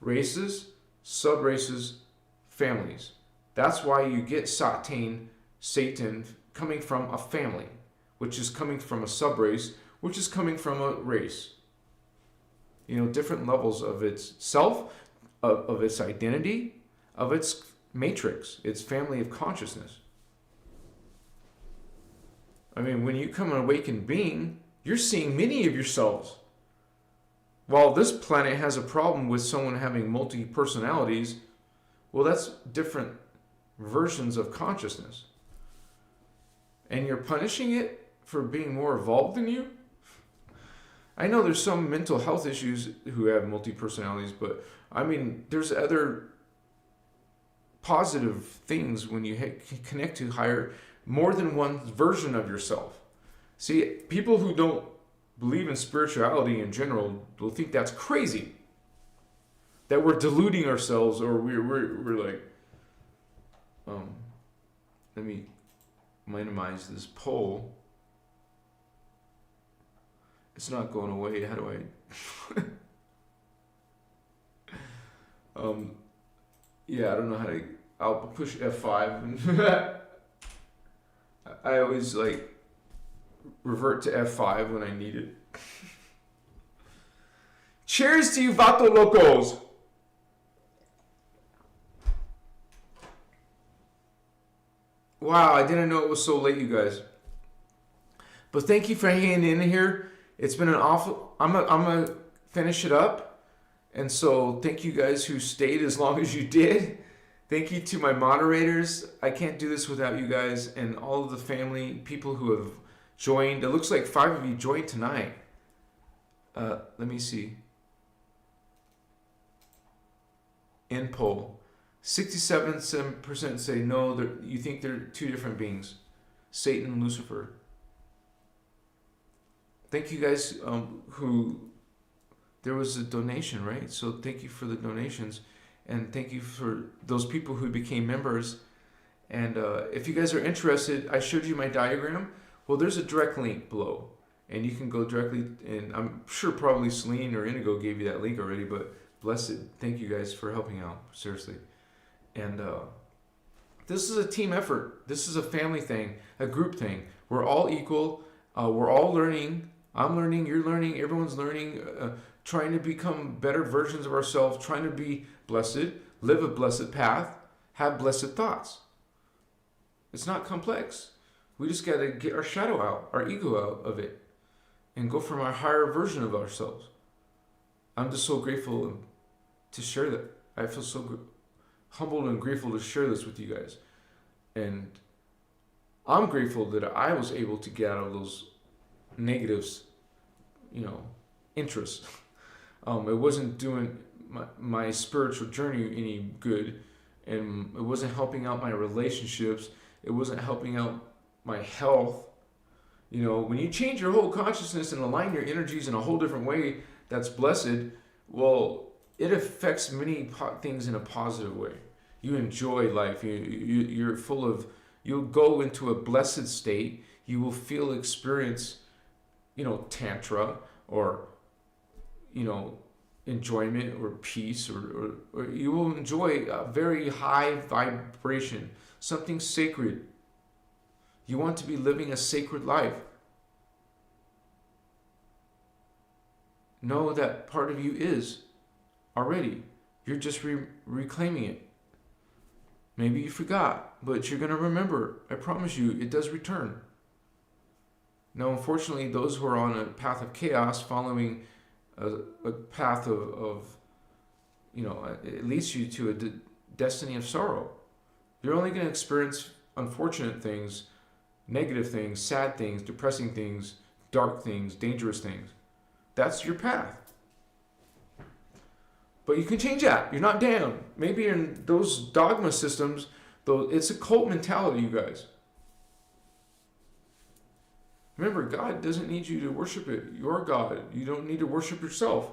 Races, sub-races, families. That's why you get Satan coming from a family, which is coming from a sub-race, which is coming from a race. You know, different levels of its self, of its identity, of its matrix, its family of consciousness. I mean, when you come an awakened being, you're seeing many of yourselves. While this planet has a problem with someone having multi-personalities, well, that's different versions of consciousness. And you're punishing it for being more evolved than you? I know there's some mental health issues who have multi-personalities, but I mean, there's other positive things when you connect to higher, more than one version of yourself. See, people who don't believe in spirituality in general will think that's crazy. That we're deluding ourselves, or we're like, let me minimize this poll. It's not going away. How do I? Yeah, I don't know how to. I'll push F5. I always like revert to F5 when I need it. Cheers to you, Vato Locos! Wow, I didn't know it was so late, you guys. But thank you for hanging in here. It's been an awful... I'm gonna finish it up. And so thank you guys who stayed as long as you did. Thank you to my moderators. I can't do this without you guys and all of the family, people who have joined. It looks like 5 of you joined tonight. Let me see. End poll. 67% say no, you think they're two different beings. Satan and Lucifer. Thank you guys there was a donation, right? So thank you for the donations. And thank you for those people who became members. And if you guys are interested, I showed you my diagram. Well, there's a direct link below. And you can go directly, and I'm sure probably Celine or Indigo gave you that link already, but blessed. Thank you guys for helping out, seriously. And this is a team effort. This is a family thing, a group thing. We're all equal. We're all learning. I'm learning, you're learning, everyone's learning, trying to become better versions of ourselves, trying to be blessed, live a blessed path, have blessed thoughts. It's not complex. We just got to get our shadow out, our ego out of it, and go from our higher version of ourselves. I'm just so grateful to share that. I feel so humbled and grateful to share this with you guys. And I'm grateful that I was able to get out of those negatives, interests. It wasn't doing my spiritual journey any good, and it wasn't helping out my relationships. It wasn't helping out my health. When you change your whole consciousness and align your energies in a whole different way that's blessed, well, it affects many things in a positive way. You enjoy life. You're full of, you'll go into a blessed state. You will experience, tantra or, enjoyment or peace, or you will enjoy a very high vibration, something sacred. You want to be living a sacred life. Know that part of you is already. You're just reclaiming it. Maybe you forgot, but you're going to remember. I promise you, it does return. Now, unfortunately, those who are on a path of chaos, following a path of it leads you to a destiny of sorrow. You're only going to experience unfortunate things, negative things, sad things, depressing things, dark things, dangerous things. That's your path. But you can change that. You're not damned. Maybe in those dogma systems, though, it's a cult mentality, you guys. Remember, God doesn't need you to worship it. You're God. You don't need to worship yourself.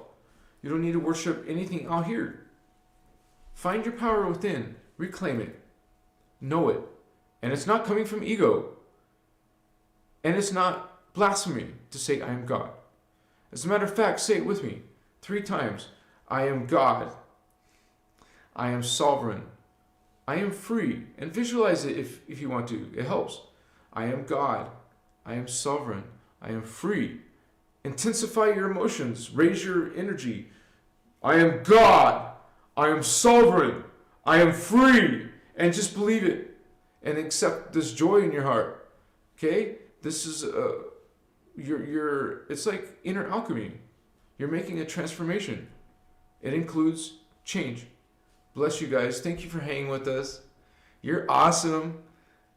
You don't need to worship anything out here. Find your power within. Reclaim it. Know it. And it's not coming from ego. And it's not blasphemy to say, I am God. As a matter of fact, say it with me 3 times. I am God. I am sovereign. I am free. And visualize it if you want to. It helps. I am God. I am sovereign. I am free. Intensify your emotions. Raise your energy. I am God. I am sovereign. I am free. And just believe it. And accept this joy in your heart. Okay? This is it's like inner alchemy. You're making a transformation. It includes change. Bless you guys. Thank you for hanging with us. You're awesome.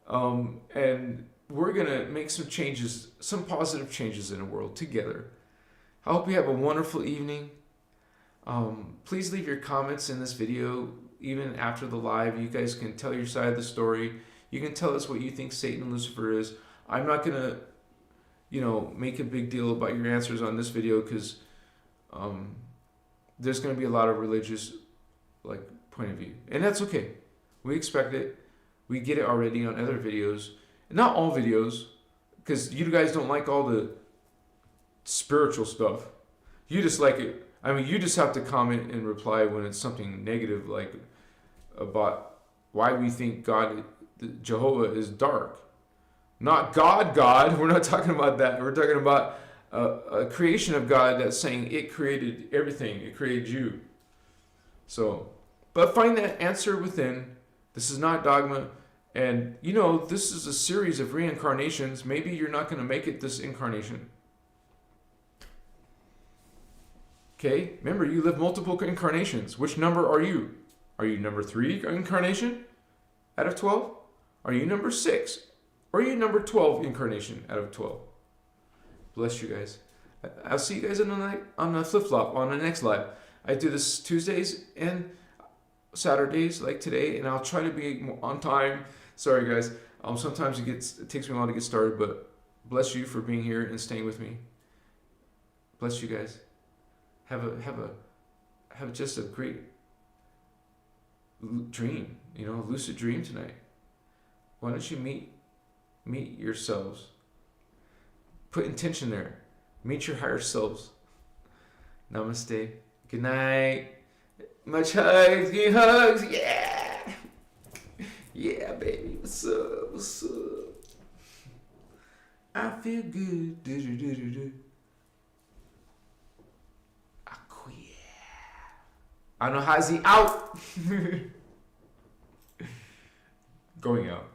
And we're going to make some changes, some positive changes in the world together. I hope you have a wonderful evening. Please leave your comments in this video, even after the live. You guys can tell your side of the story. You can tell us what you think Satan and Lucifer is. I'm not going to, make a big deal about your answers on this video because there's going to be a lot of religious, point of view. And that's okay. We expect it. We get it already on other videos. Not all videos, because you guys don't like all the spiritual stuff. You just like it. I mean, you just have to comment and reply when it's something negative, like about why we think God, Jehovah, is dark. Not God. We're not talking about that. We're talking about a creation of God that's saying it created everything. It created you. So, but find that answer within. This is not dogma. And, this is a series of reincarnations. Maybe you're not going to make it this incarnation. Okay? Remember, you live multiple incarnations. Which number are you? Are you number 3 incarnation out of 12? Are you number 6? Or are you number 12 incarnation out of 12? Bless you guys. I'll see you guys on the flip-flop on the next live. I do this Tuesdays and Saturdays like today, and I'll try to be on time. Sorry guys, sometimes it takes me a while to get started, but bless you for being here and staying with me. Bless you guys. Have just a great dream, lucid dream tonight. Why don't you meet yourselves? Put intention there. Meet your higher selves. Namaste. Good night. Much hugs, give hugs, yeah! Yeah, baby, what's up? I feel good, do. I quit. I know how's he out. Going out.